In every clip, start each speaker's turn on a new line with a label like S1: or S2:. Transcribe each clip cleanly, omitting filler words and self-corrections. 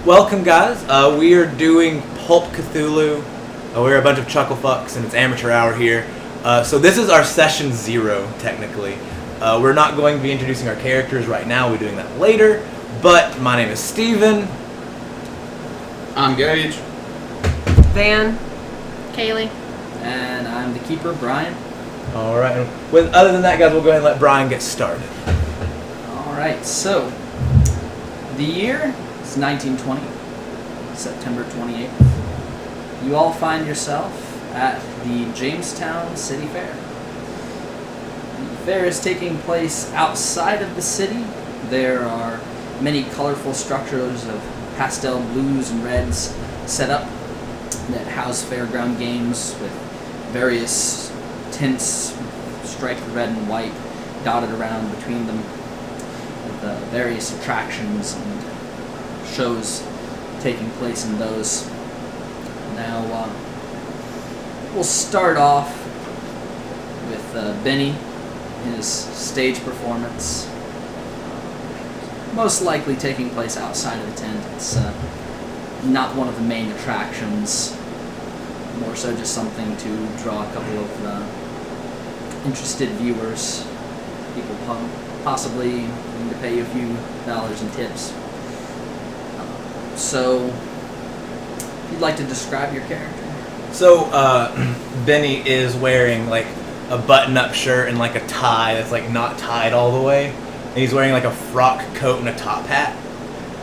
S1: Welcome, guys. We are doing Pulp Cthulhu. We're a bunch of chuckle fucks, and it's amateur hour here. So this is our session 0, technically. We're not going to be introducing our characters right now. We're doing that later. But my name is Steven.
S2: I'm Gage.
S3: Van.
S4: Kaylee.
S5: And I'm the keeper, Brian.
S1: All right. Other than that, guys, we'll go ahead and let Brian get started.
S5: All right. So the year is 1920, September 28th. You all find yourself at the Jamestown City Fair. The fair is taking place outside of the city. There are many colorful structures of pastel blues and reds set up that house fairground games with various tints striped red and white dotted around between them, with various attractions and shows taking place in those. Now we'll start off with Benny, his stage performance, most likely taking place outside of the tent. It's not one of the main attractions, more so just something to draw a couple of interested viewers, people possibly willing to pay you a few dollars in tips. So, if you'd like to describe your character.
S1: So, Benny is wearing, like, a button-up shirt and, like, a tie that's, like, not tied all the way. And he's wearing, like, a frock coat and a top hat.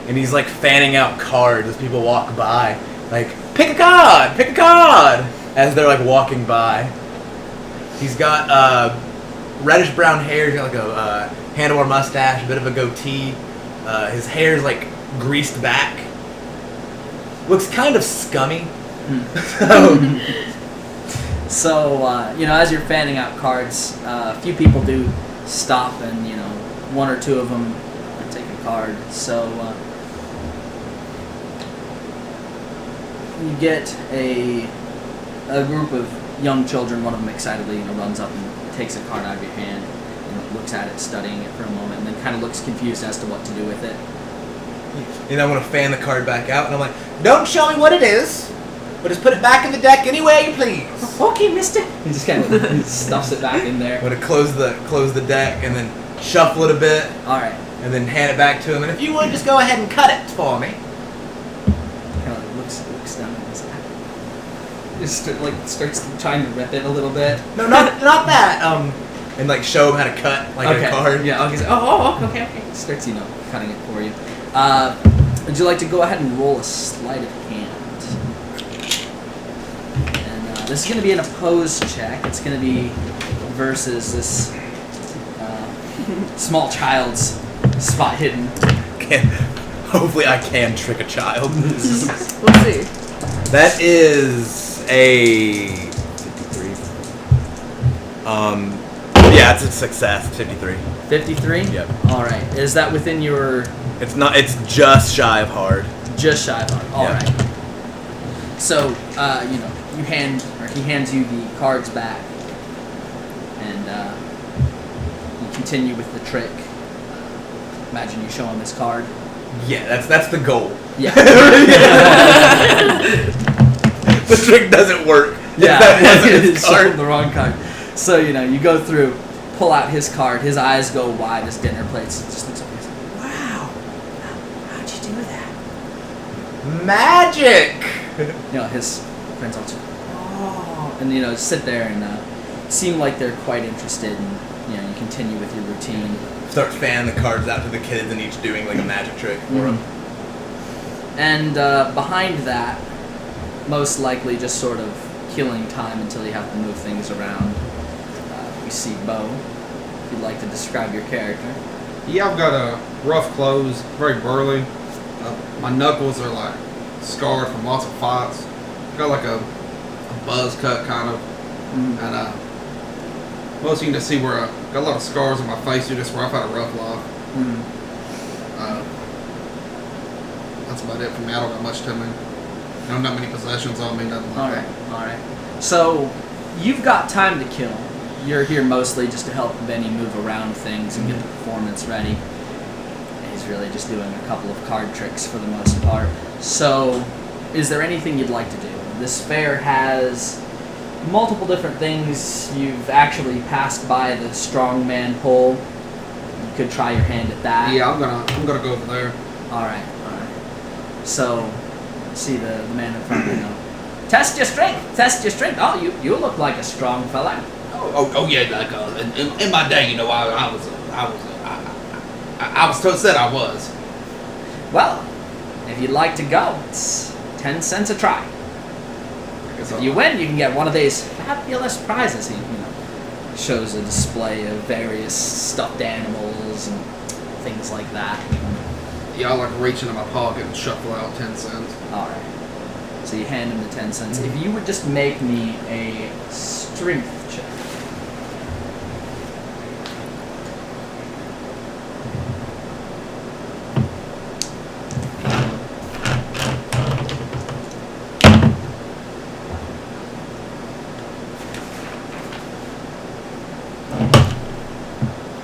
S1: And he's, like, fanning out cards as people walk by. Like, pick a card! As they're, like, walking by. He's got, reddish-brown hair. He's got, like, a handlebar mustache, a bit of a goatee. His hair's, like, greased back. Looks kind of scummy.
S5: So, as you're fanning out cards, a few people do stop and, one or two of them take a card. So, you get a group of young children. One of them excitedly, runs up and takes a card out of your hand and looks at it, studying it for a moment, and then kind of looks confused as to what to do with it.
S1: And I want to fan the card back out, and I'm like, don't show me what it is, but just put it back in the deck any way you please.
S5: Okay, mister. He just kind of stuffs it back in there.
S1: I'm going to close the deck and then shuffle it a bit.
S5: All right.
S1: And then hand it back to him. And if you would, just go ahead and cut it for me.
S5: Kind of looks down at his eye. Just starts trying to rip it a little bit.
S1: No, not that. And like show him how to cut a card.
S5: Yeah. Okay. Okay. Starts cutting it for you. Would you like to go ahead and roll a sleight of hand? And this is going to be an opposed check. It's going to be versus this small child's spot hidden.
S1: Hopefully I can trick a child.
S3: Let's see.
S1: That is a 53. Yeah, it's a success. 53.
S5: 53?
S1: Yep.
S5: Alright. Is that within your...
S1: It's not. It's just shy of hard.
S5: Just shy of hard. Alright.
S1: Yeah.
S5: So, he hands you the cards back, and you continue with the trick. Imagine you show him this card.
S1: Yeah, that's the goal.
S5: Yeah.
S1: The trick doesn't work.
S5: Yeah,
S1: that wasn't his
S5: show
S1: card.
S5: him the wrong card. So, you go through, pull out his card, his eyes go wide as dinner plates. Just looks up and says, wow, how'd you do that?
S1: Magic!
S5: His friends all just, oh, and, sit there and seem like they're quite interested, and, you continue with your routine.
S1: Start fanning the cards out to the kids and each doing like a magic trick for them.
S5: And behind that, most likely just sort of killing time until you have to move things around, we see Bo. If you'd like to describe your character.
S2: Yeah, I've got rough clothes, very burly. My knuckles are like scarred from lots of fights. Got like a buzz cut kind of. And most you can just see where I got a lot of scars on my face, just where I've had a rough life. That's about it for me. I don't got much to me. I don't have many possessions on me, nothing like that.
S5: All right. So, you've got time to kill. You're here mostly just to help Benny move around things and get the performance ready. And he's really just doing a couple of card tricks for the most part. So, is there anything you'd like to do? This fair has multiple different things. You've actually passed by the strongman pole. You could try your hand at that.
S2: Yeah, I'm gonna go over there.
S5: All right. So, see the man in front of you. Test your strength. Oh, you look like a strong fella.
S2: Oh yeah, like in my day, I was told said I was.
S5: Well, if you'd like to go, it's 10 cents a try. If you win, you can get one of these fabulous prizes. He, shows a display of various stuffed animals and things like that.
S2: Yeah, I like reach into my pocket and shuffle out 10 cents.
S5: All right. So you hand him the 10 cents. If you would just make me a strength check.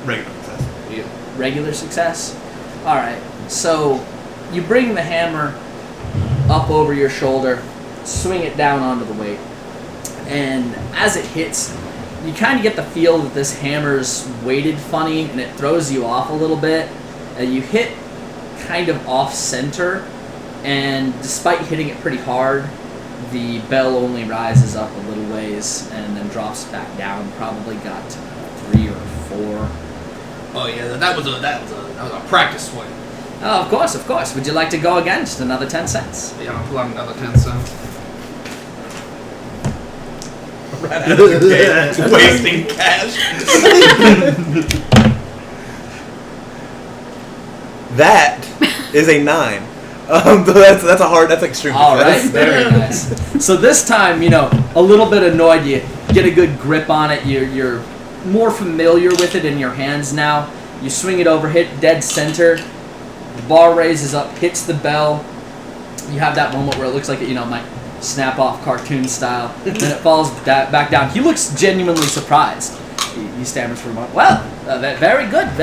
S1: Regular success.
S2: Yeah.
S5: Regular success? Alright, so you bring the hammer up over your shoulder, swing it down onto the weight, and as it hits, you kind of get the feel that this hammer's weighted funny and it throws you off a little bit. You hit kind of off center, and despite hitting it pretty hard, the bell only rises up a little ways and then drops back down. Probably got 3 or 4.
S2: Oh yeah, that was a practice swing.
S5: Oh, of course. Would you like to go again? Just another 10 cents.
S2: Yeah, I'll pull out another 10 cents.
S1: Right out of the gate, wasting cash. That is a 9. That's extremely
S5: All right,
S1: fast.
S5: very nice. So this time, a little bit annoyed, you get a good grip on it. You're more familiar with it in your hands now. You swing it over, hit dead center. The bar raises up, hits the bell. You have that moment where it looks like it, might snap off cartoon style. Then it falls back down. He looks genuinely surprised. He stammers for a moment. Well, very good.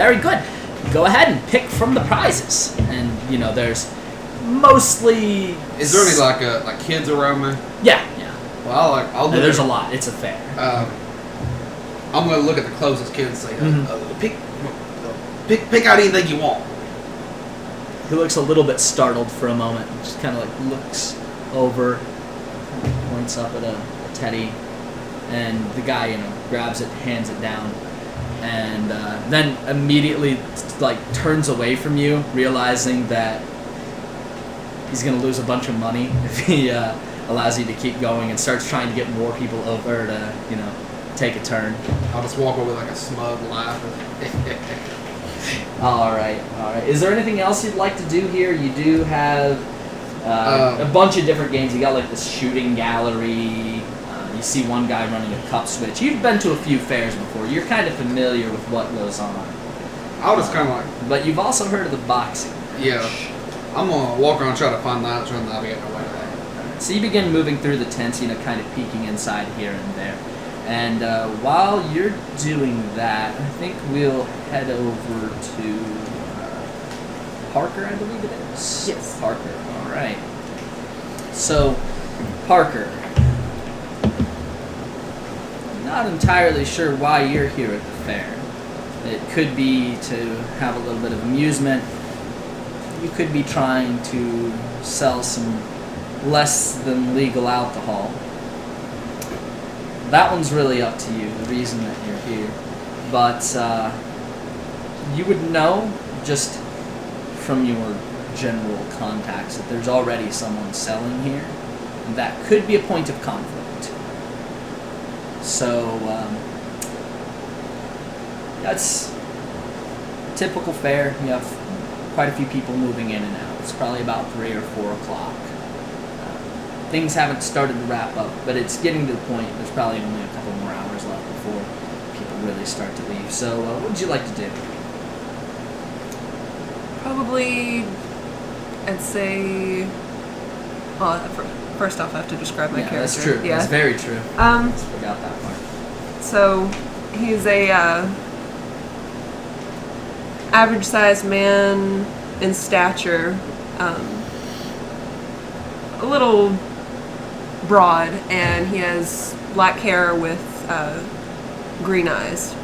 S5: Go ahead and pick from the prizes. And there's mostly.
S2: Is there any like kids around me?
S5: Yeah.
S2: Well, I'll look.
S5: There's a lot. It's a fair.
S2: I'm gonna look at the closest kid and say, pick out anything you want.
S5: He looks a little bit startled for a moment. Just kind of looks over, points up at a teddy, and the guy grabs it, hands it down, and then immediately turns away from you, realizing that he's gonna lose a bunch of money if he allows you to keep going, and starts trying to get more people over to take a turn.
S2: I'll just walk over like a smug laugh.
S5: All right. Is there anything else you'd like to do here? You do have a bunch of different games. You got this shooting gallery. You see one guy running a cup switch. You've been to a few fairs before. You're kind of familiar with what goes on.
S2: I'll just kind of
S5: But you've also heard of the boxing match.
S2: Yeah. I'm gonna walk around, try to find that, try to navigate my way around.
S5: So you begin moving through the tents, kind of peeking inside here and there. And while you're doing that, I think we'll head over to Parker, I believe it is?
S3: Yes.
S5: Parker, all right. So, Parker, I'm not entirely sure why you're here at the fair. It could be to have a little bit of amusement. You could be trying to sell some less than legal alcohol. That one's really up to you, the reason that you're here. But you would know just from your general contacts that there's already someone selling here, and that could be a point of conflict. So that's typical fair. You have quite a few people moving in and out. It's probably about 3 or 4 o'clock. Things haven't started to wrap up, but it's getting to the point. There's probably only a couple more hours left before people really start to leave. So what would you like to do?
S3: Probably, I'd say. Well, first off, I have to describe my character.
S5: That's true.
S3: Yeah,
S5: That's very true. I forgot that part.
S3: So he's a average-sized man, in stature, a little broad, and he has black hair with green eyes.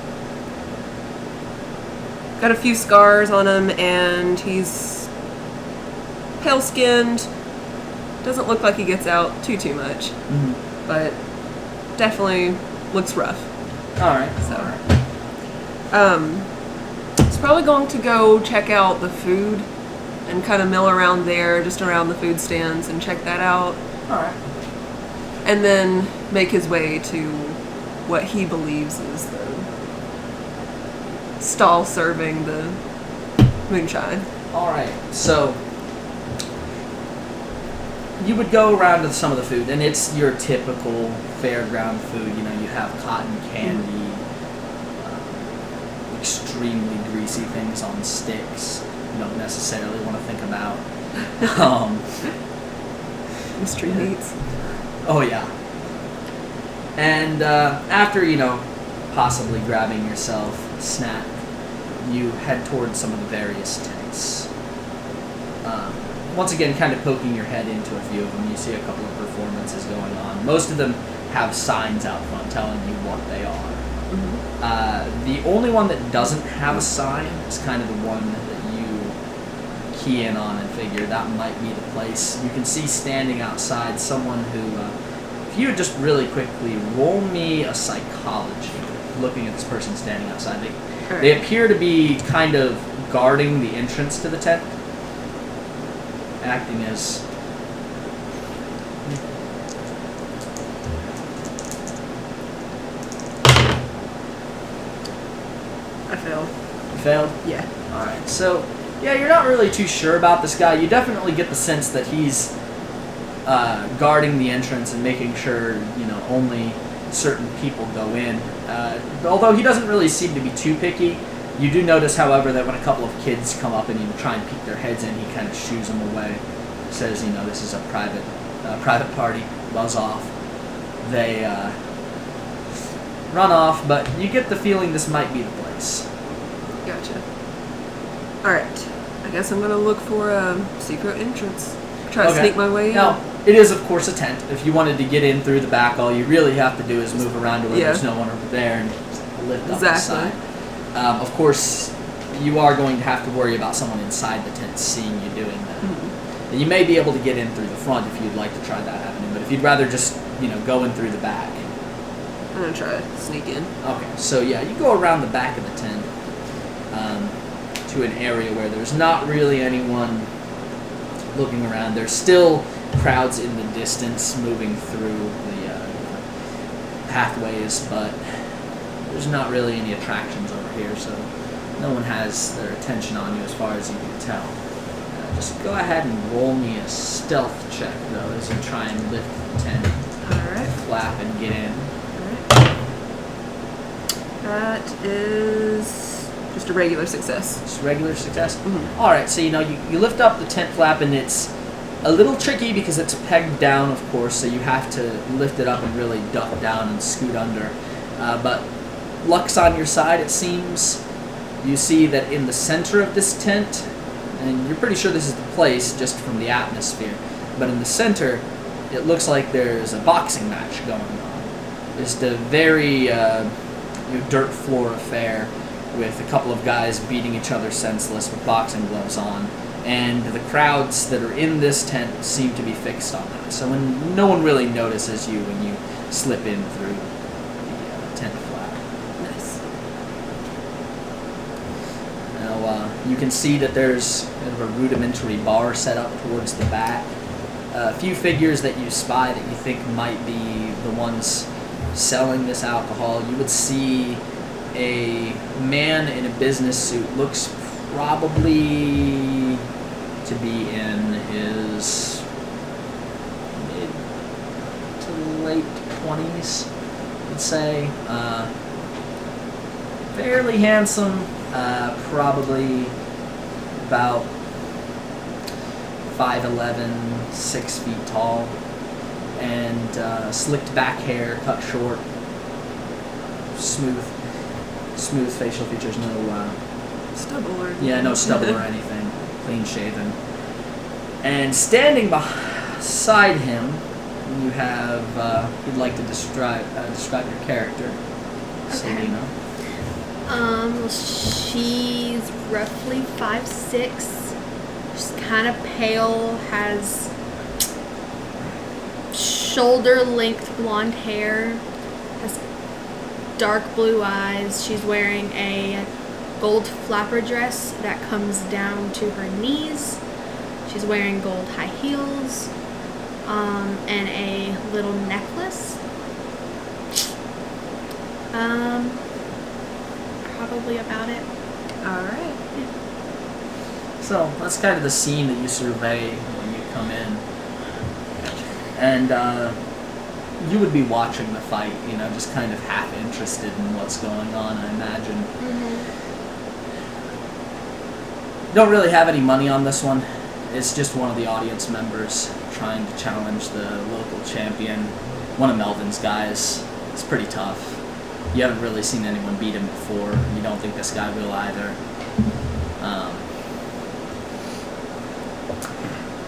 S3: Got a few scars on him, and he's pale-skinned. Doesn't look like he gets out too much, but definitely looks rough.
S5: All right.
S3: So, he's probably going to go check out the food and kind of mill around there, just around the food stands, and check that out.
S5: All right.
S3: And then make his way to what he believes is the stall serving the moonshine.
S5: All right. So you would go around to some of the food, and it's your typical fairground food. You know, you have cotton candy, extremely greasy things on sticks. You don't necessarily want to think about.
S3: Mystery meats.
S5: Oh yeah. And after, you know, possibly grabbing yourself a snack, you head towards some of the various tents. Once again, kind of poking your head into a few of them, you see a couple of performances going on. Most of them have signs out front telling you what they are. The only one that doesn't have a sign is kind of the one that you key in on and figure that might be the place. You can see standing outside someone who, if you would just really quickly roll me a psychology, looking at this person standing outside. They appear to be kind of guarding the entrance to the tent, acting as...
S3: I failed.
S5: You failed?
S3: Yeah.
S5: Alright, so, yeah, you're not really too sure about this guy. You definitely get the sense that he's guarding the entrance and making sure, you know, only certain people go in. Although he doesn't really seem to be too picky, you do notice, however, that when a couple of kids come up and you try and peek their heads in, he kind of shoos them away. Says, you know, this is a private party, buzz off. They run off, but you get the feeling this might be the place.
S3: Gotcha. Alright. I guess I'm gonna look for a secret entrance. Try to sneak my way in.
S5: Now, it is, of course, a tent. If you wanted to get in through the back, all you really have to do is move around to where there's no one over there and lift up the side. Of course, you are going to have to worry about someone inside the tent seeing you doing that. And you may be able to get in through the front if you'd like to try that avenue, but if you'd rather just, you know, go in through the back.
S3: I'm gonna try to sneak in.
S5: Okay, so yeah, you go around the back of the tent to an area where there's not really anyone looking around. There's still crowds in the distance moving through the pathways, but there's not really any attractions over here, so no one has their attention on you as far as you can tell. Just go ahead and roll me a stealth check, though, as you try and lift the tent.
S3: Alright.
S5: Flap and get in.
S3: That is just a regular success.
S5: Just regular success? Alright, so you know, you lift up the tent flap, and it's a little tricky because it's pegged down, of course, so you have to lift it up and really duck down and scoot under. But luck's on your side, it seems. You see that in the center of this tent, and you're pretty sure this is the place just from the atmosphere, but in the center, it looks like there's a boxing match going on. Just a very dirt floor affair with a couple of guys beating each other senseless with boxing gloves on, and the crowds that are in this tent seem to be fixed on that. So when no one really notices you when you slip in through the tent flap.
S3: Nice.
S5: Now you can see that there's kind of a rudimentary bar set up towards the back. A few figures that you spy that you think might be the ones selling this alcohol. You would see a man in a business suit, looks probably to be in his mid to late 20s, I'd say. Fairly handsome, probably about 5'11", 6 feet tall, and slicked back hair, cut short, smooth facial features, no
S3: stubble or
S5: no stubble or anything. clean shaven. And standing beside him, you have, you'd like to describe your character, Selena.
S4: She's roughly 5'6". She's kind of pale, has shoulder-length blonde hair, has dark blue eyes. She's wearing a gold flapper dress that comes down to her knees. She's wearing gold high heels, and a little necklace. Probably about it.
S3: All right.
S5: So that's kind of the scene that you survey when you come in. And you would be watching the fight, just kind of half interested in what's going on, I imagine.
S4: Mm-hmm.
S5: Don't really have any money on this one. It's just one of the audience members trying to challenge the local champion, one of Melvin's guys. It's pretty tough. You haven't really seen anyone beat him before. You don't think this guy will either.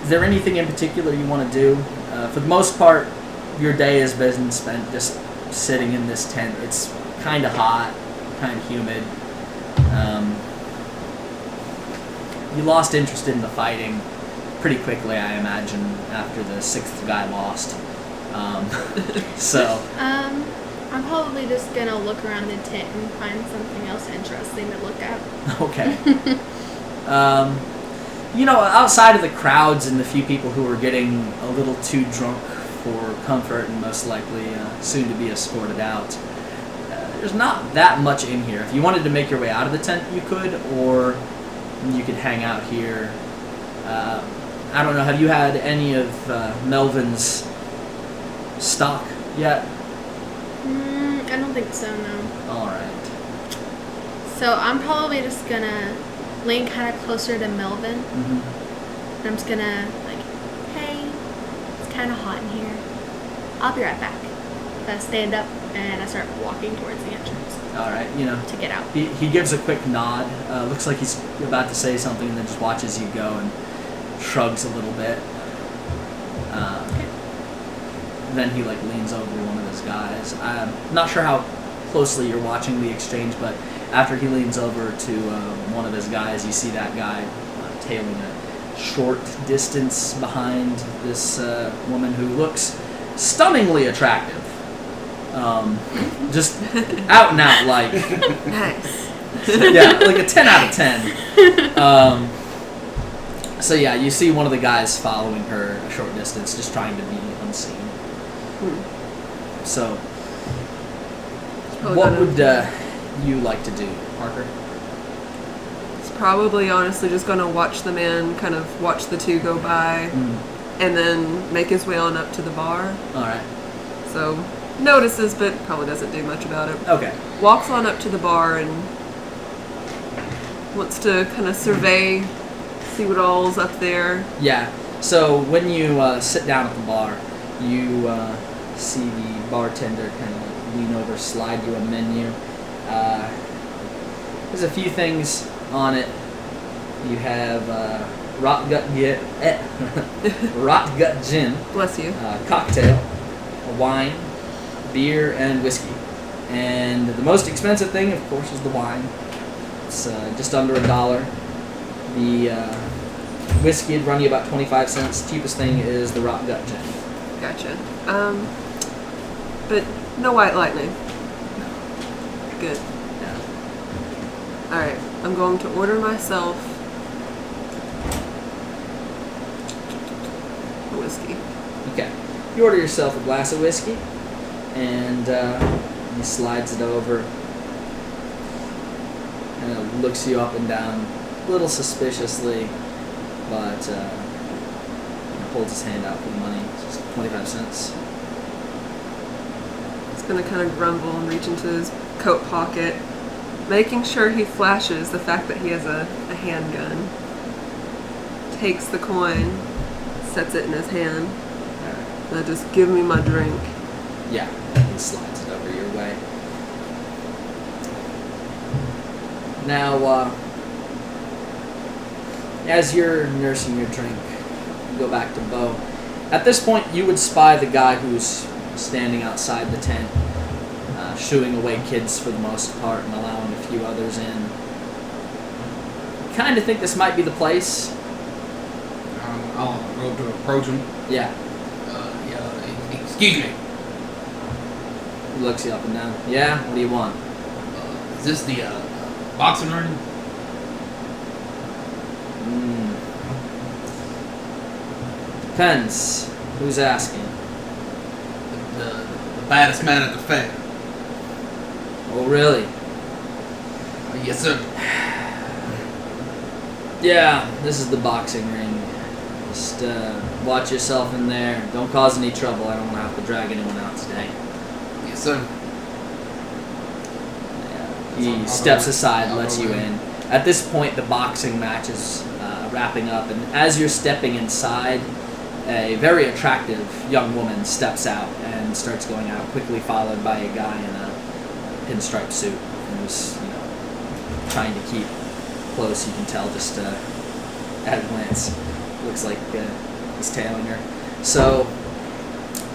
S5: Is there anything in particular you want to do? For the most part, your day has been spent just sitting in this tent. It's kind of hot, kind of humid. You lost interest in the fighting pretty quickly, I imagine, after the 6th guy lost.
S4: I'm probably just gonna look around the tent and find something else interesting to look at.
S5: Okay. Outside of the crowds and the few people who are getting a little too drunk for comfort and most likely soon to be escorted out, there's not that much in here. If you wanted to make your way out of the tent, you could, or you could hang out here. I don't know, have you had any of Melvin's stock yet?
S4: I don't think so, no.
S5: Alright.
S4: So I'm probably just gonna lean kind of closer to Melvin.
S5: Mm-hmm.
S4: And I'm just gonna, hey, it's kind of hot in here. I'll be right back. I stand up and I start walking towards the entrance.
S5: Alright,
S4: to get out.
S5: He gives a quick nod. Looks like he's about to say something and then just watches you go and shrugs a little bit.
S4: Okay.
S5: Then he leans over one of his guys. I'm not sure how closely you're watching the exchange, but after he leans over to one of his guys, you see that guy tailing a short distance behind this woman who looks stunningly attractive. Just out and out,
S3: Nice.
S5: yeah, like a 10 out of 10. So yeah, you see one of the guys following her a short distance, just trying to be unseen. So, what would you like to do, Parker?
S3: It's probably honestly just gonna watch the man kind of watch the two go by, and then make his way on up to the bar.
S5: All right.
S3: So notices, but probably doesn't do much about it.
S5: Okay.
S3: Walks on up to the bar and wants to kind of survey, see what all's up there.
S5: Yeah. So when you sit down at the bar, you see the bartender kind of lean over, slide you a menu. There's a few things on it. You have rot gut gin,
S3: Bless you.
S5: cocktail, a wine, beer, and whiskey. And the most expensive thing, of course, is the wine. It's just under $1. The whiskey would run you about 25 cents. Cheapest thing is the rot gut gin.
S3: Gotcha. But no white lightning.
S5: No.
S3: Good.
S5: Yeah.
S3: Alright, I'm going to order myself a whiskey.
S5: Okay. You order yourself a glass of whiskey, and he slides it over, and looks you up and down, a little suspiciously, but holds his hand out for the money. It's just 25 cents.
S3: He's gonna kind of grumble and reach into his coat pocket, making sure he flashes the fact that he has a handgun. Takes the coin, sets it in his hand, and just give me my drink.
S5: Yeah, he slides it over your way. Now, as you're nursing your drink, you go back to Bo. At this point, you would spy the guy who's standing outside the tent, shooing away kids for the most part and allowing a few others in. Kind of think this might be the place.
S2: I'll go to approach him.
S5: Yeah.
S2: Excuse me.
S5: He looks you up and down. Yeah? What do you want?
S2: Is this the boxing ring?
S5: Depends. Who's asking?
S2: The baddest man at the fair.
S5: Oh, really?
S2: Yes, sir.
S5: Yeah, this is the boxing ring. Just watch yourself in there. Don't cause any trouble. I don't want to have to drag anyone out today.
S2: Yes, sir.
S5: Yeah. He steps aside, lets you in. At this point, the boxing match is wrapping up, and as you're stepping inside, a very attractive young woman steps out and starts going out, quickly followed by a guy in a pinstripe suit who's, trying to keep close. You can tell just at a glance. Looks like he's tailing her. So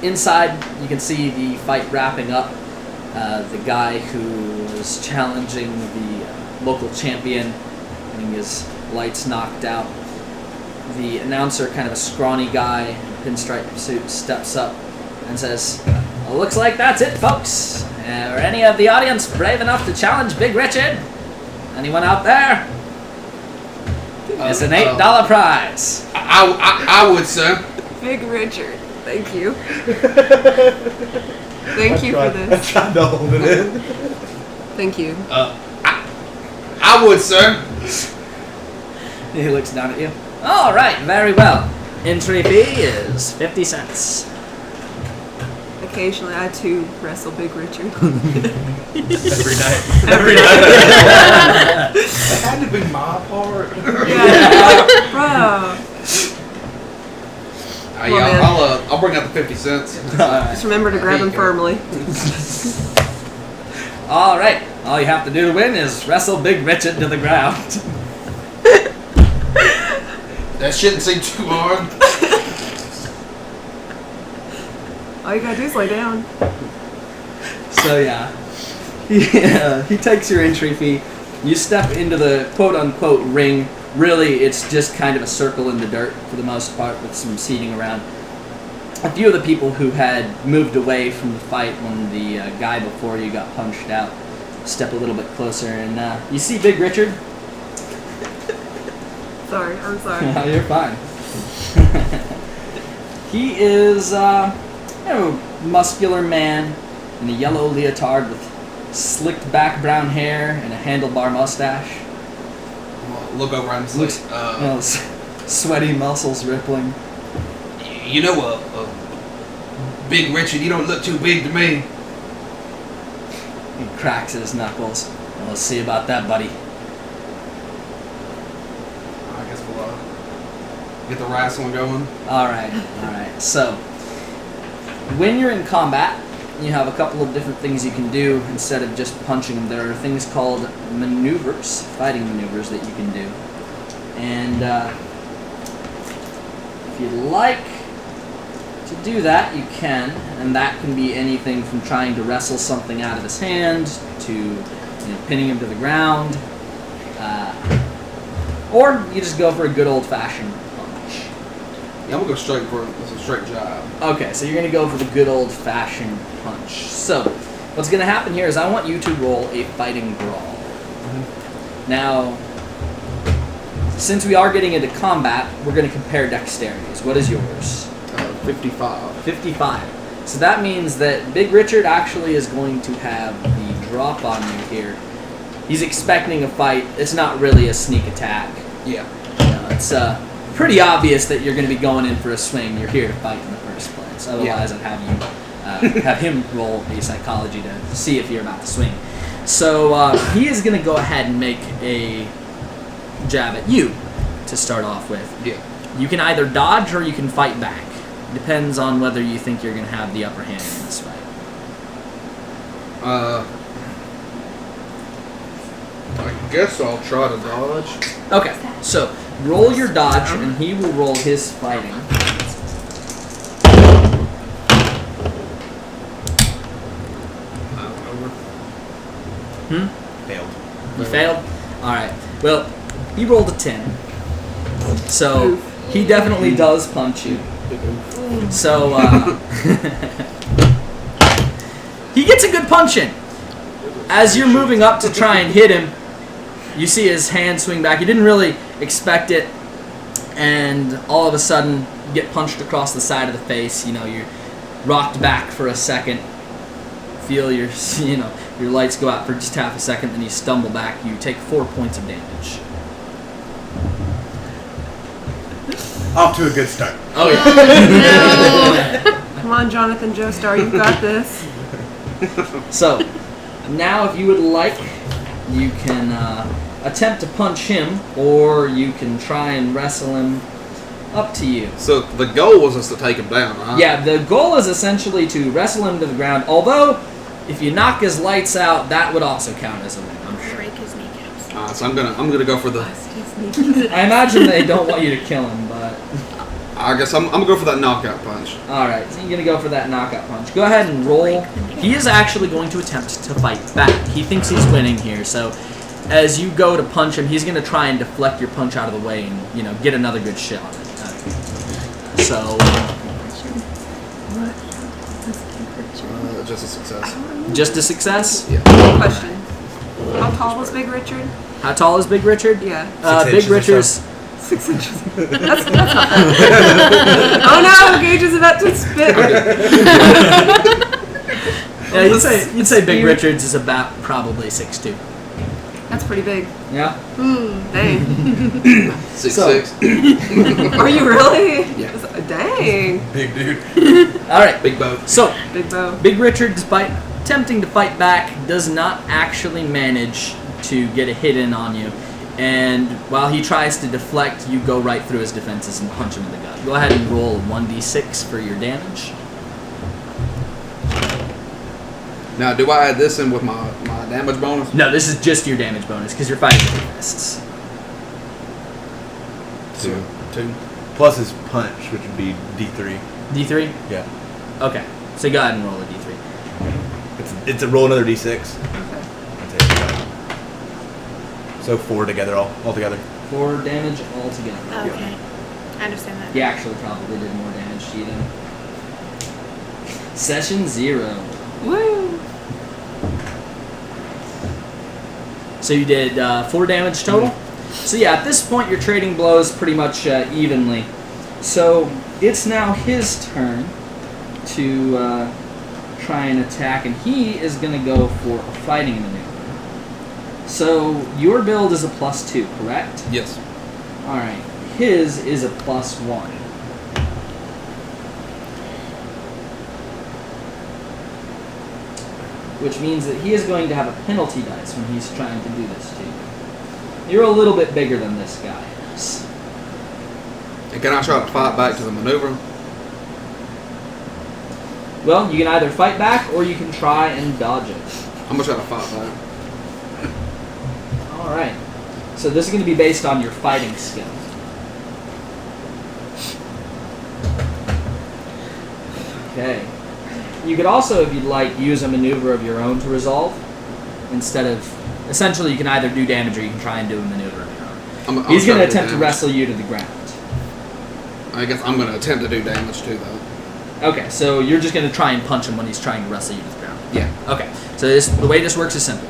S5: inside, you can see the fight wrapping up. The guy who was challenging the local champion, getting his lights knocked out. The announcer, kind of a scrawny guy in a pinstripe suit, steps up and says, "Well, looks like that's it, folks. Are any of the audience brave enough to challenge Big Richard? Anyone out there? It's an $8 prize."
S2: I would, sir.
S3: Big Richard, thank you. Thank you for this.
S1: I tried to hold it in.
S3: Thank you.
S2: I would, sir.
S5: He looks down at you. All right, very well. Entry fee is 50 cents.
S3: Occasionally, I too wrestle Big Richard.
S1: Every night. Every night.
S6: That had to be my part.
S3: Yeah, bro.
S2: I'll bring out the 50 cents.
S3: Just remember to grab him firmly.
S5: All right, all you have to do to win is wrestle Big Richard to the ground.
S2: That shouldn't seem too hard.
S3: All you gotta do is lay down.
S5: So yeah, he takes your entry fee. You step into the quote-unquote ring. Really, it's just kind of a circle in the dirt for the most part with some seating around. A few of the people who had moved away from the fight when the guy before you got punched out step a little bit closer, and you see Big Richard.
S3: Sorry, I'm sorry.
S5: No, you're fine. He is a muscular man in a yellow leotard with slicked back brown hair and a handlebar mustache.
S2: Look over and
S5: Looks, sweaty muscles rippling.
S2: Big Richard, you don't look too big to me.
S5: He cracks his knuckles. Well, let's see about that, buddy.
S2: I guess we'll get the wrestling going.
S5: All right. So, when you're in combat, you have a couple of different things you can do instead of just punching them. There are things called maneuvers, fighting maneuvers that you can do. And if you'd like to do that, you can. And that can be anything from trying to wrestle something out of his hand to pinning him to the ground. Or you just go for a good old-fashioned punch.
S2: Yeah, I'm gonna go straight for a straight job.
S5: Okay, so you're going to go for the good old-fashioned punch. So, what's going to happen here is I want you to roll a fighting brawl. Now, since we are getting into combat, we're going to compare dexterities. What is yours?
S2: 55.
S5: 55. So that means that Big Richard actually is going to have the drop on you here. He's expecting a fight. It's not really a sneak attack.
S2: Yeah.
S5: It's pretty obvious that you're going to be going in for a swing. You're here to fight in the first place. Otherwise, I'd have you have him roll a psychology to see if you're about to swing. So he is going to go ahead and make a jab at you to start off with.
S2: Yeah.
S5: You can either dodge or you can fight back. Depends on whether you think you're going to have the upper hand in this fight.
S2: I guess I'll try to dodge.
S5: Okay, so roll your dodge, and he will roll his fighting.
S2: Over.
S1: Failed.
S5: You failed? Alright. Well, he rolled a 10. So, he definitely does punch you. So, he gets a good punch in. As you're moving up to try and hit him, you see his hand swing back. You didn't really expect it, and all of a sudden, you get punched across the side of the face. You know, you're rocked back for a second. Feel your, your lights go out for just half a second, then you stumble back. You take 4 points of damage.
S1: Off to a good start.
S5: Oh yeah.
S3: Come on, Jonathan Joestar, you've got this.
S5: So, now if you would like, you can attempt to punch him, or you can try and wrestle him. Up to you.
S2: So the goal was just to take him down, right?
S5: Yeah, the goal is essentially to wrestle him to the ground, although if you knock his lights out, that would also count as a win, I'm sure.
S4: Break his kneecaps.
S2: So I'm gonna go for the.
S5: I imagine they don't want you to kill him, but...
S2: I guess I'm gonna go for that knockout punch.
S5: Alright, so you're going to go for that knockout punch. Go ahead and roll. He is actually going to attempt to fight back. He thinks he's winning here, so as you go to punch him, he's going to try and deflect your punch out of the way and, get another good shot on it. So,
S2: Just a success.
S5: just a success?
S2: Yeah.
S3: Question. How tall was Big Richard?
S5: How tall is Big Richard?
S3: Yeah.
S1: 6
S5: Big
S1: inches or
S5: Richard's...
S3: 6 inches. That's not bad. Oh no, Gage is about to spit.
S5: Yeah, you'd say Big Richard's is about probably 6'2".
S3: That's pretty big.
S5: Yeah?
S3: Dang.
S2: 6'6".
S3: Are you really?
S2: Yeah.
S3: Dang.
S1: Big dude.
S5: Alright,
S2: Big bow.
S5: so
S3: Big bow.
S5: Big Richard, despite attempting to fight back, does not actually manage to get a hit in on you. And while he tries to deflect, you go right through his defenses and punch him in the gut. Go ahead and roll 1d6 for your damage.
S2: Now, do I add this in with my damage bonus?
S5: No, this is just your damage bonus because you're fighting with fists.
S2: 2.
S1: Plus his punch, which would be D3.
S5: D3?
S1: Yeah.
S5: Okay, so go ahead and roll a D3.
S1: It's a roll another D6.
S3: Okay.
S1: I'll take that. So 4 together, all together.
S5: 4 damage altogether.
S4: Okay. I understand that.
S5: He actually probably did more damage to you then. Session 0.
S3: Woo.
S5: So you did 4 damage total. So yeah, at this point you're trading blows pretty much evenly. So it's now his turn to try and attack, and he is going to go for a fighting maneuver. So your build is a +2, correct?
S2: Yes.
S5: All right. His is a +1. Which means that he is going to have a penalty dice when he's trying to do this to you. You're a little bit bigger than this guy is.
S2: And can I try to fight back to the maneuver?
S5: Well, you can either fight back or you can try and dodge it.
S2: I'm gonna try to fight back.
S5: Alright. So this is going to be based on your fighting skill. Okay. You could also, if you'd like, use a maneuver of your own to resolve. Instead of... Essentially, you can either do damage or you can try and do a maneuver of your own.
S2: I'm
S5: He's going
S2: trying
S5: to attempt to
S2: do damage.
S5: wrestle you to the ground.
S2: I guess I'm gonna attempt to do damage too, though.
S5: Okay, so you're just going to try and punch him when he's trying to wrestle you to the ground.
S2: Yeah.
S5: Okay, so the way this works is simple.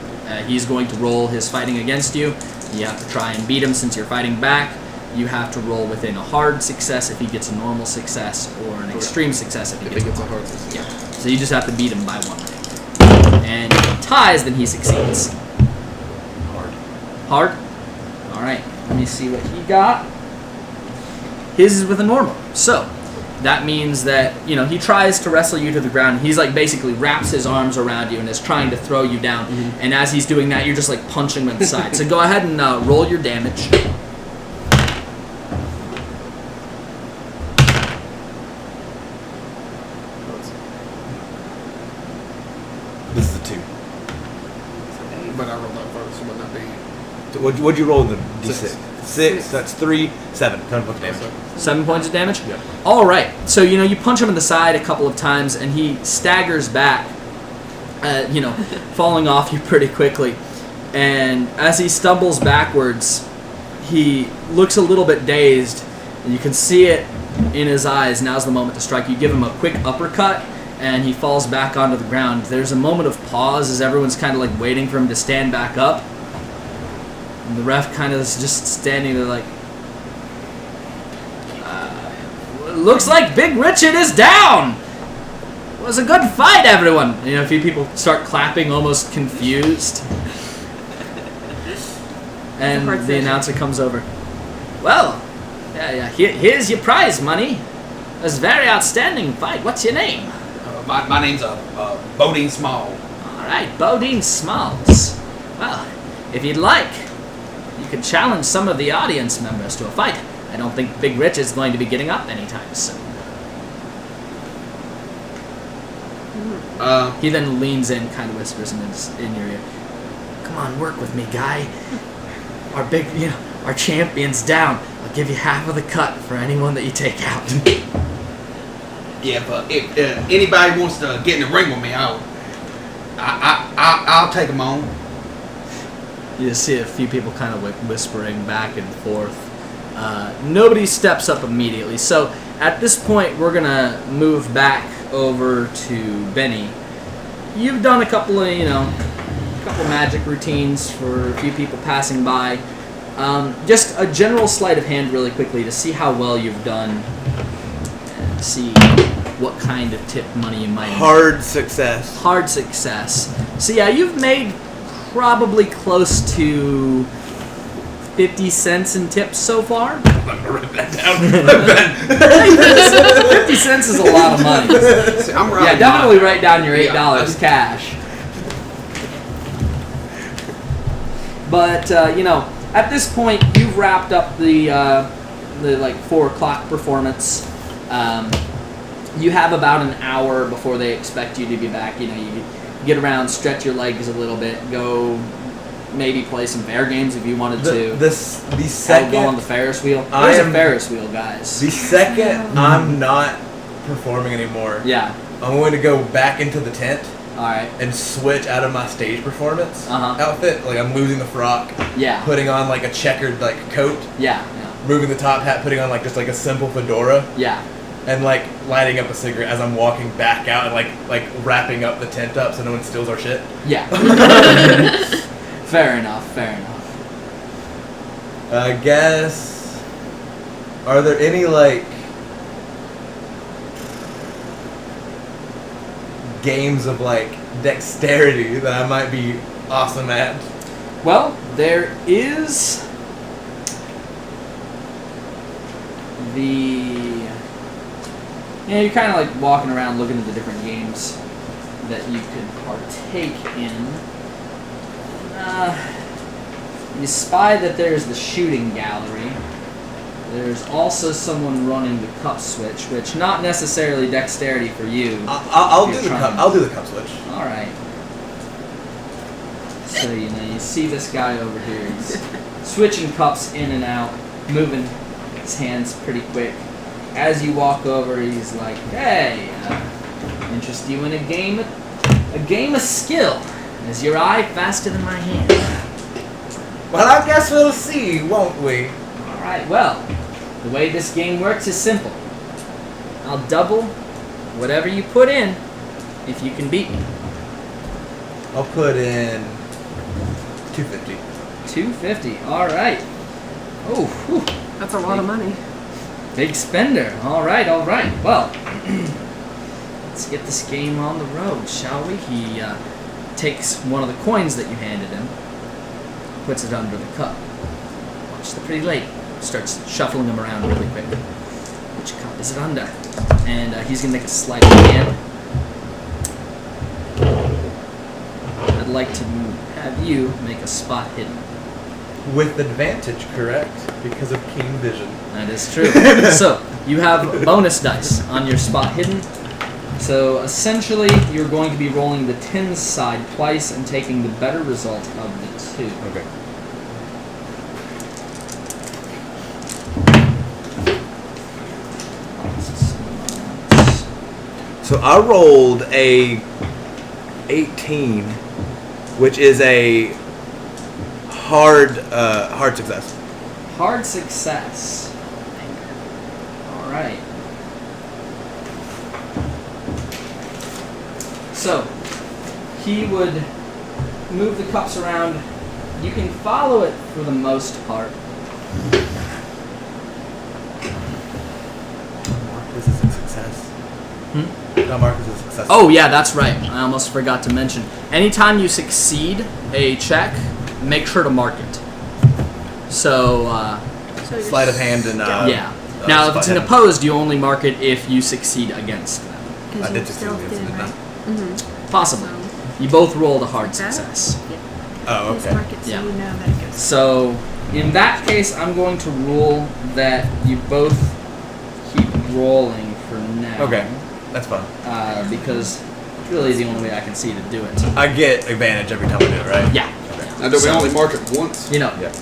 S5: He's going to roll his fighting against you. You have to try and beat him since you're fighting back. You have to roll within a hard success if he gets a normal success, or an extreme success if he gets
S2: a
S5: a
S2: hard success.
S5: Yeah. So you just have to beat him by 1 rank. And if he ties, then he succeeds. Hard? Alright, let me see what he got. His is with a normal. So, that means that, he tries to wrestle you to the ground. He's basically wraps his arms around you and is trying to throw you down. Mm-hmm. And as he's doing that, you're just punching him in the side. So go ahead and roll your damage.
S1: This is a 2.
S2: But I rolled that first, so wouldn't that be
S1: So what'd you roll in the D6?
S2: 6?
S1: 6. That's 3, 7. 7 points of damage.
S5: 7 points of damage? Yep. All right. So, you punch him in the side a couple of times, and he staggers back, falling off you pretty quickly. And as he stumbles backwards, he looks a little bit dazed, and you can see it in his eyes. Now's the moment to strike. You give him a quick uppercut, and he falls back onto the ground. There's a moment of pause as everyone's kind of like waiting for him to stand back up. And the ref kind of is just standing there like, looks like Big Richard is down! It was a good fight, everyone! A few people start clapping, almost confused. And the announcer comes over. Well, here's your prize money. It was a very outstanding fight. What's your name?
S2: My name's Bodine Small.
S5: Alright, Bodine Smalls. Well, if you'd like, you could challenge some of the audience members to a fight. I don't think Big Rich is going to be getting up anytime soon. He then leans in, kind of whispers in your ear. Come on, work with me, guy. Our champion's down. I'll give you half of the cut for anyone that you take out.
S2: Yeah, but if anybody wants to get in the ring with me, I'll take them on.
S5: You see a few people kind of whispering back and forth. Nobody steps up immediately. So at this point, we're gonna move back over to Benny. You've done a couple of magic routines for a few people passing by. Just a general sleight of hand, really quickly, to see how well you've done, and see what kind of tip money you might.
S1: Hard success.
S5: Hard success. So yeah, you've made probably close to 50 cents in tips so far.
S1: I'm gonna write that down.
S5: 50 cents is a lot of money.
S2: See, I'm
S5: Definitely write down your $8 cash. But at this point, you've wrapped up the 4 o'clock performance. You have about an hour before they expect you to be back. You get around, stretch your legs a little bit, go maybe play some fair games if you wanted to.
S1: The second
S5: go on the Ferris wheel. There's a Ferris wheel, guys.
S1: The second I'm not performing anymore,
S5: Yeah.
S1: I'm going to go back into the tent
S5: All right.
S1: and switch out of my stage performance
S5: Uh-huh.
S1: outfit. Like I'm losing the frock,
S5: Yeah.
S1: putting on like a checkered coat,
S5: Yeah.
S1: removing the top hat, putting on just a simple fedora,
S5: Yeah.
S1: and lighting up a cigarette as I'm walking back out and like wrapping up the tent up so no one steals our shit.
S5: Yeah. Fair enough.
S1: I guess. Are there any games of dexterity that I might be awesome at?
S5: Well, there is you're kind of walking around looking at the different games that you could partake in. You spy that there's the shooting gallery. There's also someone running the cup switch, which not necessarily dexterity for you.
S1: I'll do the cup. I'll do the cup switch.
S5: All right. So you see this guy over here. He's switching cups in and out, moving his hands pretty quick. As you walk over, he's like, "Hey, interest you in a game of skill? Is your eye faster than my hand?"
S1: Well, I guess we'll see, won't we?
S5: All right. Well, the way this game works is simple. I'll double whatever you put in if you can beat me.
S1: I'll put in 250.
S5: 250. All right. Oh, whew.
S3: That's a lot of money.
S5: Big spender. All right. Well, let's get this game on the road, shall we? He takes one of the coins that you handed him, puts it under the cup. Watch the pretty lady. Starts shuffling them around really quick. Which cup is it under? And he's going to make a sleight of hand. I'd like to have you make a spot hidden.
S1: With advantage, correct? Because of keen vision.
S5: That is true. So, you have bonus dice on your spot hidden. So, essentially, you're going to be rolling the tens side twice and taking the better result of the two.
S1: Okay. So I rolled a 18, which is a hard success.
S5: Hard success. All right. So, he would move the cups around. You can follow it for the most part.
S1: This is a success. No, Marcus is a success.
S5: Oh, yeah, that's right. I almost forgot to mention. Anytime you succeed a check, make sure to mark it. So,
S4: So you're
S1: Sleight of hand and
S5: yeah. Now, if it's an opposed, you only mark it if you succeed against them.
S1: I did succeed against it, didn't I?
S5: Possibly. You both rolled a hard success.
S1: Oh,
S4: Just
S1: okay.
S4: mark it so
S5: Yeah.
S4: you know that it goes.
S5: So, in that case, I'm going to rule that you both keep rolling for now.
S1: Okay, that's fine.
S5: Because it's really the only way I can see to do it.
S1: I get advantage every time I do it, right?
S5: Yeah.
S2: Now, do we only mark it once?
S5: You know,
S1: Yeah.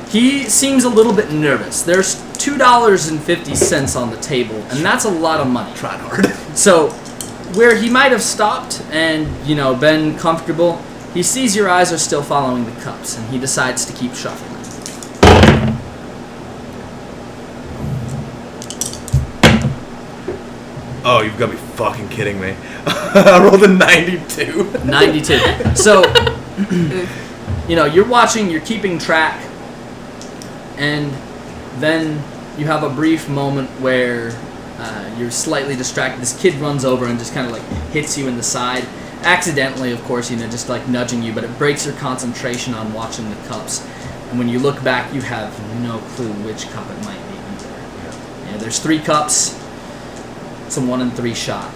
S5: he seems a little bit nervous. There's $2.50 on the table, and that's a lot of money.
S1: Trying hard.
S5: So, where he might have stopped and, been comfortable, he sees your eyes are still following the cups, and he decides to keep shuffling.
S1: Oh, you've got to be fucking kidding me. I rolled a 92.
S5: 92. So, you're watching, you're keeping track, and then you have a brief moment where you're slightly distracted. This kid runs over and just kind of like hits you in the side. Accidentally, of course, just like nudging you, but it breaks your concentration on watching the cups. And when you look back, you have no clue which cup it might be either. Yeah, there's 3 cups. It's a 1 in 3 shot.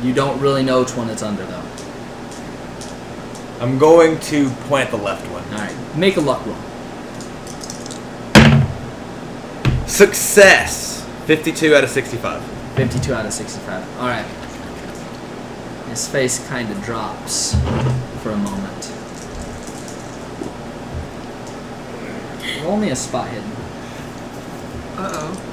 S5: You don't really know which one it's under, though.
S1: I'm going to point at the left one.
S5: Alright, make a luck roll.
S1: Success! 52 out of 65.
S5: 52 out of 65. Alright. His face kind of drops for a moment. Roll me a spot hidden.
S3: Uh-oh.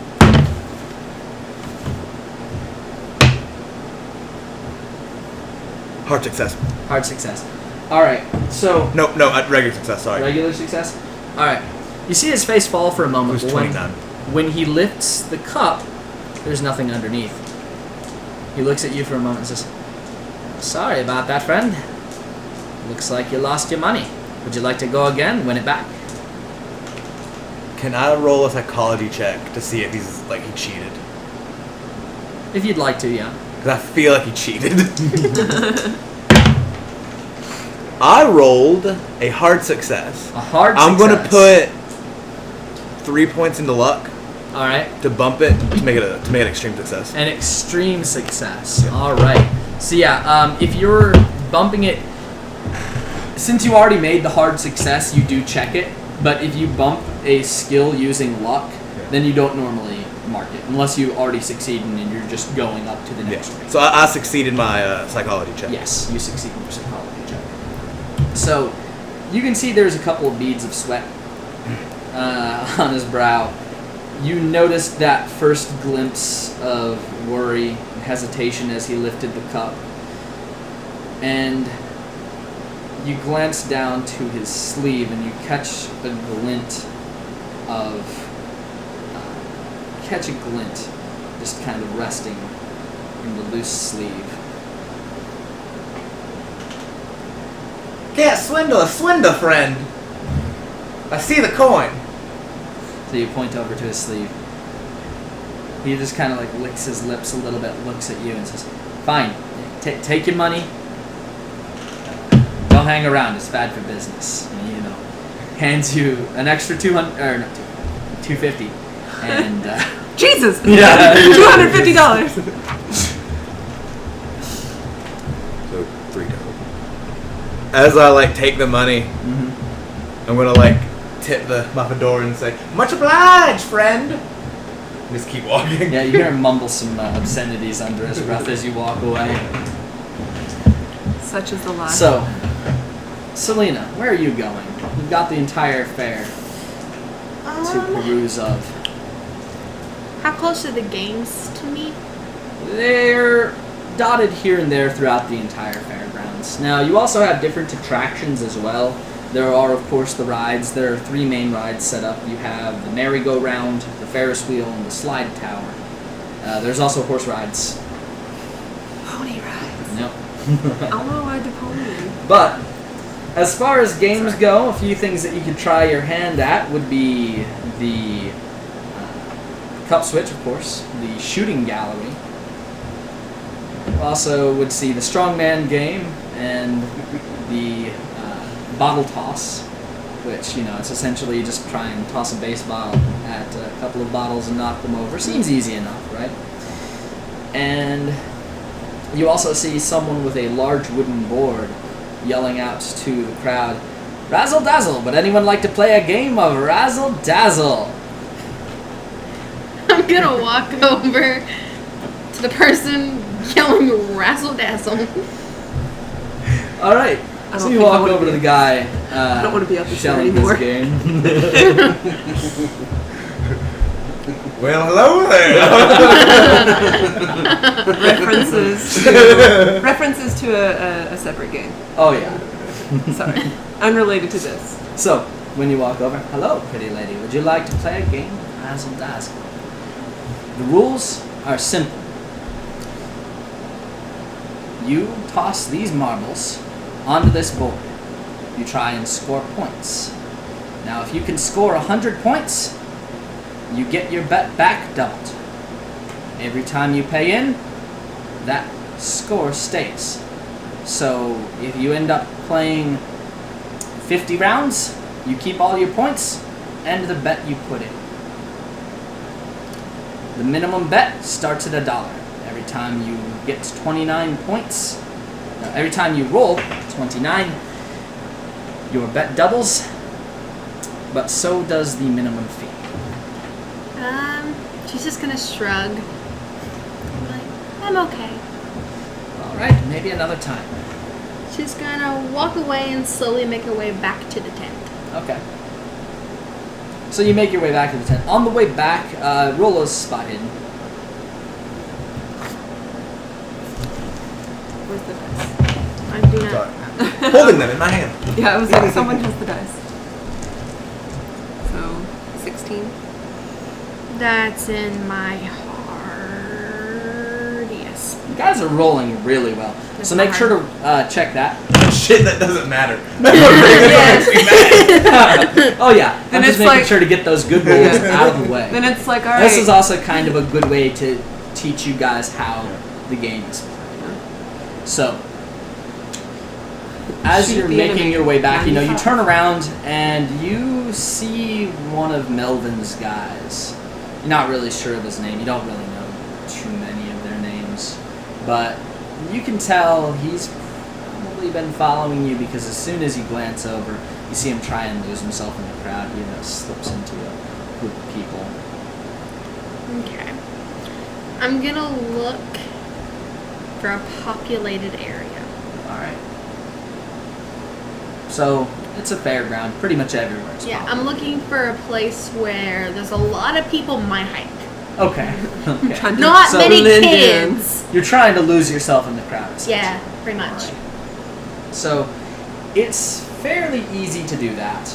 S1: Hard success.
S5: Hard success. Alright, so
S1: No, regular success, sorry.
S5: regular success? Alright. You see his face fall for a
S1: It
S5: moment.
S1: was
S5: but when-
S1: 29.
S5: When he lifts the cup, there's nothing underneath. He looks at you for a moment and says, "Sorry about that, friend. Looks like you lost your money. Would you like to go again, win it back?"
S1: Can I roll a psychology check to see if he's, like, he cheated?
S5: If you'd like to, yeah.
S1: Because I feel like he cheated. I rolled a hard success.
S5: A hard
S1: I'm going to
S5: success.
S1: put 3 points into luck
S5: Alright.
S1: to bump it to make it an extreme success.
S5: An extreme success. Alright. So yeah, if you're bumping it, since you already made the hard success, you do check it. But if you bump a skill using luck, then you don't normally mark it. Unless you already succeed and you're just going up to the next rank.
S1: So I succeeded my psychology check.
S5: Yes, you succeed in your psychology check. So, you can see there's a couple of beads of sweat on his brow. You noticed that first glimpse of worry and hesitation as he lifted the cup. And you glance down to his sleeve and you catch a glint just kind of resting in the loose sleeve.
S1: Can't swindle a friend. I see the coin.
S5: So you point over to his sleeve. He just kind of like licks his lips a little bit, looks at you and says, "Fine, take your money. Don't hang around, it's bad for business." And, hands you an extra 250 and
S3: Jesus!
S5: Yeah.
S3: $250.
S1: So 3 total. As I take the money, I'm gonna tip my fedora and say, "Much obliged, friend." And just keep walking.
S5: yeah, you hear him mumble some obscenities under his breath as you walk away.
S3: Such is the life.
S5: So, Selena, where are you going? You've got the entire fair to peruse of.
S4: How close are the games to me?
S5: They're dotted here and there throughout the entire fairgrounds. Now, you also have different attractions as well. There are, of course, the rides. There are 3 main rides set up. You have the merry-go-round, the Ferris wheel, and the slide tower. There's also horse rides.
S3: Pony rides.
S5: Nope.
S3: I want to ride the pony.
S5: But, as far as games go, a few things that you could try your hand at would be the cup switch, of course, the shooting gallery. You also would see the strongman game and the bottle toss, which, it's essentially just try and toss a baseball at a couple of bottles and knock them over. Seems easy enough, right? And you also see someone with a large wooden board yelling out to the crowd, "Razzle dazzle, would anyone like to play a game of Razzle Dazzle?"
S4: I'm gonna walk over to the person yelling razzle dazzle.
S5: Alright,
S3: I don't
S5: so you
S3: think I
S5: walk
S3: wanna
S5: over to
S3: be-
S5: the guy
S3: I don't want to be out there
S5: selling
S3: anymore.
S5: this game.
S1: Well, hello there.
S3: references to a separate game.
S5: Oh yeah.
S3: Sorry, unrelated to this.
S5: So, when you walk over, "Hello, pretty lady, would you like to play a game of Razzle Dazzle?" The rules are simple. You toss these marbles onto this board. You try and score points. Now, if you can score 100 points, you get your bet back doubled. Every time you pay in, that score stays. So, if you end up playing 50 rounds, you keep all your points and the bet you put in. The minimum bet starts at $1. Every time you get 29 points, every time you roll 29, your bet doubles, but so does the minimum fee.
S4: She's just gonna shrug. I'm like, I'm okay.
S5: Alright, maybe another time.
S4: She's gonna walk away and slowly make her way back to the tent.
S5: Okay. So you make your way back to the tent. On the way back, roll a spot hidden.
S3: Where's the dice?
S4: I do not.
S1: Sorry. Holding them in my hand.
S3: Yeah, I was like, someone has the dice. So, 16.
S4: That's in my heart. Yes.
S5: You guys are rolling really well. So make sure to check that.
S1: Shit, that doesn't matter.
S5: Oh yeah,
S3: Then
S5: I'm just
S3: it's
S5: making
S3: like-
S5: sure to get those good rolls out of the way.
S3: Then it's like, alright.
S5: This is also kind of a good way to teach you guys how the game is played. So, as
S3: Shoot
S5: you're
S3: the
S5: making
S3: enemy.
S5: your way back, you
S3: 95.
S5: turn around and you see one of Melvin's guys. You're not really sure of his name. You don't really know too many of their names. But you can tell he's probably been following you because as soon as you glance over, you see him try and lose himself in the crowd. He slips into a group of people.
S4: Okay. I'm gonna look for a populated area.
S5: Alright. So, it's a fairground pretty much everywhere. It's
S4: Yeah,
S5: popular.
S4: I'm looking for a place where there's a lot of people my height.
S5: Okay. Okay.
S3: Trying to
S4: Not
S3: so
S4: many
S3: blend in.
S4: kids.
S5: You're trying to lose yourself in the crowd. essentially.
S4: Yeah, pretty much.
S5: Alright. So, it's fairly easy to do that.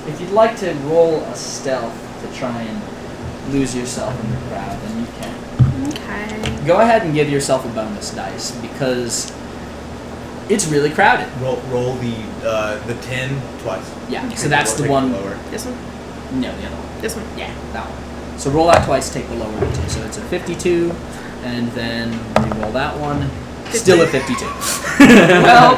S5: If you'd like to roll a stealth to try and lose yourself in the crowd, then you can.
S4: Okay.
S5: Go ahead and give yourself a bonus dice because it's really crowded.
S1: Roll the 10 twice.
S5: Yeah,
S4: Okay.
S5: so that's the
S1: Take
S5: one.
S1: lower.
S4: This one?
S5: No, the other one.
S4: This one?
S5: Yeah, that one. So roll that twice, take the lower of the two. So it's a 52, and then you roll that one. Still a 52.
S3: Well,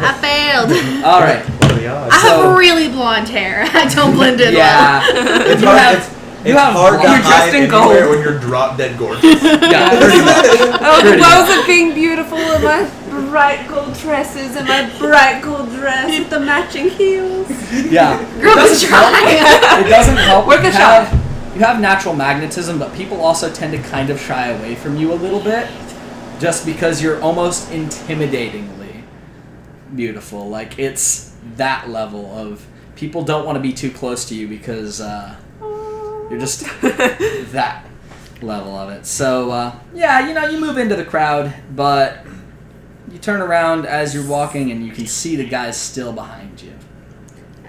S4: I failed.
S5: All right.
S1: What are the odds?
S4: I have
S5: So-
S4: really blonde hair. I don't blend in
S5: Yeah.
S1: It's
S5: you
S1: hard,
S5: have.
S1: it's
S5: have
S1: hard to
S5: blonde-
S1: hide
S3: dressed in
S1: anywhere
S3: gold.
S1: when you're drop dead gorgeous.
S5: Yeah, pretty much.
S3: oh,
S5: Pretty
S3: the woes of being beautiful in my bright gold dresses and my bright gold dress with the matching heels.
S5: Yeah.
S4: Girl,
S5: It doesn't help.
S4: try.
S5: It doesn't help.
S3: Worth a
S5: You
S3: shot.
S5: You have natural magnetism, but people also tend to kind of shy away from you a little bit, just because you're almost intimidatingly beautiful. Like it's that level of people don't want to be too close to you because you're just that. level of it. So, yeah, you move into the crowd, but you turn around as you're walking and you can see the guy's still behind you.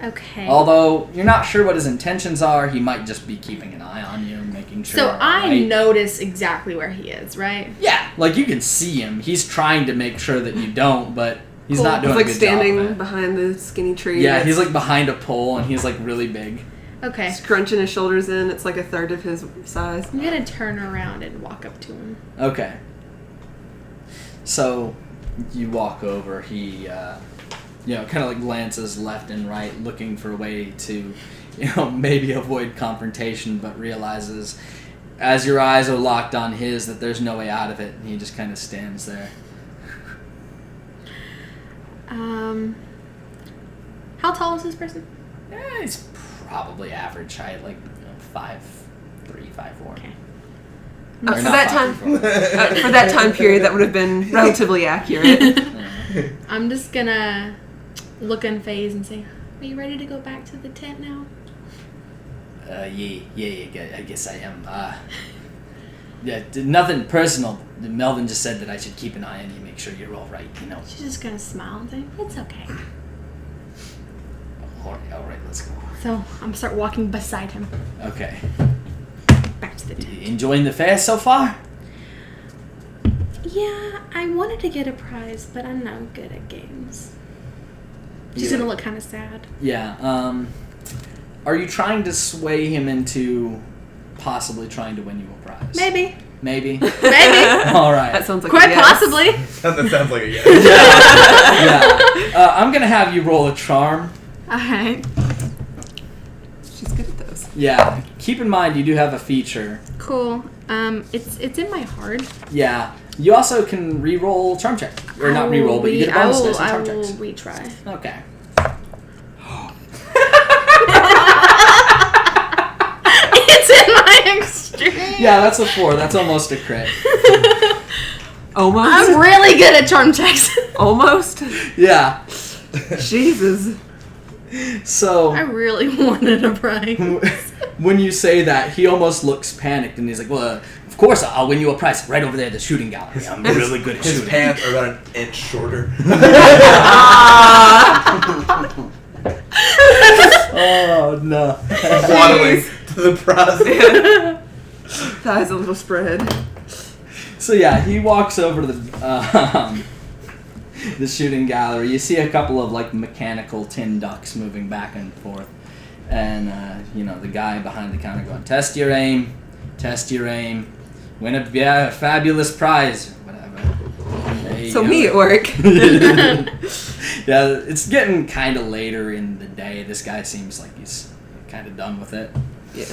S4: Okay.
S5: Although you're not sure what his intentions are, he might just be keeping an eye on you, making sure.
S4: So
S5: you're
S4: I
S5: alright.
S4: notice exactly where he is, right?
S5: Yeah, like you can see him. He's trying to make sure that you don't, but he's
S4: Cool.
S5: not doing
S3: He's
S5: a
S3: like
S5: good job of
S3: standing
S5: it.
S3: behind the skinny tree.
S5: Yeah,
S3: that's
S5: he's like behind a pole and he's like really big.
S4: Okay.
S3: scrunching his shoulders in. It's like a third of his size.
S4: I'm gonna turn around and walk up to him.
S5: Okay. So you walk over. He, kind of like glances left and right, looking for a way to, maybe avoid confrontation, but realizes as your eyes are locked on his that there's no way out of it, and he just kind of stands there.
S4: How tall is this person?
S5: He's probably average height, like 5'3", 5'4".
S4: Okay.
S3: For
S5: Or not
S3: that
S5: 5'4".
S3: for that time period, that would have been relatively accurate.
S4: I'm just gonna look in phase and say, "Are you ready to go back to the tent now?"
S5: Yeah, I guess I am. Nothing personal. Melvin just said that I should keep an eye on you, make sure you're all right,
S4: She's just gonna smile and say, "It's okay."
S5: All right, let's go.
S4: So I'm gonna start walking beside him
S5: Okay.
S4: back to the tent.
S5: Enjoying the fair so far?
S4: Yeah, I wanted to get a prize, but I'm not good at games. She's
S5: Yeah.
S4: gonna look kind of sad.
S5: Yeah, are you trying to sway him into possibly trying to win you a prize?
S4: Maybe.
S5: Maybe?
S4: Maybe.
S5: All right.
S3: That sounds like
S4: Quite
S3: a yes.
S4: possibly.
S1: That sounds like a yes.
S5: Yeah. I'm going to have you roll a charm.
S4: Alright.
S3: She's good at those.
S5: Yeah. Keep in mind you do have a feature.
S4: Cool. It's in my heart.
S5: Yeah. You also can re-roll charm check. Or not re-roll, but you get a bonus dice on charm
S4: I will
S5: checks.
S4: retry.
S5: Okay.
S4: It's in my extreme.
S5: Yeah, that's a 4. That's almost a crit.
S3: Almost.
S4: I'm really good at charm checks.
S3: Almost.
S5: Yeah.
S3: Jesus.
S5: So
S4: I really wanted a prize.
S5: when you say that, he almost looks panicked and he's like, well, of course I'll win you a prize right over there at the shooting gallery. I'm really good at
S1: His
S5: shooting.
S1: pants are about an inch shorter.
S5: Oh, no.
S1: Waddling to the process.
S3: Thighs a little spread.
S5: So yeah, he walks over to the shooting gallery. You see a couple of like mechanical tin ducks moving back and forth, and the guy behind the counter going, "Test your aim, win a fabulous prize, whatever." There you
S3: So
S5: go.
S3: me at work.
S5: Yeah, it's getting kind of later in the day. This guy seems like he's kind of done with it.
S3: Yeah.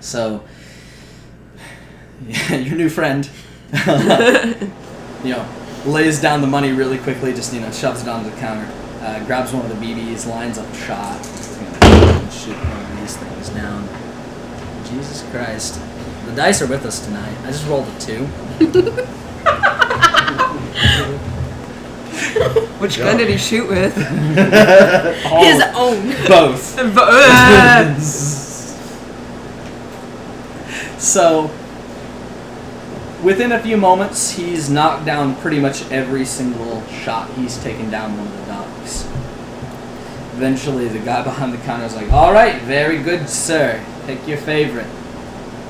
S5: So, yeah, your new friend, lays down the money really quickly, just, shoves it onto the counter, grabs one of the BBs, lines up a shot, and shoot one of these things down. Jesus Christ. The dice are with us tonight. I just rolled a 2.
S3: Which gun did he shoot with?
S4: His own.
S5: Both. So, within a few moments, he's knocked down pretty much every single shot. He's taken down one of the ducks. Eventually, the guy behind the counter is like, "All right, very good, sir. Pick your favorite."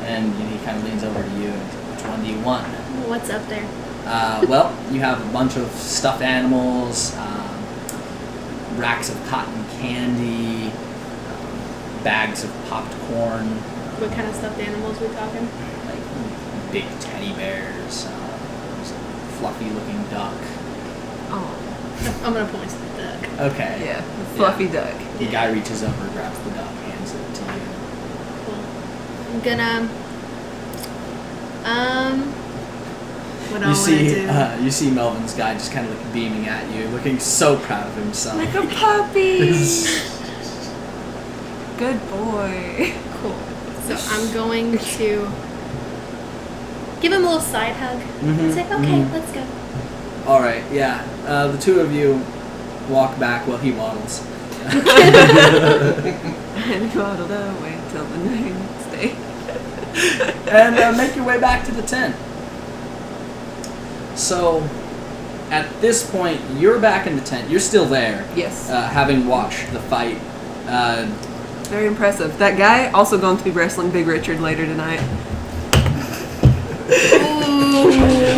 S5: And he kind of leans over to you and says, "Which one do you want?"
S4: What's up there?
S5: Well, you have a bunch of stuffed animals, racks of cotton candy, bags of popped corn,
S4: What kind of stuffed animals we talking?
S5: like big teddy bears, there's a fluffy looking duck.
S3: Oh,
S4: I'm gonna point to the duck.
S5: Okay.
S3: yeah. The fluffy duck.
S5: The guy reaches over, grabs the duck, hands it to you.
S4: Cool. I'm gonna. What
S5: You
S4: all
S5: see,
S4: wanna do?
S5: you see Melvin's guy just kind of like beaming at you, looking so proud of himself.
S3: Like a puppy. Good boy.
S4: Cool. So I'm going to give him a little side hug.
S5: Mhm,
S4: Say, okay,
S5: mhm.
S4: let's go.
S5: All right, yeah. The two of you walk back while he waddles.
S3: And he waddled away till the next day.
S5: and make your way back to the tent. So, at this point, you're back in the tent. You're still there,
S3: Yes.
S5: having watched the fight.
S3: Very impressive. That guy also going to be wrestling Big Richard later tonight.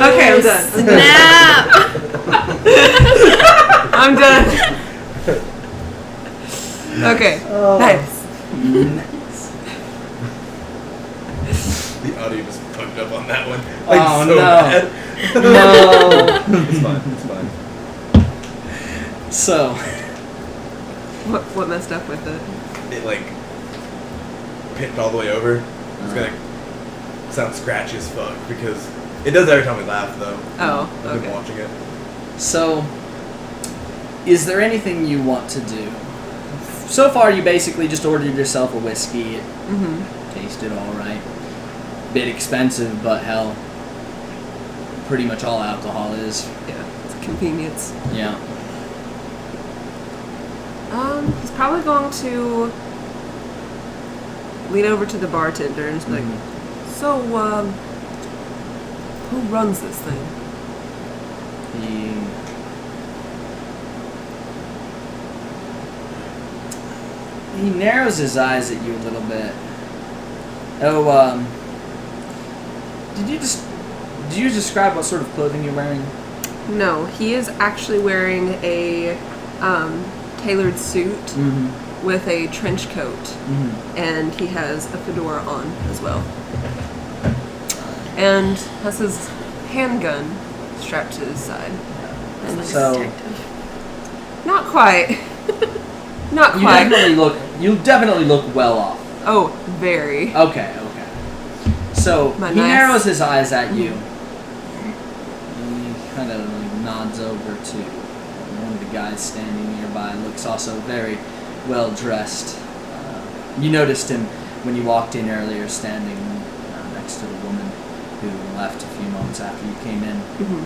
S3: Okay, I'm done.
S4: Snap!
S3: I'm done. Okay. Nice.
S1: The audio just fucked up on that one.
S5: Oh, no.
S1: Bad.
S5: No.
S1: It's fine. It's fine.
S5: So,
S3: What messed up with it?
S1: It like picked all the way over. It's gonna sound scratchy as fuck because it does every time we laugh though.
S3: Oh,
S1: I've been
S3: okay.
S1: watching it.
S5: so, is there anything you want to do? So far, you basically just ordered yourself a whiskey. It
S3: Mm-hmm.
S5: tasted all right. Bit expensive, but hell, pretty much all alcohol is.
S3: Yeah, it's a convenience.
S5: Yeah.
S3: He's probably going to lean over to the bartender and just be like, "So, who runs this thing?"
S5: He narrows his eyes at you a little bit. Oh, did you describe what sort of clothing you're wearing?
S3: No, he is actually wearing a tailored suit
S5: Mm-hmm.
S3: with a trench coat,
S5: Mm-hmm.
S3: and he has a fedora on as well, and has his handgun strapped to his side. And he's
S5: So
S3: not quite, not
S5: you
S3: quite.
S5: definitely look well off.
S3: Oh, very.
S5: Okay. So
S3: My
S5: he
S3: nice-
S5: narrows his eyes at you. And he kind of nods over to one of the guys standing nearby. Looks also very well dressed. You noticed him when you walked in earlier, standing next to the woman who left a few moments after you came in.
S3: Mhm.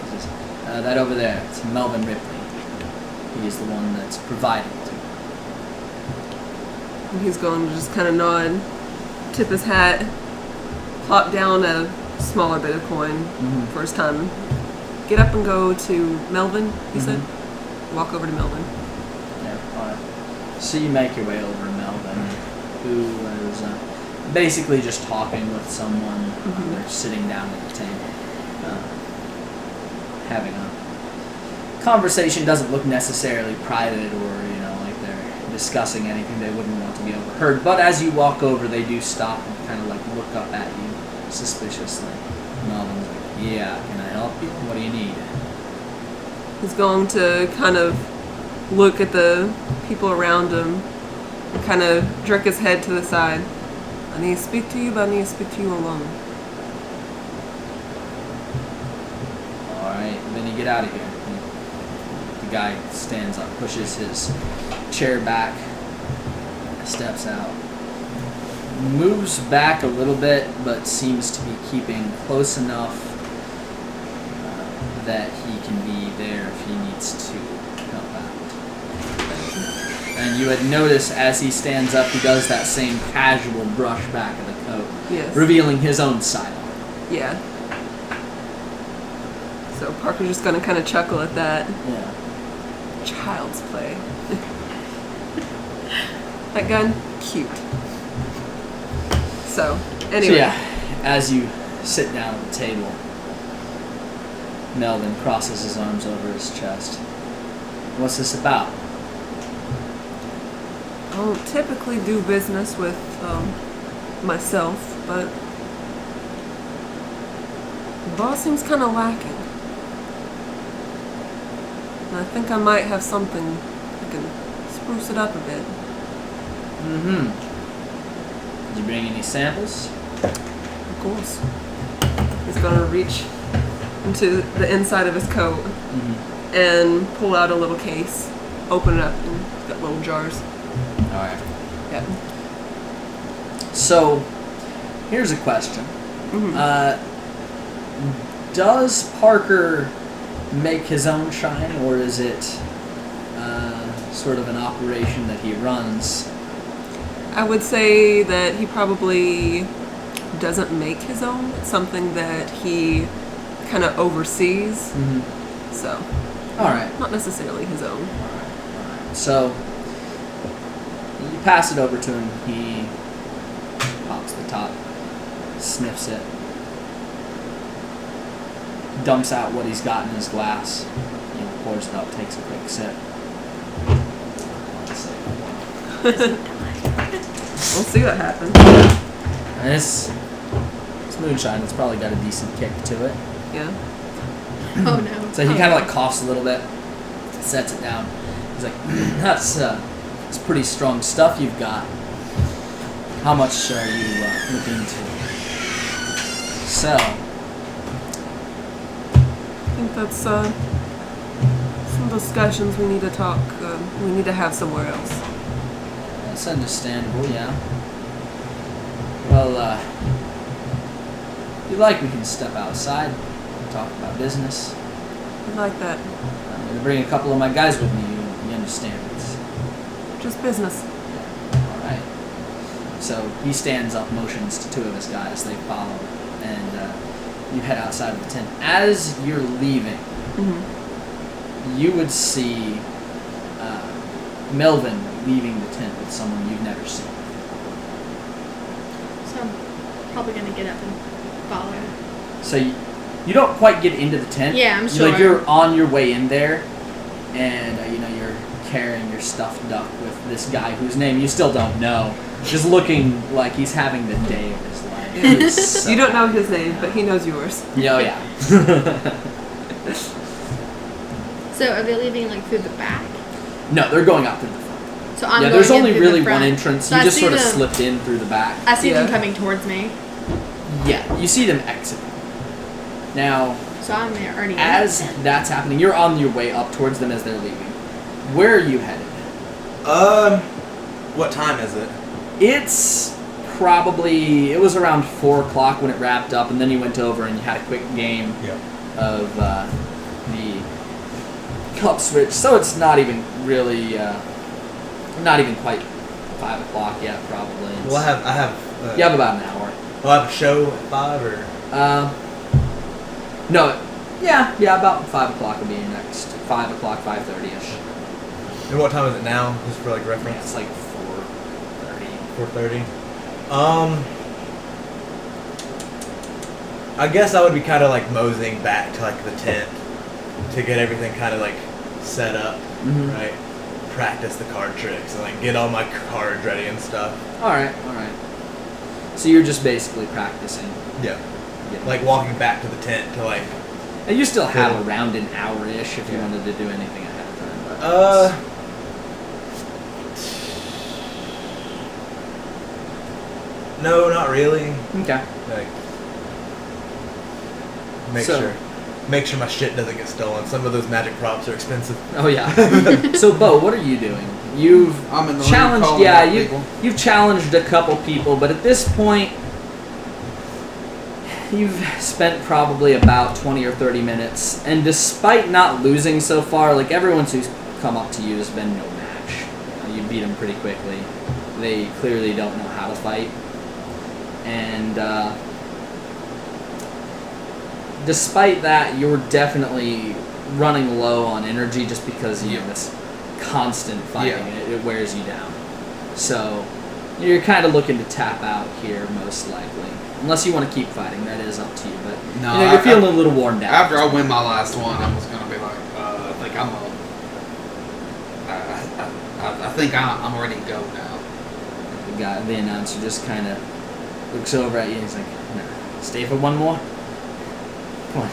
S5: He says, that over there, it's Melvin Ripley. He is the one that's providing it.
S3: And he's going to just kind of nod, tip his hat, plop down a smaller bit of coin for his time. Get up and go to Melvin, he said. Walk over to Melvin.
S5: Yeah, alright. So you make your way over to Melvin, who is basically just talking with someone. They're sitting down at the table, having a conversation. Doesn't look necessarily private or, like they're discussing anything they wouldn't want to be overheard. But as you walk over, they do stop and kind of like look up at you suspiciously. Melvin's like, yeah, can I help you? What do you need?
S3: He's going to kind of look at the people around him and kind of jerk his head to the side. I need to speak to you, but I need to speak to you alone.
S5: Alright, then you get out of here. The guy stands up, pushes his chair back, steps out, moves back a little bit, but seems to be keeping close enough that he can be there if he needs to help out. And you had noticed as he stands up, he does that same casual brush back of the coat,
S3: Yes.
S5: revealing his own side on it.
S3: Yeah. So Parker's just going to kind of chuckle at that.
S5: Yeah.
S3: Child's play. That gun, cute. So, anyway.
S5: So yeah, as you sit down at the table, Melvin crosses his arms over his chest. What's this about?
S3: I don't typically do business with myself, but the boss seems kind of lacking. And I think I might have something that can spruce it up a bit.
S5: Mm-hmm. Did you bring any samples?
S3: Of course. He's gonna reach into the inside of his coat and pull out a little case, open it up, and it's got little jars.
S5: Alright.
S3: Yep.
S5: So, here's a question. Does Parker make his own shine, or is it sort of an operation that he runs?
S3: I would say that he probably doesn't make his own. It's something that he kind of oversees.
S5: Mm-hmm.
S3: So,
S5: All right.
S3: not necessarily his own.
S5: So you pass it over to him. He pops the top, sniffs it, dumps out what he's got in his glass, pours it up, takes a quick sip.
S3: We'll see what happens.
S5: And it's moonshine. It's probably got a decent kick to it.
S3: Yeah.
S4: Oh no.
S5: So he kind of like coughs a little bit, sets it down. He's like, "That's pretty strong stuff you've got. How much are you looking to sell?"
S3: I think that's some discussions we need to talk. We need to have somewhere else.
S5: That's understandable, yeah. Well, if you like, we can step outside and talk about business.
S3: I like that.
S5: I'm going to bring a couple of my guys with me. You understand? It's
S3: Just business.
S5: all right. So he stands up, motions to two of his guys. They follow, and you head outside of the tent. As you're leaving, you would see Melvin leaving the tent with someone you've never seen.
S4: So I'm probably gonna get up and follow.
S5: So you don't quite get into the tent.
S4: Yeah, I'm sure.
S5: Like you're on your way in there, and you're carrying your stuffed duck with this guy whose name you still don't know, just looking like he's having the day of his life. He's so
S3: You don't know his name, but he knows yours.
S5: Oh yeah.
S4: So are they leaving like through the back?
S5: No, they're going out through the front.
S4: So I'm
S5: Yeah,
S4: going
S5: there's
S4: in
S5: only
S4: through
S5: really
S4: the front.
S5: one entrance.
S4: So
S5: You
S4: I
S5: just
S4: see
S5: sort of
S4: them-
S5: slipped in through the back.
S4: I see them
S3: Yeah.
S4: coming towards me.
S5: Yeah, you see them exit. Now,
S4: So I'm there already. in
S5: as
S4: the tent.
S5: that's happening, you're on your way up towards them as they're leaving. Where are you headed?
S1: What time is it?
S5: It was around 4 o'clock when it wrapped up, and then you went over and you had a quick game of the cup switch. So it's not even really, not even quite 5 o'clock yet, probably.
S1: Well, I have.
S5: You have about an hour.
S1: Will I have a show at 5 or?
S5: No, yeah, about 5 o'clock will be your next. 5 o'clock, 5:30ish.
S1: And what time is it now? Just for like
S5: Yeah,
S1: reference.
S5: it's like 4:30.
S1: 4:30. I guess I would be kind of like moseying back to like the tent to get everything kind of like set up,
S5: Mhm.
S1: right? Practice the card tricks and like get all my cards ready and stuff.
S5: All right. So you're just basically practicing.
S1: Yeah.
S5: getting-
S1: Like walking back to the tent to like.
S5: And you still have
S1: Cool.
S5: around an hour-ish if you wanted to do anything ahead of time. But
S1: No, not really.
S5: okay.
S1: Like,
S5: So-
S1: make sure my shit doesn't get stolen. Some of those magic props are expensive.
S5: Oh yeah. So Bo, what are you doing? You've
S2: I'm in the ring
S5: challenged.
S2: calling
S5: Yeah,
S2: out people.
S5: you've challenged a couple people, but at this point, you've spent probably about 20 or 30 minutes, and despite not losing so far, like everyone who's come up to you has been no match. You beat them pretty quickly. They clearly don't know how to fight, and despite that, you're definitely running low on energy just because you have this constant fighting.
S2: Yeah.
S5: It wears you down. So you're kind of looking to tap out here, most likely. Unless you want to keep fighting, that is up to you. But
S2: No,
S5: you're feeling a little worn down.
S2: After I win my last one, I was gonna be like, I think I think I'm ready to go now.
S5: The announcer just kind of looks over at you and he's like, "No, stay for one more? Come on."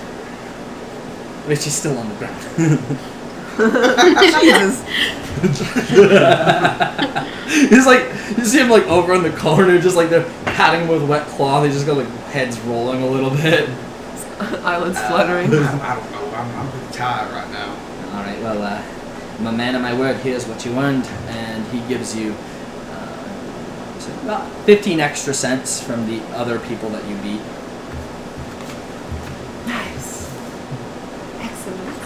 S5: Richie's still on the ground.
S3: Jesus.
S5: He's like, you see him like over in the corner, just like they're patting him with wet cloth. He's just got like heads rolling a little bit.
S3: Eyelids fluttering.
S2: I don't know. I'm pretty tired right now.
S5: All right, well, I'm a man of my word. Here's what you earned, and he gives you so about 15 extra cents from the other people that you beat.
S3: Nice. Excellent.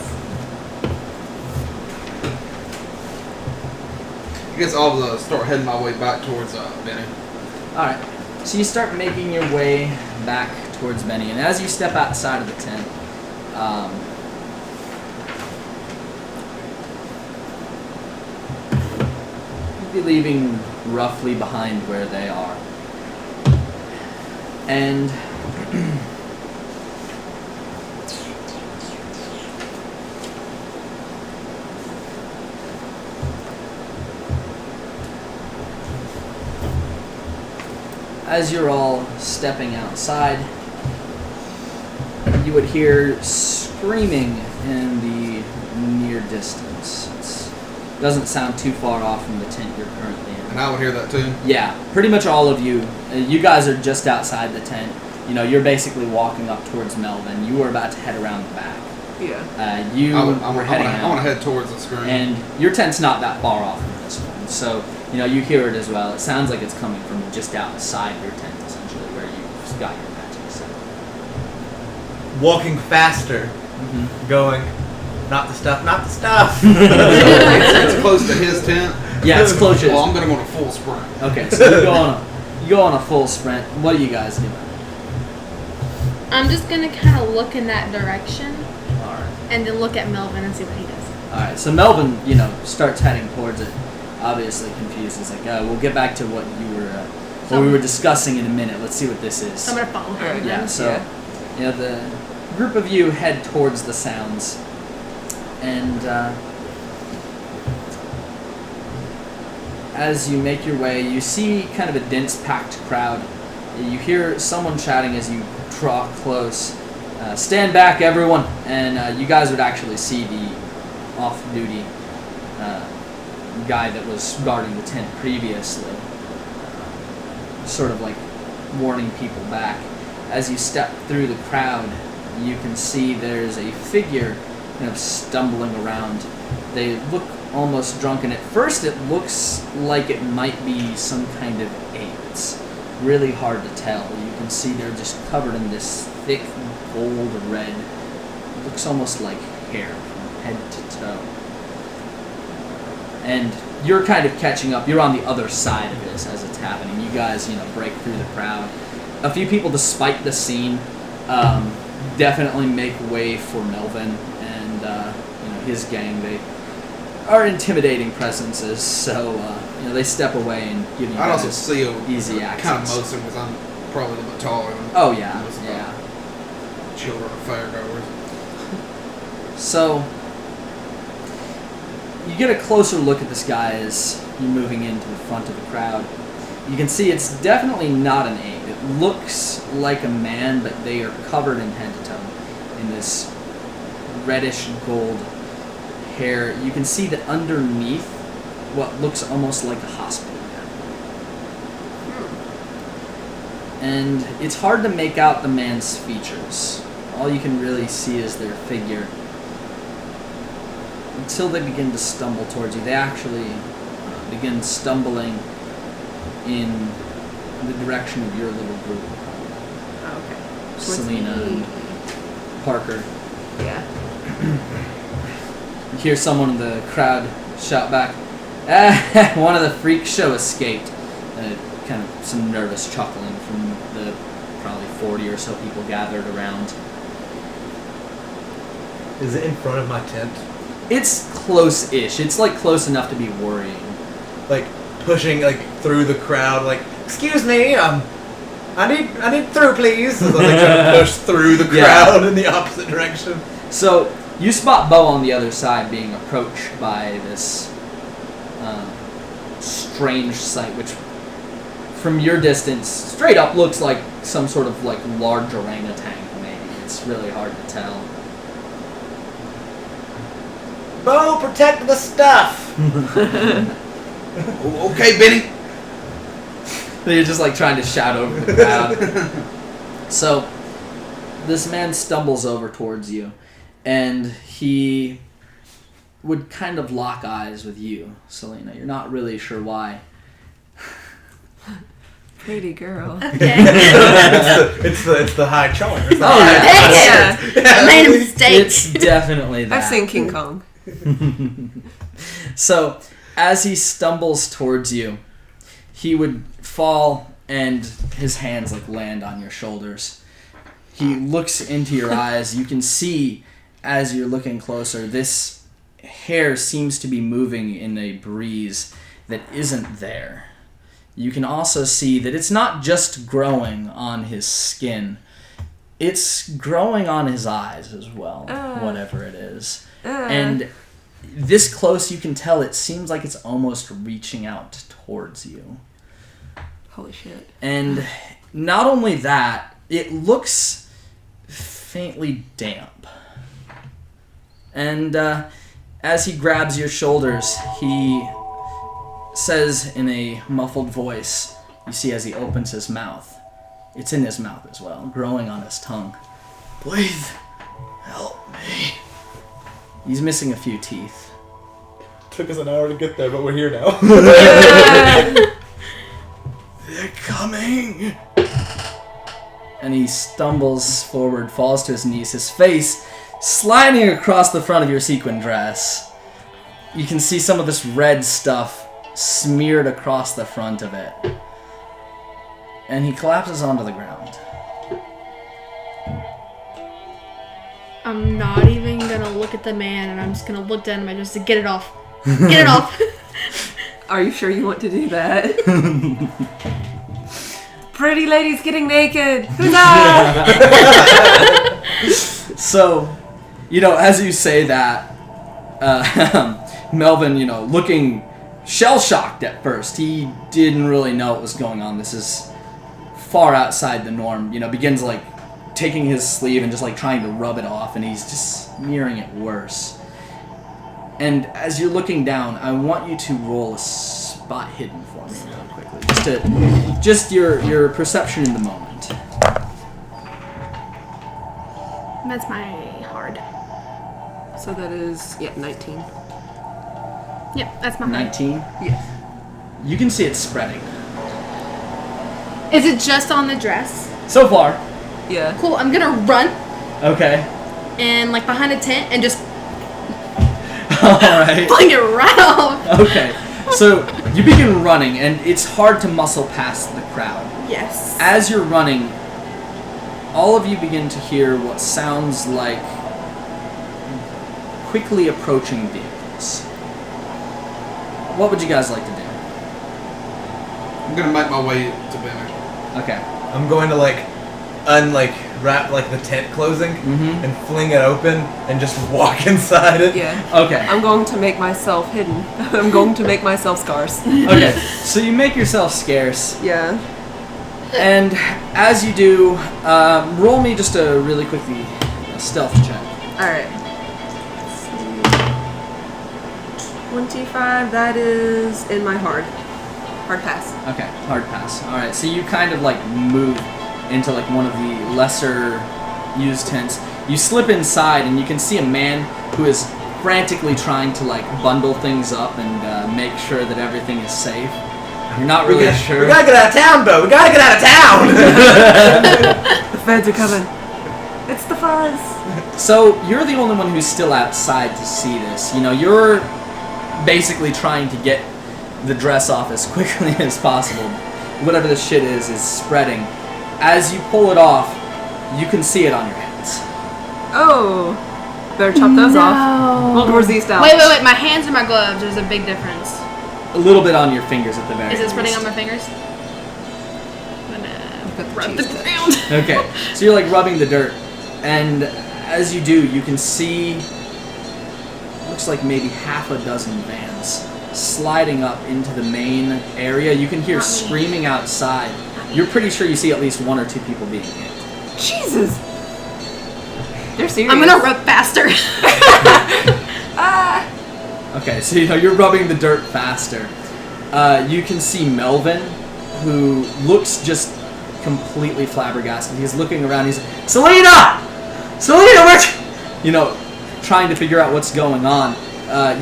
S2: I guess I'll start heading my way back towards Benny.
S5: All right. So you start making your way back towards Benny, and as you step outside of the tent, you'll be leaving roughly behind where they are. And as you're all stepping outside, you would hear screaming in the near distance. It doesn't sound too far off from the tent you're currently in.
S2: And I would hear that too.
S5: Yeah, pretty much all of you. You guys are just outside the tent. You know, you're basically walking up towards Melvin. You were about to head around the back.
S3: Yeah.
S2: I want to head towards the screen.
S5: And your tent's not that far off from this one, so you know you hear it as well. It sounds like it's coming from just outside your tent, essentially, where you've got your magic set.
S1: Walking faster, going, not the stuff, not the stuff.
S2: It's close to his tent.
S5: Yeah, it's close.
S2: Well, I'm gonna go on a full sprint.
S5: Okay, so you go on a full sprint. What do you guys do?
S4: I'm just gonna kind of look in that direction.
S5: All right.
S4: And then look at Melvin and see what he does.
S5: All right. So Melvin, starts heading towards it. Obviously confused. He's like, "We'll get back to what we were discussing in a minute. Let's see what this is."
S4: So I'm gonna follow him.
S5: Yeah. So, the group of you head towards the sounds, and as you make your way, you see kind of a dense, packed crowd. You hear someone shouting as you draw close. Stand back, everyone! And you guys would actually see the off-duty guy that was guarding the tent previously, sort of like warning people back. As you step through the crowd, you can see there's a figure kind of stumbling around. They look almost drunken. At first, it looks like it might be some kind of ape. It's really hard to tell. You can see they're just covered in this thick gold red. It looks almost like hair from head to toe. And you're kind of catching up. You're on the other side of this as it's happening. You guys, break through the crowd. A few people, despite the scene, definitely make way for Melvin and his gang. They are intimidating presences, so they step away and give you
S2: I'd
S5: guys
S2: also see
S5: easy access.
S2: kind of most of them because I'm probably a little bit taller than
S5: Oh yeah,
S2: most of the
S5: yeah.
S2: children of fairgoers.
S5: So you get a closer look at this guy as you're moving into the front of the crowd. You can see it's definitely not an ape. It looks like a man, but they are covered in head to toe in this reddish gold hair. You can see that underneath what looks almost like a hospital gown. And it's hard to make out the man's features. All you can really see is their figure. Until they begin to stumble towards you. They actually begin stumbling in the direction of your little group.
S3: Oh, okay.
S5: Selena and Parker.
S3: Yeah.
S5: You hear someone in the crowd shout back, one of the freak show escaped. Kind of some nervous chuckling from the probably 40 or so people gathered around.
S1: Is it in front of my tent?
S5: It's close-ish. It's like close enough to be worrying.
S1: Like pushing through the crowd, excuse me, I need through, please. So they try to push through the crowd in the opposite direction.
S5: So you spot Bo on the other side being approached by this strange sight, which from your distance straight up looks like some sort of large orangutan maybe. It's really hard to tell.
S1: Bo, protect the stuff.
S2: Okay, Benny.
S5: You're just trying to shout over the crowd. So this man stumbles over towards you, and he would kind of lock eyes with you, Selena. You're not really sure why.
S3: Pretty girl.
S4: Okay.
S1: it's the high charm.
S5: Oh,
S4: Dang it! I made a mistake.
S5: It's definitely that.
S3: I've seen King Kong.
S5: So, as he stumbles towards you, he would fall and his hands like land on your shoulders. He looks into your eyes. You can see as you're looking closer, this hair seems to be moving in a breeze that isn't there. You can also see that it's not just growing on his skin. It's growing on his eyes as well, whatever it is. And this close, you can tell it seems like it's almost reaching out towards you.
S3: Holy shit.
S5: And not only that, it looks faintly damp. And as he grabs your shoulders, he says in a muffled voice, you see as he opens his mouth, it's in his mouth as well, growing on his tongue. Please, help me. He's missing a few teeth.
S1: Took us an hour to get there, but we're here now.
S5: They're coming. And he stumbles forward, falls to his knees, his face sliding across the front of your sequin dress. You can see some of this red stuff smeared across the front of it. And he collapses onto the ground.
S4: I'm not even gonna look at the man, and I'm just gonna look down at him just to get it off. Get it off.
S3: Are you sure you want to do that? Pretty ladies getting naked. Huzzah!
S5: So, as you say that, Melvin, looking shell-shocked at first. He didn't really know what was going on. This is far outside the norm. Begins, taking his sleeve and just, trying to rub it off, and he's just smearing it worse. And as you're looking down, I want you to roll a spot hidden for me real quickly. Just your perception in the moment.
S4: That's my hard.
S3: So that is, 19.
S4: Yep, that's my hard.
S5: 19?
S3: Yes.
S5: You can see it spreading.
S4: Is it just on the dress?
S5: So far.
S3: Yeah.
S4: Cool, I'm gonna run
S5: Okay.
S4: and behind a tent and just
S5: Alright.
S4: fling it right off.
S5: Okay. So you begin running, and it's hard to muscle past the crowd.
S4: Yes.
S5: As you're running, all of you begin to hear what sounds like quickly approaching vehicles. What would you guys like to do?
S2: I'm gonna make my way to Benny.
S5: Okay.
S1: I'm going to wrap the tent closing
S5: Mm-hmm.
S1: and fling it open and just walk inside it.
S3: Yeah.
S5: Okay.
S3: I'm going to make myself hidden. I'm going to make myself scarce.
S5: Okay. So you make yourself scarce,
S3: Yeah.
S5: and as you do, roll me just a really quickly stealth check.
S3: Alright. 25, that is in my hard pass.
S5: Okay, hard pass. Alright, so you kind of move into one of the lesser used tents. You slip inside and you can see a man who is frantically trying to bundle things up and make sure that everything is safe. You're not really sure.
S1: We gotta get out of town, Bo. We gotta get out of town.
S3: The feds are coming. It's the fuzz.
S5: So you're the only one who's still outside to see this. You're basically trying to get the dress off as quickly as possible. Whatever this shit is spreading. As you pull it off, you can see it on your hands.
S3: Oh. Better chop those off. World War Z style.
S4: Wait, my hands or my gloves? There's a big difference.
S5: A little bit on your fingers at the very
S4: Is it spreading on
S5: least.
S4: my fingers? I'm
S3: Got
S4: gonna
S3: the
S4: rub the
S3: cheese touch.
S4: ground.
S5: Okay, so you're rubbing the dirt, and as you do, you can see, looks like maybe half a dozen vans sliding up into the main area. You can hear
S4: Not me.
S5: screaming outside. You're pretty sure you see at least one or two people being hit.
S3: Jesus. They're serious.
S4: I'm gonna rub faster.
S5: Okay, so you're rubbing the dirt faster. You can see Melvin, who looks just completely flabbergasted. He's looking around. He's like, Selena, where? Trying to figure out what's going on.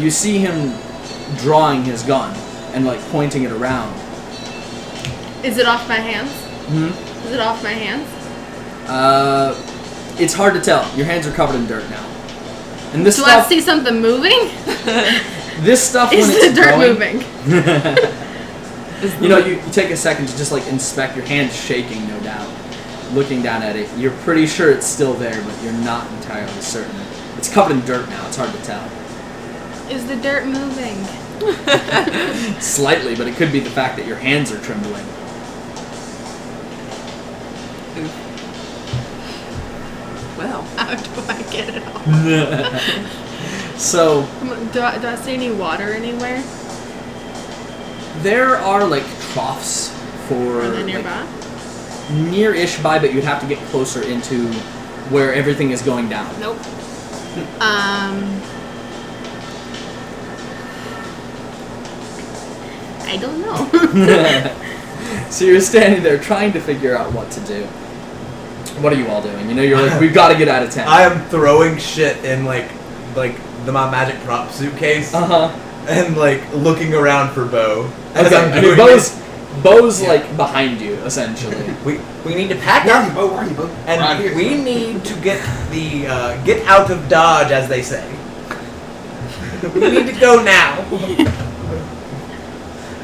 S5: You see him drawing his gun and pointing it around.
S4: Is it off my hands?
S5: Hmm?
S4: Is it off my hands?
S5: It's hard to tell. Your hands are covered in dirt now. And this
S4: Do
S5: stuff,
S4: I see something moving?
S5: this stuff
S4: Is
S5: when it's
S4: the dirt
S5: growing,
S4: moving?
S5: You take a second to just like inspect your hand, shaking, no doubt, looking down at it. You're pretty sure it's still there, but you're not entirely certain. It's covered in dirt now. It's hard to tell.
S4: Is the dirt moving?
S5: Slightly, but it could be the fact that your hands are trembling.
S3: Well,
S4: How do I get it off?
S5: So
S4: Do I see any water anywhere?
S5: there are like troughs for
S4: Are they
S5: like,
S4: nearby?
S5: near-ish by, but you'd have to get closer into where everything is going down.
S4: Nope. I don't know.
S5: So you're standing there trying to figure out what to do. What are you all doing? You're like, we've got to get out of town.
S1: I am throwing shit in my magic prop suitcase and like looking around for Bo. As I'm
S5: Okay,
S1: doing
S5: Bo's like behind you, essentially.
S1: we need to pack
S6: Where are you,
S1: up,
S6: Bo? Where are you, Bo?
S1: and
S6: Right here.
S1: we need to get the get out of Dodge, as they say. We need to go now.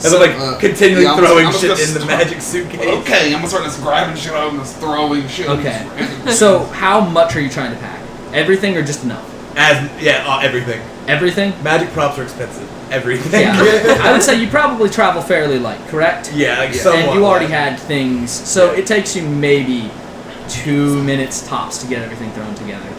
S1: And I'm like continually throwing
S2: I'm just
S1: shit
S2: gonna
S1: in the
S2: start-
S1: magic suitcase.
S2: Okay, I'm gonna start just grabbing shit out and just throwing shit.
S5: Okay. So how much are you trying to pack? Everything or just enough?
S1: Everything.
S5: Everything?
S1: Magic props are expensive. Everything.
S5: Yeah. I would say you probably travel fairly light, correct?
S1: Yeah, like
S5: And
S1: somewhat
S5: you already
S1: light.
S5: had things, so it takes you maybe 2 minutes tops to get everything thrown together.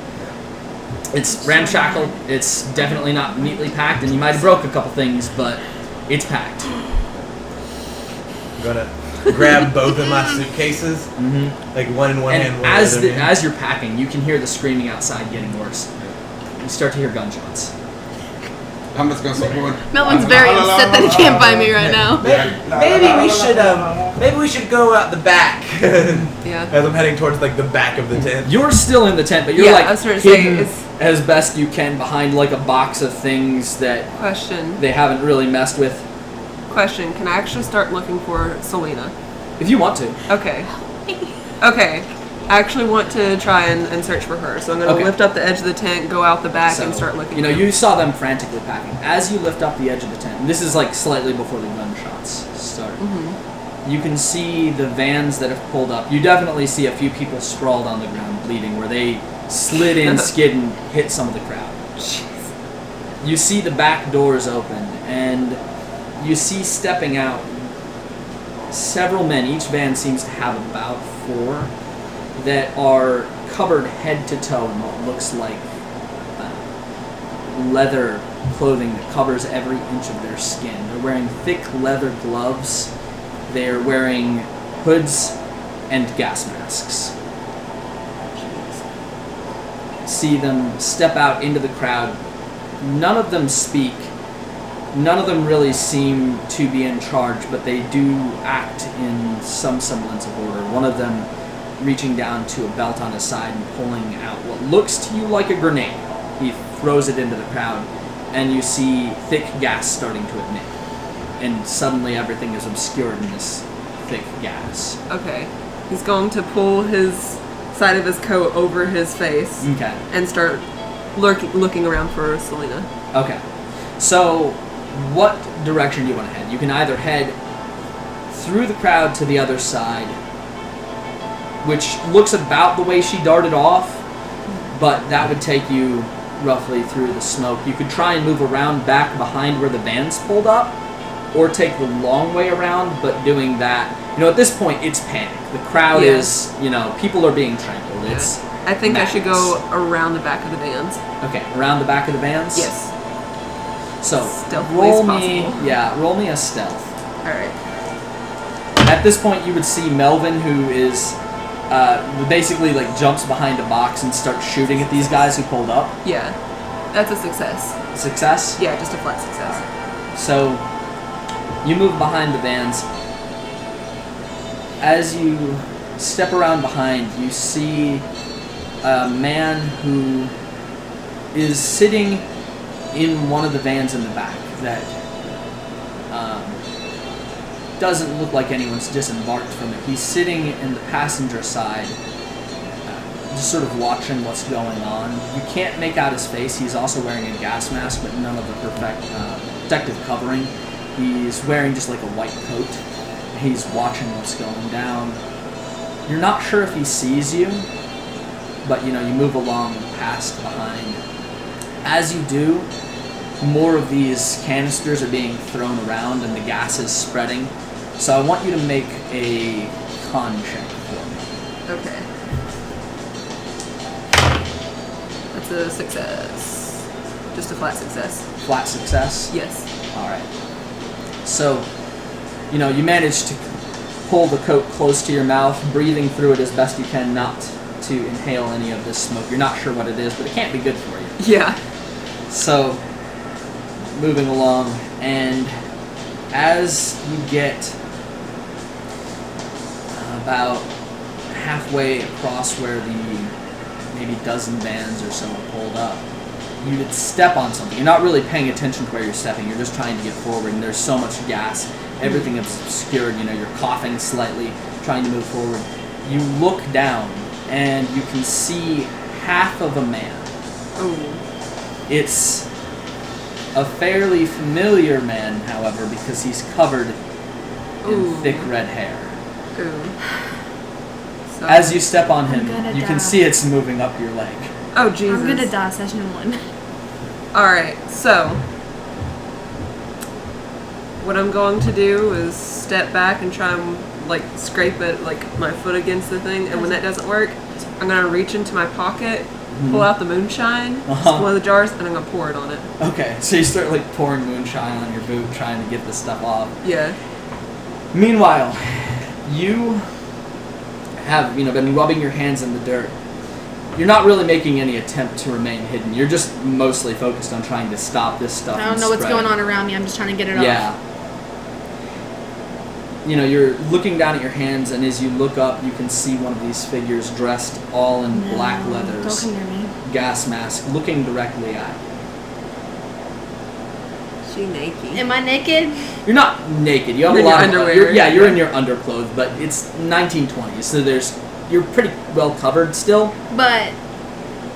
S5: It's ramshackle. It's definitely not neatly packed, and you might have broke a couple things, but it's packed.
S1: I'm gonna grab both of my suitcases, like one in one
S5: And
S1: hand, one in the other hand.
S5: as you're packing, you can hear the screaming outside getting worse. You start to hear gunshots.
S2: I'm just gonna support.
S4: Melvin's very upset that he can't find me right now.
S1: Maybe we should go out the back.
S3: yeah.
S1: As I'm heading towards like the back of the tent.
S5: You're still in the tent, but you're
S3: Yeah,
S5: like
S3: I was trying to say,
S5: hidden
S3: it's-
S5: as best you can behind like a box of things that
S3: Question.
S5: they haven't really messed with.
S3: Question. Can I actually start looking for Selena?
S5: If you want to.
S3: Okay. Okay. I actually want to try and search for her. So I'm going to
S5: Okay.
S3: lift up the edge of the tent, go out the back, and
S5: So,
S3: start looking.
S5: You saw them frantically packing. As you lift up the edge of the tent, and this is like slightly before the gunshots start, you can see the vans that have pulled up. You definitely see a few people sprawled on the ground bleeding where they slid in, skid, and hit some of the crowd.
S3: Jeez.
S5: You see the back doors open, and you see stepping out several men. Each van seems to have about 4 that are covered head to toe in what looks like leather clothing that covers every inch of their skin. They're wearing thick leather gloves. They're wearing hoods and gas masks. See them step out into the crowd. None of them speak. None of them really seem to be in charge, but they do act in some semblance of order. One of them reaching down to a belt on his side and pulling out what looks to you like a grenade. He throws it into the crowd, and you see thick gas starting to ignition. And suddenly everything is obscured in this thick gas.
S3: Okay. He's going to pull his side of his coat over his face
S5: Okay.
S3: and start looking around for Selena.
S5: Okay. So, what direction do you want to head? You can either head through the crowd to the other side, which looks about the way she darted off, but that would take you roughly through the smoke. You could try and move around back behind where the vans pulled up, or take the long way around, but doing that, at this point, it's panic. The crowd
S3: Yeah.
S5: is, people are being trampled. It's
S3: I think I should
S5: madness.
S3: go around the back of the vans.
S5: Okay, around the back of the vans?
S3: Yes.
S5: So,
S3: Stealthily
S5: roll
S3: as
S5: me,
S3: possible.
S5: roll me a stealth.
S3: Alright.
S5: At this point, you would see Melvin, who is basically like jumps behind a box and starts shooting at these guys who pulled up.
S3: Yeah. That's a success.
S5: Success.
S3: Yeah, just a flat success.
S5: So you move behind the vans. As you step around behind, you see a man who is sitting in one of the vans in the back that doesn't look like anyone's disembarked from it. He's sitting in the passenger side, just sort of watching what's going on. You can't make out his face. He's also wearing a gas mask, but none of the protective covering. He's wearing just like a white coat. He's watching what's going down. You're not sure if he sees you, but you move along past behind. As you do, more of these canisters are being thrown around and the gas is spreading. So I want you to make a con check for me.
S3: Okay. That's a success. Just a flat success.
S5: Flat success?
S3: Yes.
S5: Alright. So, you manage to pull the coat close to your mouth, breathing through it as best you can, not to inhale any of this smoke. You're not sure what it is, but it can't be good for you.
S3: Yeah.
S5: So, moving along, and as you get about halfway across where the maybe dozen vans or so are pulled up, you would step on something. You're not really paying attention to where you're stepping. You're just trying to get forward, and there's so much gas. Everything is obscured. You're coughing slightly, trying to move forward. You look down, and you can see half of a man.
S3: Oh.
S5: It's a fairly familiar man, however, because he's covered in thick red hair.
S3: Ooh. So,
S5: As you step on him,
S4: gonna
S5: you can
S4: die.
S5: see it's moving up your leg.
S3: oh, Jesus.
S4: I'm gonna die session 1.
S3: Alright, so what I'm going to do is step back and try and scrape it my foot against the thing, and when that doesn't work, I'm gonna reach into my pocket, pull out the moonshine, one of the jars, and I'm gonna pour it on it.
S5: Okay, so you start pouring moonshine on your boot, trying to get this stuff off.
S3: Yeah.
S5: Meanwhile, you have been rubbing your hands in the dirt. You're not really making any attempt to remain hidden. You're just mostly focused on trying to stop this stuff.
S4: I don't know what's going on around me. I'm just trying to get it off.
S5: Yeah. You're looking down at your hands, and as you look up, you can see one of these figures dressed all in black leathers,
S4: Don't come near me.
S5: gas mask, looking directly at you.
S3: She naked.
S4: Am I naked?
S5: You're not naked. You have
S3: You're
S5: a lot
S3: in
S5: of
S3: your underwear.
S5: you're in your underclothes, but it's 1920s, so you're pretty well covered still.
S4: But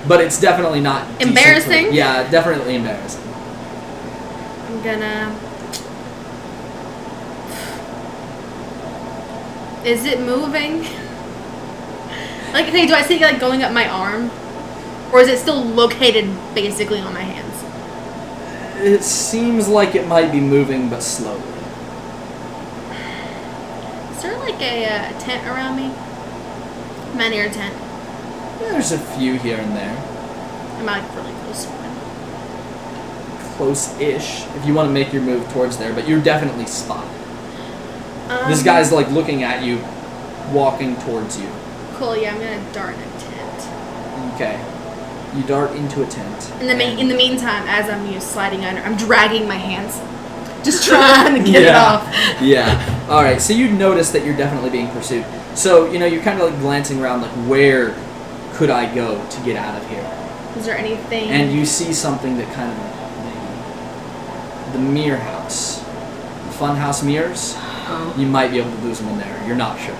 S5: But it's definitely not decent
S4: Embarrassing?
S5: for- yeah, definitely embarrassing.
S4: I'm gonna... Is it moving? Okay, do I see it going up my arm? Or is it still located basically on my hands?
S5: It seems like it might be moving, but slowly.
S4: Is there a tent around me? Am I near a tent?
S5: There's a few here and there.
S4: Am I really close to one?
S5: Close-ish, if you want to make your move towards there, but you're definitely spotted. This
S4: Um,
S5: guy's looking at you, walking towards you.
S4: Cool, yeah, I'm gonna dart in a tent.
S5: Okay. You dart into a tent.
S4: In the meantime, as I'm sliding under, I'm dragging my hands. Just trying to get it off.
S5: Yeah. Alright, so you notice that you're definitely being pursued. So, you're kind of glancing around, where could I go to get out of here?
S4: Is there anything...
S5: And you see something that kind of... The mirror house. The fun house mirrors.
S3: Oh.
S5: You might be able to lose them in there. You're not sure.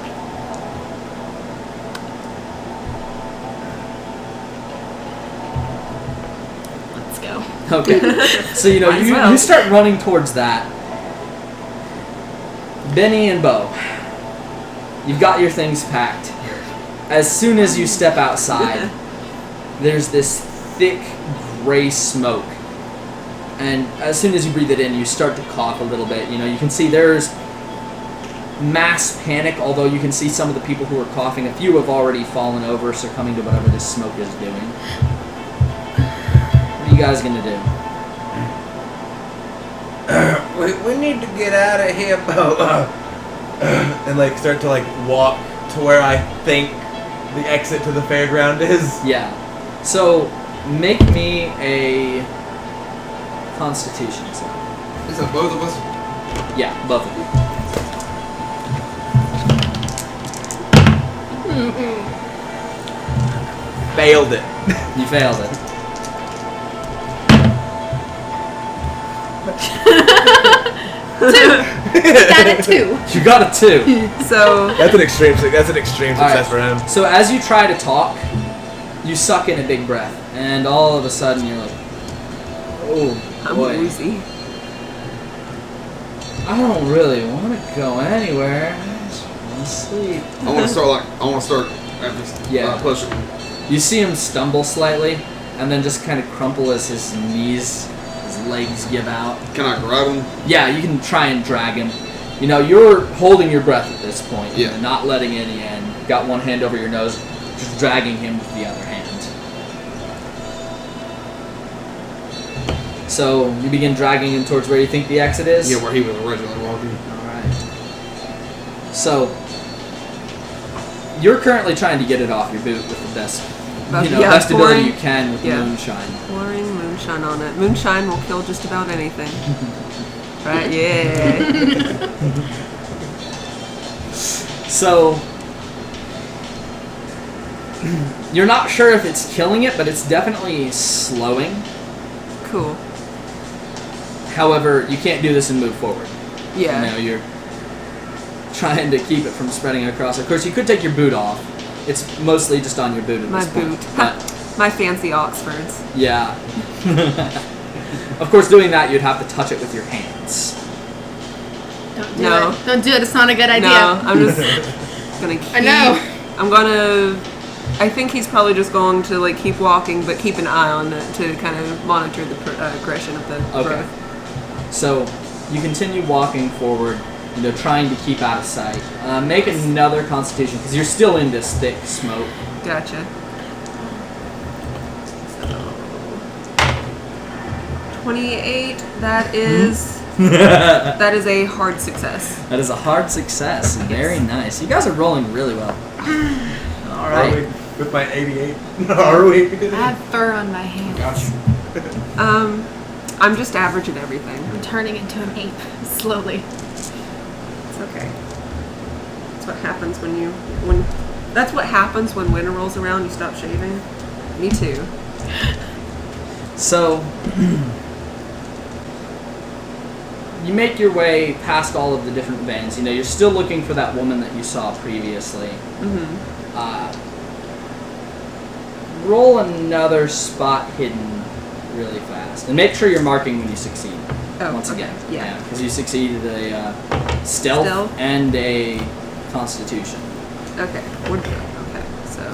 S3: Let's go.
S5: Okay. So,
S3: Might as well.
S5: you start running towards that. Benny and Bo, you've got your things packed. As soon as you step outside, there's this thick gray smoke. And as soon as you breathe it in, you start to cough a little bit. You can see there's mass panic, although you can see some of the people who are coughing. A few have already fallen over, succumbing to whatever this smoke is doing. What are you guys gonna do?
S1: We need to get out of here, and start to walk to where I think the exit to the fairground is.
S5: Yeah. So make me a Constitution save.
S2: Is that both of us?
S5: Yeah, both of you.
S1: Failed it.
S5: You failed it.
S4: Got it too.
S5: You got a 2.
S3: So
S1: That's an extreme success for him.
S5: So as you try to talk, you suck in a big breath, and all of a sudden you're like, oh
S3: I'm
S5: boy.
S3: woozy.
S5: I don't really want to go anywhere. I just want to sleep.
S2: I want to start at this, pushing him.
S5: You see him stumble slightly, and then just kind of crumple as his legs give out.
S2: Can I grab him?
S5: Yeah, you can try and drag him. You know, you're holding your breath at this point.
S2: Yeah.
S5: And not letting any in. Got one hand over your nose, just dragging him with the other hand. So, you begin dragging him towards where you think the exit is?
S2: Yeah, where he was originally walking.
S5: Alright. So, you're currently trying to get it off your boot with the best, best ability you can with the moonshine.
S3: Pouring moonshine on it. Moonshine will kill just about anything. Right? Yeah.
S5: So, you're not sure if it's killing it, but it's definitely slowing.
S3: Cool.
S5: However, you can't do this and move forward.
S3: Yeah.
S5: You know, you're trying to keep it from spreading across. Of course, you could take your boot off. It's mostly just on your boot at
S3: My
S5: this point.
S3: boot.
S5: But,
S3: My fancy Oxfords.
S5: yeah. Of course, doing that, you'd have to touch it with your hands.
S4: Don't do
S3: No.
S4: it. Don't do it. It's not a good idea.
S3: No, I'm just gonna keep...
S4: I know.
S3: I'm gonna... I think he's probably just going to like keep walking, but keep an eye on it to kind of monitor the aggression of the growth.
S5: So, you continue walking forward, trying to keep out of sight. Make another constitution, because you're still in this thick smoke.
S3: Gotcha. So, 28, that is... that is a hard success.
S5: That is a hard success. Very nice. You guys are rolling really well. All right.
S1: With my 88. Are we?
S4: I have fur on my hands.
S1: Gotcha.
S3: I'm just average at everything.
S4: I'm turning into an ape slowly.
S3: It's okay. That's what happens when that's what happens when winter rolls around, you stop shaving. Me too.
S5: So, you make your way past all of the different vans. You're still looking for that woman that you saw previously.
S3: Mm-hmm.
S5: Roll another spot hidden really fast. And make sure you're marking when you succeed.
S3: Oh,
S5: once
S3: okay.
S5: again.
S3: Yeah.
S5: Because you succeeded a stealth and a constitution.
S3: Okay. Okay. So.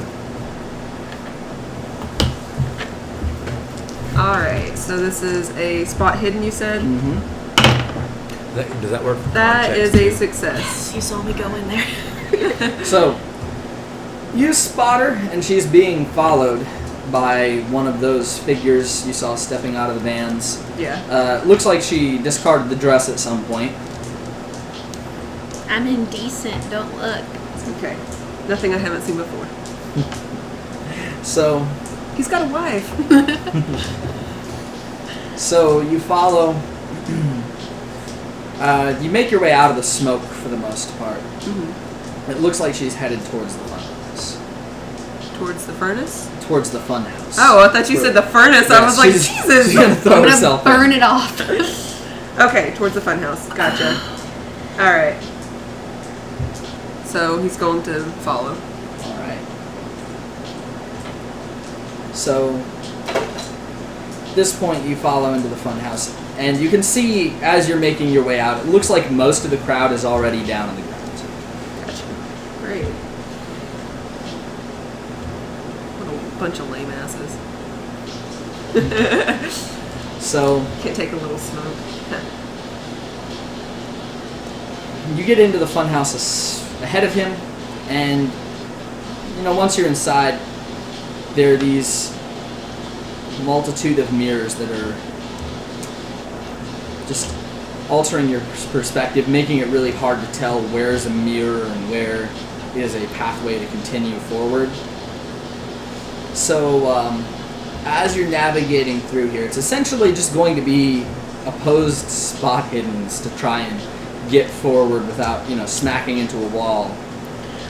S3: All right. So this is a spot hidden. You said.
S5: Mm-hmm.
S1: Does that work?
S3: That is a success.
S4: You saw me go in there.
S5: So, you spot her, and she's being followed by one of those figures you saw stepping out of the vans.
S3: Yeah.
S5: Looks like she discarded the dress at some point.
S4: I'm indecent. Don't look.
S3: Okay. Nothing I haven't seen before.
S5: So,
S3: He's got a wife.
S5: so you follow. You make your way out of the smoke for the most part.
S3: Mm-hmm.
S5: It looks like she's headed towards the funhouse.
S3: Towards the furnace?
S5: Towards the funhouse.
S3: Oh, I thought you said the furnace. I was like, Jesus.
S5: She's gonna throw
S4: I'm
S5: herself
S4: gonna burn
S5: in.
S4: it off.
S3: Okay, towards the funhouse. Gotcha. All right. So he's going to follow.
S5: All right. So, at this point, you follow into the funhouse, and you can see as you're making your way out, it looks like most of the crowd is already down on the ground.
S3: Gotcha. Great. What a bunch of lame asses.
S5: So,
S3: Can't take a little smoke.
S5: you get into the funhouse ahead of him, and once you're inside, there are these multitude of mirrors that are just altering your perspective, making it really hard to tell where's a mirror and where is a pathway to continue forward. So, as you're navigating through here, it's essentially just going to be opposed spot hiddens to try and get forward without, smacking into a wall.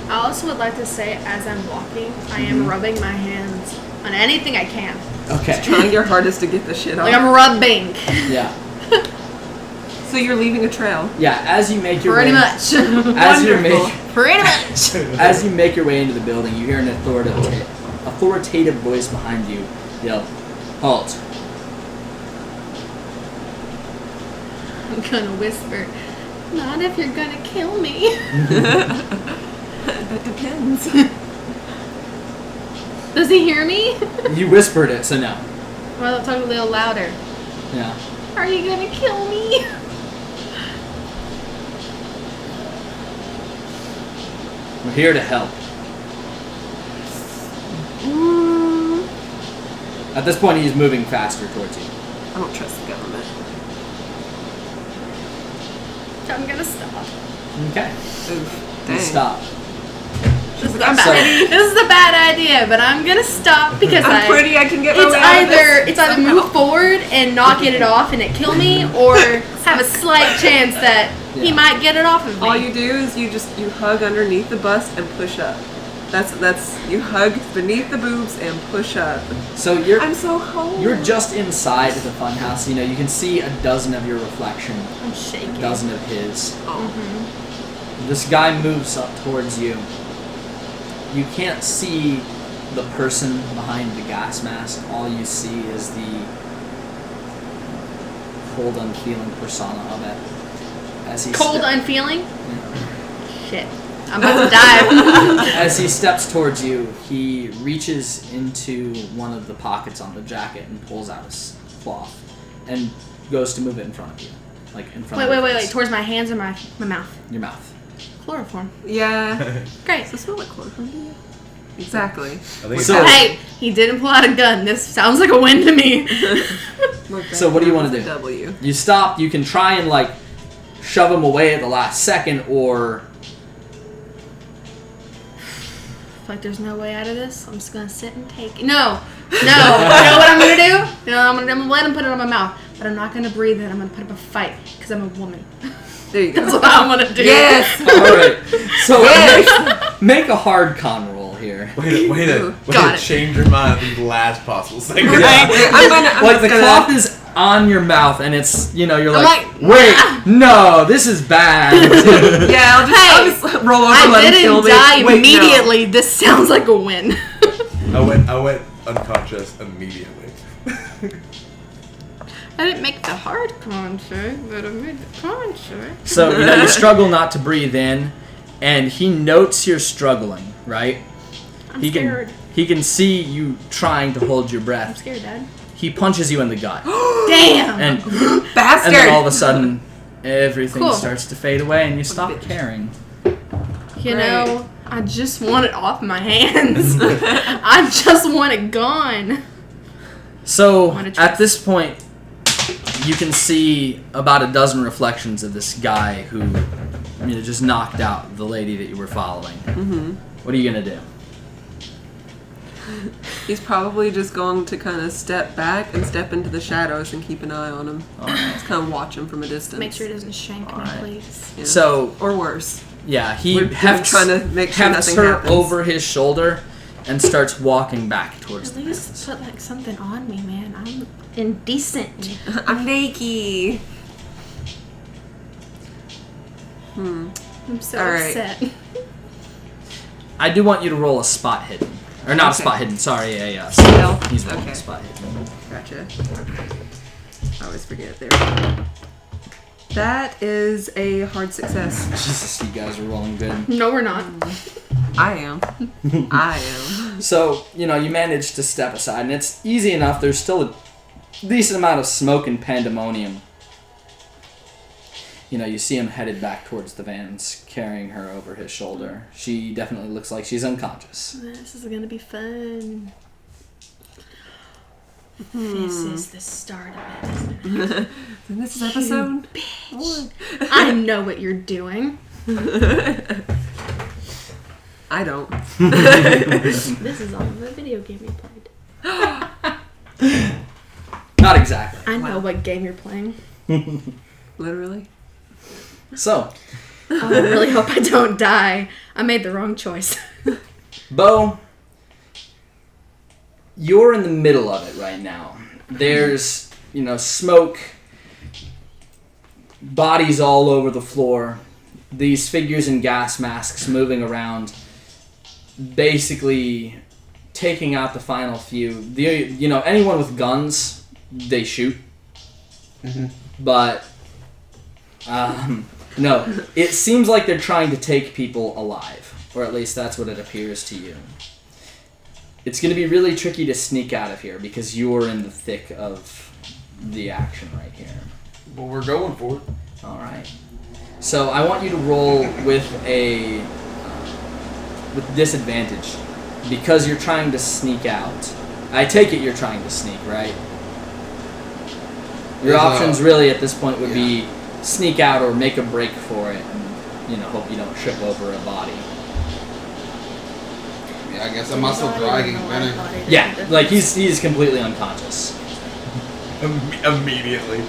S4: I also would like to say, as I'm walking, I am rubbing my hands on anything I can.
S5: Okay.
S3: Trying your hardest to get the shit off.
S4: Like I'm rubbing.
S5: Yeah.
S3: So you're leaving a trail.
S5: Yeah, as you make your
S4: Pretty
S5: way...
S4: much. Pretty much.
S5: As you make your way into the building, you hear an authoritative voice behind you yell, "Halt."
S4: I'm gonna whisper, Not if you're gonna kill me.
S3: That depends.
S4: Does he hear me?
S5: You whispered it, so no.
S4: Well, I'll talk a little louder.
S5: Yeah.
S4: Are you gonna kill me?
S5: We're here to help. At this point, he's moving faster towards you.
S3: I don't trust the government.
S4: I'm gonna stop.
S5: Okay.
S3: Oof.
S5: You
S3: Dang.
S5: stop.
S4: This is a bad idea, but I'm gonna stop because
S3: I'm pretty. I can get my
S4: It's
S3: way out of this.
S4: it's either move forward and not get it off and it kill me, or have a slight chance that he
S5: Yeah.
S4: might get it off of me.
S3: All you do is you hug underneath the bust and push up. That's you hug beneath the boobs and push up.
S5: So you're
S3: I'm so cold.
S5: you're just inside the funhouse. You know, you can see a dozen of your reflection,
S4: I'm
S5: a
S4: shaking.
S5: dozen of his.
S3: Oh.
S5: This guy moves up towards you. You can't see the person behind the gas mask. All you see is the cold, unfeeling persona of it. As he
S4: Cold,
S5: ste-
S4: unfeeling? Shit. I'm about to die.
S5: As he steps towards you, he reaches into one of the pockets on the jacket and pulls out his cloth and goes to move it in front of you. Like in front of your
S4: Wait.
S5: face.
S4: Towards my hands or my mouth?
S5: Your mouth.
S4: Chloroform.
S3: Yeah.
S4: Great.
S3: Does it smell like chloroform to you? Exactly.
S1: I think
S5: So-
S4: Hey, he didn't pull out a gun. This sounds like a win to me.
S5: So what do you wanna do?
S3: W.
S5: You stop, you can try and like shove him away at the last second, or
S4: Like there's no way out of this. I'm just gonna sit and take it. No. You know what I'm gonna do? No, I'm gonna let him put it on my mouth, but I'm not gonna breathe it. I'm gonna put up a fight because I'm a woman.
S3: There you go.
S4: That's what I'm gonna do.
S3: Yes.
S5: alright. So make a hard con roll here.
S1: Way
S4: Got
S1: to
S4: it.
S1: change your mind at the last possible second.
S3: I'm
S5: Like
S3: just
S5: the
S3: gonna-
S5: cloth is on your mouth and it's, you know, you're
S4: I'm
S5: like,
S4: like,
S5: wait, no, this is bad.
S3: Yeah, I'll just roll over and
S4: I
S3: let him kill
S4: didn't
S3: me.
S4: die
S3: Wait,
S4: immediately. This sounds like a win.
S1: I went unconscious immediately.
S4: I didn't make the hard contract, but I made the contract.
S5: So, you know, you struggle not to breathe in, and he notes you're struggling, right?
S4: I'm
S5: He
S4: scared.
S5: he can see you trying to hold your
S4: I'm
S5: breath.
S4: scared, Dad.
S5: He punches you in the gut.
S4: Damn.
S5: And
S3: Bastard.
S5: then all of a sudden, everything
S4: Cool.
S5: starts to fade away and you stop caring.
S4: You know, I just want it off my hands. I just want it gone.
S5: So,
S4: Wanna
S5: at
S4: trust.
S5: this point, you can see about a dozen reflections of this guy who, you know, just knocked out the lady that you were following.
S3: Mm-hmm.
S5: What are you going to do?
S3: He's probably just going to kind of step back and step into the shadows and keep an eye on him.
S5: Alright.
S3: Just kind of watch him from a distance.
S4: Make sure it doesn't shank me,
S5: Alright.
S4: please.
S3: Yeah.
S5: So,
S3: Or worse.
S5: yeah, he
S3: We're
S5: hefts,
S3: trying to make sure
S5: hefts
S3: nothing
S5: her
S3: happens.
S5: over his shoulder and starts walking back towards
S4: At
S5: the
S4: least
S5: fence.
S4: put like something on me, man. I'm indecent.
S3: I'm naked.
S4: I'm so
S3: All right.
S4: upset.
S5: I do want you to roll a spot hidden. Or not a
S3: Okay.
S5: spot hidden, sorry, a
S3: Stealth?
S5: He's rolling
S3: Okay.
S5: a spot hidden.
S3: Gotcha. I always forget there. That is a hard success.
S5: Jesus, you guys are rolling good.
S4: No, we're not.
S3: I am. I am.
S5: So, you know, you manage to step aside, and it's easy enough. There's still a decent amount of smoke and pandemonium. You know, you see him headed back towards the vans, carrying her over his shoulder. She definitely looks like she's unconscious.
S4: This is gonna be fun. This is the start of it, isn't it?
S3: And this is episode
S4: Bitch. I know what you're doing.
S3: I don't.
S4: This is all the video game you played.
S5: Not exactly.
S4: I know
S3: Wow.
S4: what game you're playing.
S3: Literally.
S5: So,
S4: Oh, I really hope I don't die. I made the wrong choice.
S5: Bo, you're in the middle of it right now. There's, you know, smoke, bodies all over the floor, these figures in gas masks moving around, basically taking out the final few. You know, anyone with guns, they shoot.
S2: Mhm.
S5: But No, it seems like they're trying to take people alive, or at least that's what it appears to you. It's going to be really tricky to sneak out of here because you're in the thick of the action right here.
S2: Well, we're going for it.
S5: All right. So I want you to roll with with disadvantage because you're trying to sneak out. I take it you're trying to sneak, right? Your options really at this point would be sneak out or make a break for it. And, hope you don't trip over a body.
S2: Yeah, I guess I'm also dragging Benny.
S5: Yeah, like he's completely unconscious.
S1: Immediately.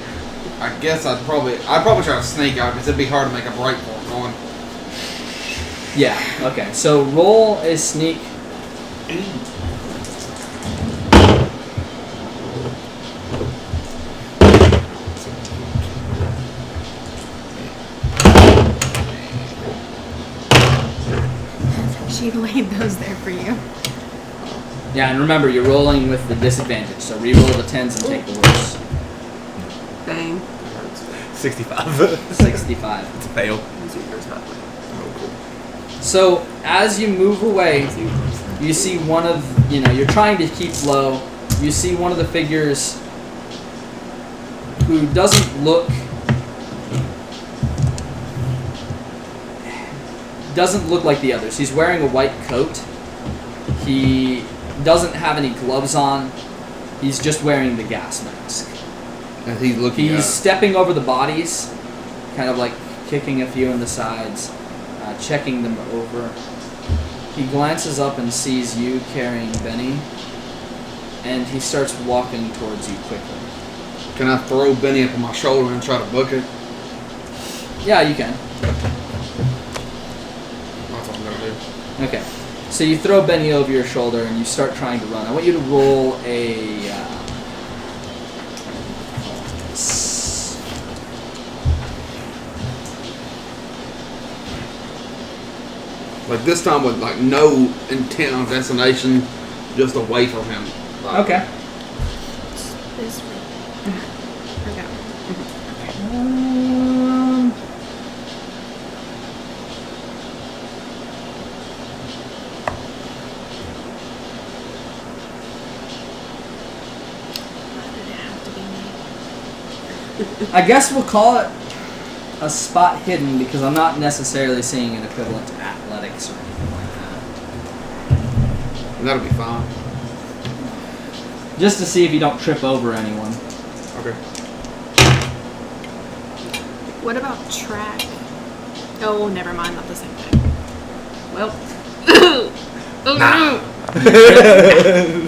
S2: I guess I'd probably try to sneak out because it'd be hard to make a break for it going.
S5: Yeah. Okay. So roll a sneak.
S4: She laid those there for you.
S5: Yeah, and remember you're rolling with the disadvantage, so re-roll the 10s and take the worst.
S3: Bang.
S1: 65.
S5: 65.
S1: It's a fail.
S5: So as you move away, you see one of you're trying to keep low. You see one of the figures who doesn't look like the others. He's wearing a white coat. He doesn't have any gloves on. He's just wearing the gas mask.
S2: And he's looking.
S5: He's stepping over the bodies, kind of like kicking a few in the sides, checking them over. He glances up and sees you carrying Benny, and he starts walking towards you quickly.
S2: Can I throw Benny up on my shoulder and try to book it?
S5: Yeah, you can.
S2: That's what I'm gonna do.
S5: Okay. So you throw Benny over your shoulder and you start trying to run. I want you to roll a...
S2: Like this time with like no intent on destination, just away from him. Like,
S5: okay.
S4: This way. Forgot. Why did it have to be me?
S5: I guess we'll call it a spot hidden because I'm not necessarily seeing an equivalent to athletics or anything like that.
S2: That'll be fine.
S5: Just to see if you don't trip over anyone.
S2: Okay.
S4: What about track? Oh, never mind. Not the same thing. Well. Oh no.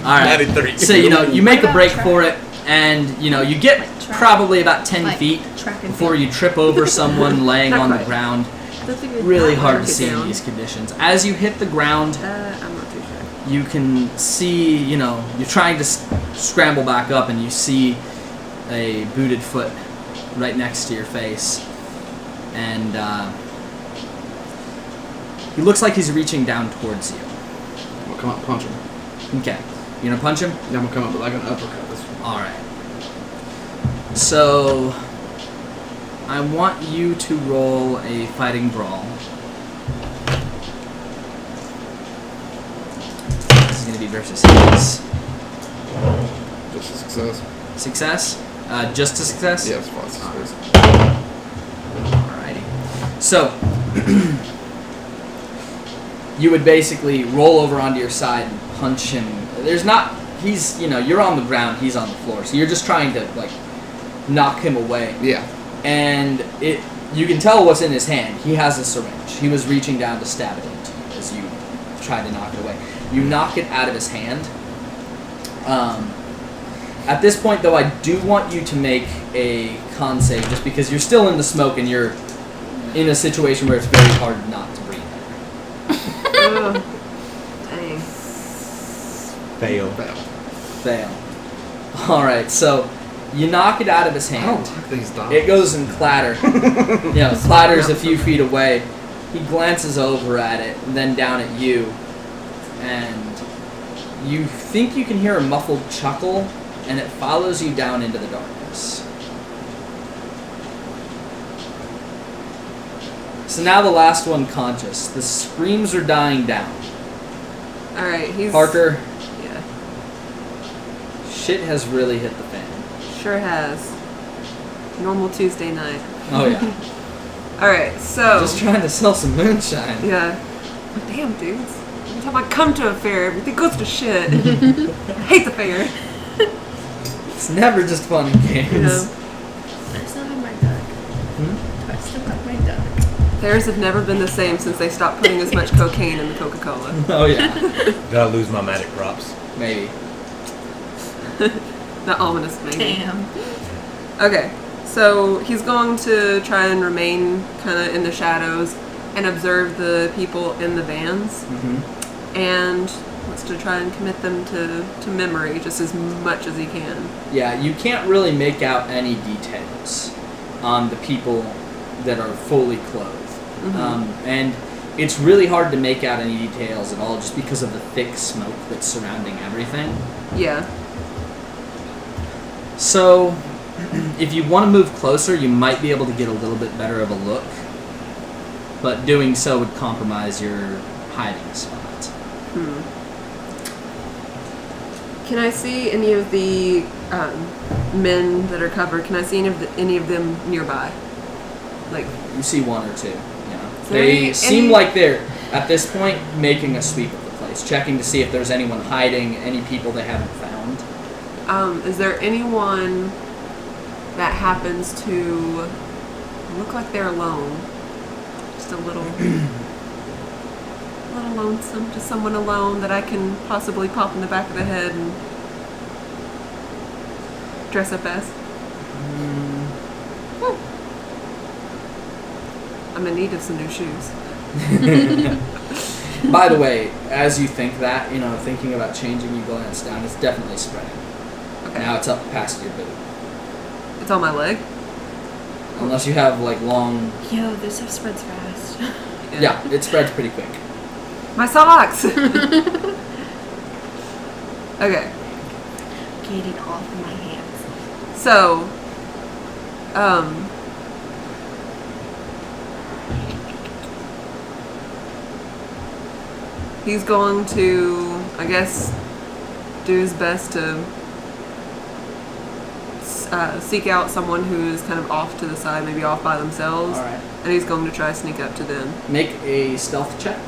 S5: All right.
S1: 93.
S5: So you make a
S4: What
S5: break
S4: about
S5: for it, and you get
S4: track?
S5: probably about 10
S4: Like,
S5: feet
S4: track and
S5: before
S4: field.
S5: you trip over someone laying
S3: Not
S5: on the
S3: quite.
S5: ground.
S3: That's a good
S5: Really
S3: not
S5: hard
S3: mark
S5: to
S3: it
S5: see in
S3: down.
S5: these conditions. As you hit the ground,
S3: I'm not too sure.
S5: you can see, you're trying to scramble back up, and you see a booted foot right next to your face. And he looks like he's reaching down towards you.
S2: I'm gonna come up and punch him.
S5: Okay. You gonna punch him?
S2: Yeah, I'm gonna come up with like an uppercut. This one.
S5: Alright. So, I want you to roll a fighting brawl. This is going to be versus his.
S2: Just a success.
S5: Success? Just a success?
S2: Yeah, it's fine. Success.
S5: Alrighty. So, you would basically roll over onto your side and punch him. You're on the ground, he's on the floor. So you're just trying to, knock him away.
S2: Yeah.
S5: And you can tell what's in his hand. He has a syringe. He was reaching down to stab it into you as you try to knock it away. You knock it out of his hand. At this point, though, I do want you to make a con save just because you're still in the smoke and you're in a situation where it's very hard not to breathe.
S3: Ugh. Dang.
S1: Fail.
S5: Fail. Alright, so you knock it out of his
S2: I
S5: hand.
S2: don't like these dogs.
S5: It goes in clatter. Clatters a few feet away. He glances over at it, and then down at you, and you think you can hear a muffled chuckle, and it follows you down into the darkness. So now the last one conscious. The screams are dying down.
S3: All right, he's
S5: Parker,
S3: Yeah,
S5: shit has really hit the fan.
S3: sure has. Normal Tuesday night.
S5: Oh yeah.
S3: All right, so
S5: Just trying to sell some moonshine.
S3: yeah. Damn, dudes. Every time I come to a fair, everything goes to shit. I hate the fair.
S5: It's never just fun and games.
S3: You know,
S4: I still have my duck. I still have my duck.
S3: fairs have never been the same since they stopped putting as much cocaine in the Coca-Cola.
S5: Oh yeah.
S1: Gotta lose my magic props.
S5: Maybe.
S3: Not ominous, maybe.
S4: Damn.
S3: Okay, so he's going to try and remain kind of in the shadows and observe the people in the vans, and wants to try and commit them to memory just as much as he can.
S5: Yeah, you can't really make out any details on the people that are fully clothed. And it's really hard to make out any details at all just because of the thick smoke that's surrounding everything.
S3: Yeah.
S5: So, if you want to move closer, you might be able to get a little bit better of a look, but doing so would compromise your hiding spot.
S3: Can I see any of the men that are covered? Can I see any of them nearby? Like,
S5: You see one or two. Yeah.
S3: Is there
S5: They
S3: any-
S5: seem like they're, at this point, making a sweep of the place, checking to see if there's anyone hiding, any people they haven't found.
S3: is there anyone that happens to look like they're alone? Just a little lonesome, just someone alone that I can possibly pop in the back of the head and dress up as. I'm in need of some new shoes.
S5: By the way, as you think that, thinking about changing, you glance down, it's definitely spreading.
S3: Okay.
S5: Now it's up past your boot.
S3: It's on my leg.
S5: Unless you have, long...
S4: Yo, this stuff spreads fast.
S5: Yeah, it spreads pretty quick.
S3: My socks. Okay.
S4: Get it off my hands.
S3: So, he's going to, I guess, do his best to seek out someone who is kind of off to the side, maybe off by themselves.
S5: Alright.
S3: And he's going to try to sneak up to them.
S5: Make a stealth check.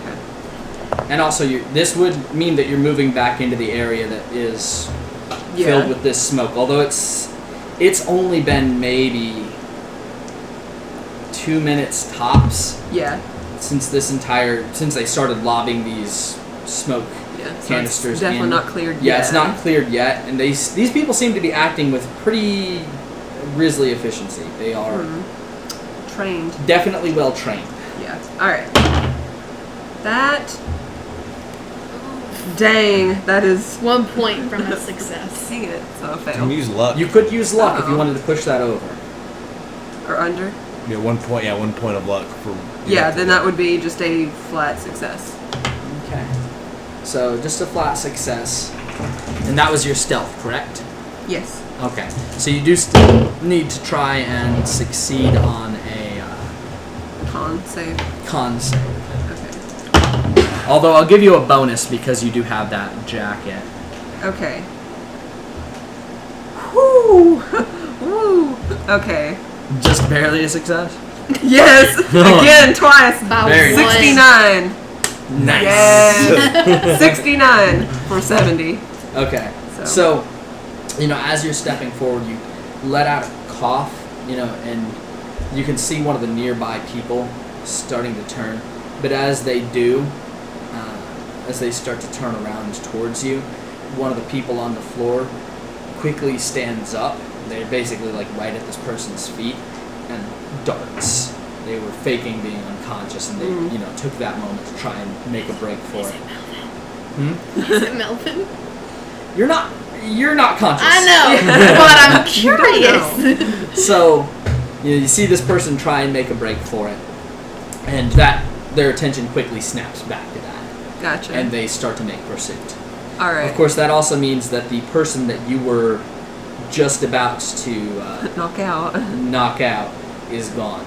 S3: Okay.
S5: And also, this would mean that you're moving back into the area that is filled with this smoke. Although it's only been maybe 2 minutes tops
S3: Yeah.
S5: since they started lobbing these smoke
S3: Yeah. So
S5: canisters
S3: it's definitely
S5: in.
S3: not cleared yet.
S5: Yeah, it's not cleared yet, and these people seem to be acting with pretty grisly efficiency. They are
S3: trained.
S5: definitely well trained.
S3: Yeah. Alright. That. Dang, that is.
S4: 1 point from a success.
S3: Dang it. So a
S1: Can
S3: fail.
S1: use luck.
S5: You could use luck if you
S3: Uh-oh.
S5: wanted to push that over.
S3: Or under.
S1: Yeah, 1 point. Yeah, 1 point of luck for.
S3: Yeah, then that would be just a flat success.
S5: Okay. So just a flat success, and that was your stealth, correct?
S3: Yes.
S5: Okay. So you do still need to try and succeed on a
S3: Con save.
S5: con save.
S3: Okay.
S5: Although I'll give you a bonus because you do have that jacket.
S3: Okay. Whoo! Woo! Okay.
S5: Just barely a success.
S3: Yes! Again, twice!
S4: About
S5: Very
S4: one.
S3: 69!
S5: Nice.
S3: Yes! 69 for 70.
S5: Okay. So, as you're stepping forward, you let out a cough, and you can see one of the nearby people starting to turn. But as they do, as they start to turn around towards you, one of the people on the floor quickly stands up. They're basically right at this person's feet and darts. They were faking being unconscious, and they, took that moment to try and make a break for it.
S4: Is it Melvin?
S5: You're not conscious.
S4: I know, but I'm curious.
S5: So, you see this person try and make a break for it, and their attention quickly snaps back to that,
S3: Gotcha.
S5: and they start to make pursuit.
S3: Alright.
S5: Of course, that also means that the person that you were just about to
S3: Knock out.
S5: knock out is gone.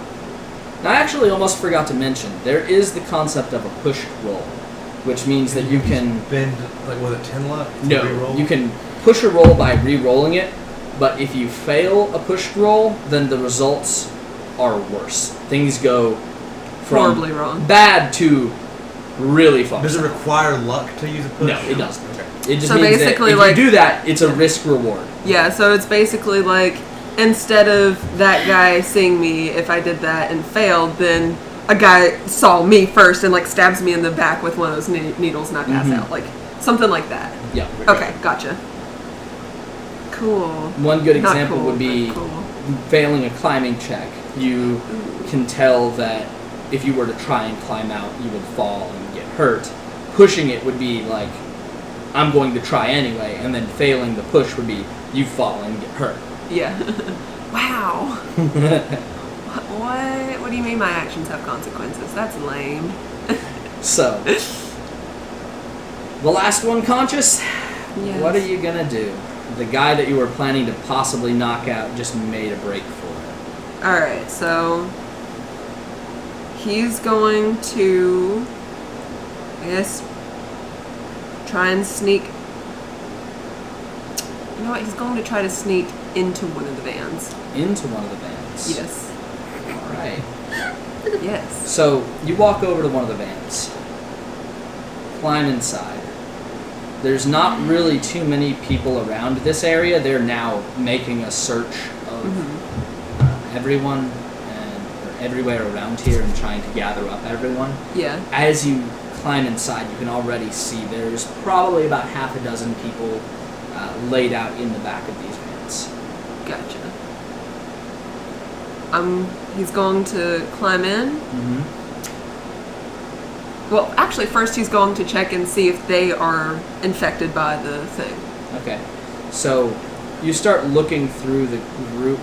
S5: Now, I actually almost forgot to mention, there is the concept of a push roll, which means that you can...
S1: Bend, like, was it 10 luck? to
S5: No,
S1: reroll?
S5: you can push a roll by re-rolling it, but if you fail a pushed roll, then the results are worse. Things go from
S3: Horribly wrong.
S5: bad to really fucked
S1: Does it
S5: up.
S1: require luck to use a push?
S5: No, it doesn't.
S1: Okay.
S5: It just
S3: So
S5: means that
S3: basically,
S5: if
S3: like-
S5: you do that, it's a risk reward.
S3: Yeah, so it's basically like, instead of that guy seeing me, if I did that and failed, then a guy saw me first and like stabs me in the back with one of those needles and I pass out. Like, something like that.
S5: Yeah.
S3: Okay, gotcha. Cool.
S5: One good
S3: Not
S5: example
S3: cool,
S5: would be
S3: but cool.
S5: failing a climbing check. You can tell that if you were to try and climb out, you would fall and get hurt. Pushing it would be like, I'm going to try anyway, and then failing the push would be, you fall and get hurt.
S3: Yeah. Wow. What? What do you mean my actions have consequences? That's lame.
S5: So, the last one conscious?
S3: Yes.
S5: What are you gonna do? The guy that you were planning to possibly knock out just made a break for it.
S3: Alright, so he's going to, I guess, try and sneak. You know what? He's going to try to sneak into one of the vans.
S5: Into one of the vans.
S3: Yes.
S5: Alright.
S3: Yes.
S5: So, you walk over to one of the vans. Climb inside. There's not really too many people around this area. They're now making a search of everyone or everywhere around here and trying to gather up everyone.
S3: Yeah.
S5: As you climb inside, you can already see there's probably about half a dozen people laid out in the back of these vans.
S3: Gotcha. He's going to climb in.
S5: Mm-hmm.
S3: Well, actually, first he's going to check and see if they are infected by the thing.
S5: Okay. So, you start looking through the group.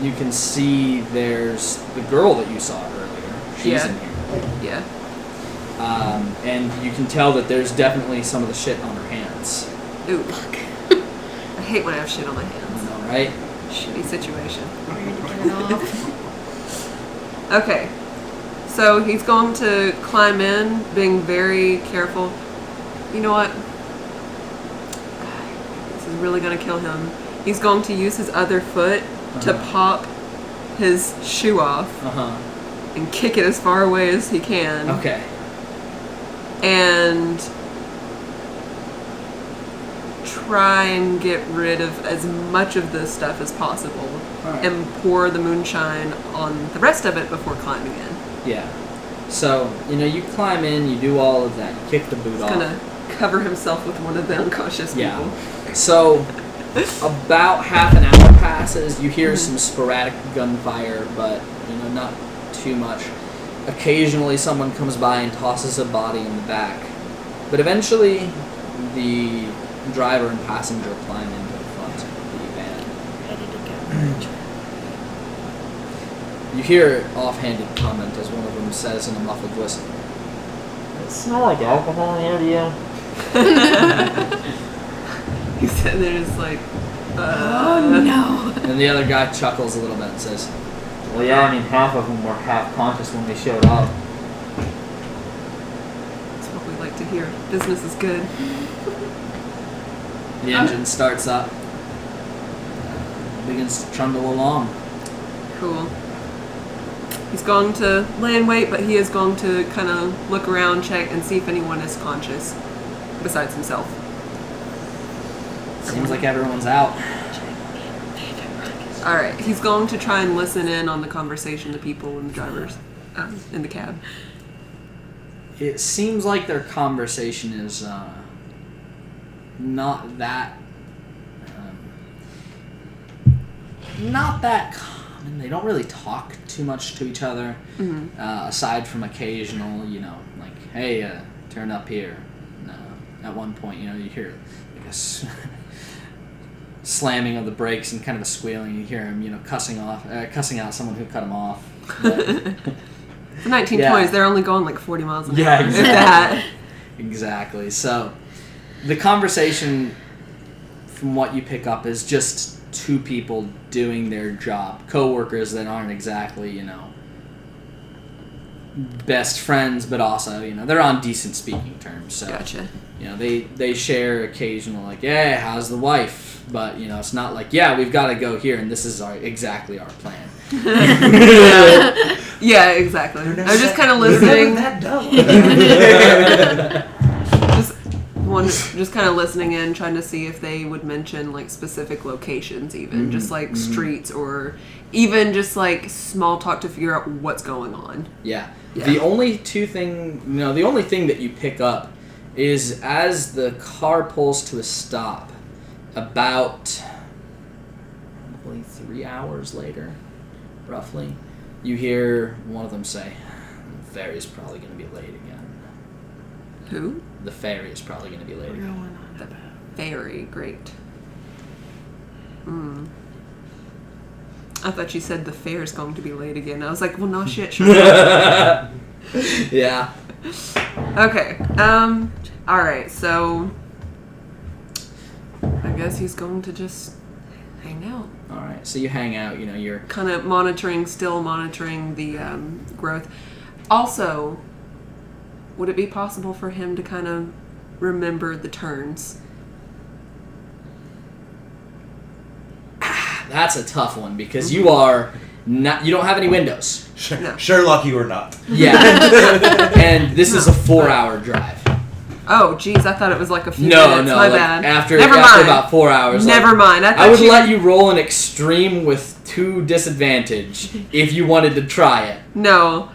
S5: You can see there's the girl that you saw earlier. She's
S3: Yeah.
S5: in here.
S3: Yeah.
S5: And you can tell that there's definitely some of the shit on her hands.
S3: Ooh. I hate when I have shit on my hands.
S5: All right.
S3: Shitty situation.
S4: Get it off.
S3: Okay. So he's going to climb in, being very careful. You know what? This is really going to kill him. He's going to use his other foot to pop his shoe off and kick it as far away as he can.
S5: Okay.
S3: And try and get rid of as much of this stuff as possible.
S5: Alright.
S3: And pour the moonshine on the rest of it before climbing in.
S5: Yeah. So, you climb in, you do all of that, you kick the boot
S3: He's
S5: off.
S3: gonna cover himself with one of the unconscious
S5: Yeah.
S3: people.
S5: So, about half an hour passes, you hear some sporadic gunfire, but, not too much. Occasionally someone comes by and tosses a body in the back. But eventually, the driver and passenger climb into the front of the van.
S4: Ready to go.
S5: You hear an offhanded comment as one of them says in a muffled voice,
S7: Does it smell like alcohol in here to you?
S3: He said there's like,
S4: Oh no.
S5: and the other guy chuckles a little bit and says,
S7: Well, yeah, I mean, half of them were half conscious when they showed up.
S3: that's what we like to hear. Business is good.
S5: the engine starts up, begins to trundle along.
S3: Cool. He's going to lay in wait, but he is going to kind of look around, check, and see if anyone is conscious besides himself.
S5: Seems like everyone's out.
S3: Alright, he's going to try and listen in on the conversation, the people and the drivers in the cab.
S5: It seems like their conversation is not that common. They don't really talk too much to each other, aside from occasional, like, hey, turn up here. At one point, you hear like a slamming of the brakes and kind of a squealing. You hear him, cussing out someone who cut him off. But,
S3: The 1920s,
S5: Yeah.
S3: they're only going like 40 miles an
S5: Yeah,
S3: hour.
S5: exactly.
S3: If that.
S5: Exactly. So, the conversation, from what you pick up, is just two people doing their job. Co-workers that aren't exactly, best friends, but also, they're on decent speaking terms. So,
S3: Gotcha.
S5: they share occasional, like, yeah, how's the wife? But, it's not like, yeah, we've got to go here, and this is exactly our plan.
S3: Yeah, exactly. I'm just kind of listening.
S6: That dumb.
S3: Just kind of listening in, trying to see if they would mention like specific locations, even just like streets, or even just like small talk to figure out what's going on.
S5: Yeah.
S3: Yeah.
S5: The only the only thing that you pick up is as the car pulls to a stop, about probably 3 hours later, roughly, you hear one of them say, "The ferry's probably going to be late again."
S3: Who?
S5: The ferry is probably going to be late again.
S3: The ferry. Great. I thought you said the fair's going to be late again. I was like, well, no shit. Sure.
S5: Yeah.
S3: Okay. All right. So I guess he's going to just hang out.
S5: All right. So you hang out. You're
S3: Kind of still monitoring the growth. Also, would it be possible for him to kind of remember the turns?
S5: That's a tough one because you are not. You don't have any windows.
S3: No.
S1: Sherlock, you or not.
S5: Yeah. And this is a 4-hour drive.
S3: Oh, geez, I thought it was like a few
S5: No,
S3: minutes.
S5: no.
S3: My
S5: like
S3: bad.
S5: After
S3: Never mind.
S5: about 4 hours.
S3: Never mind.
S5: I would let you roll an extreme with 2 disadvantage if you wanted to try it.
S3: No.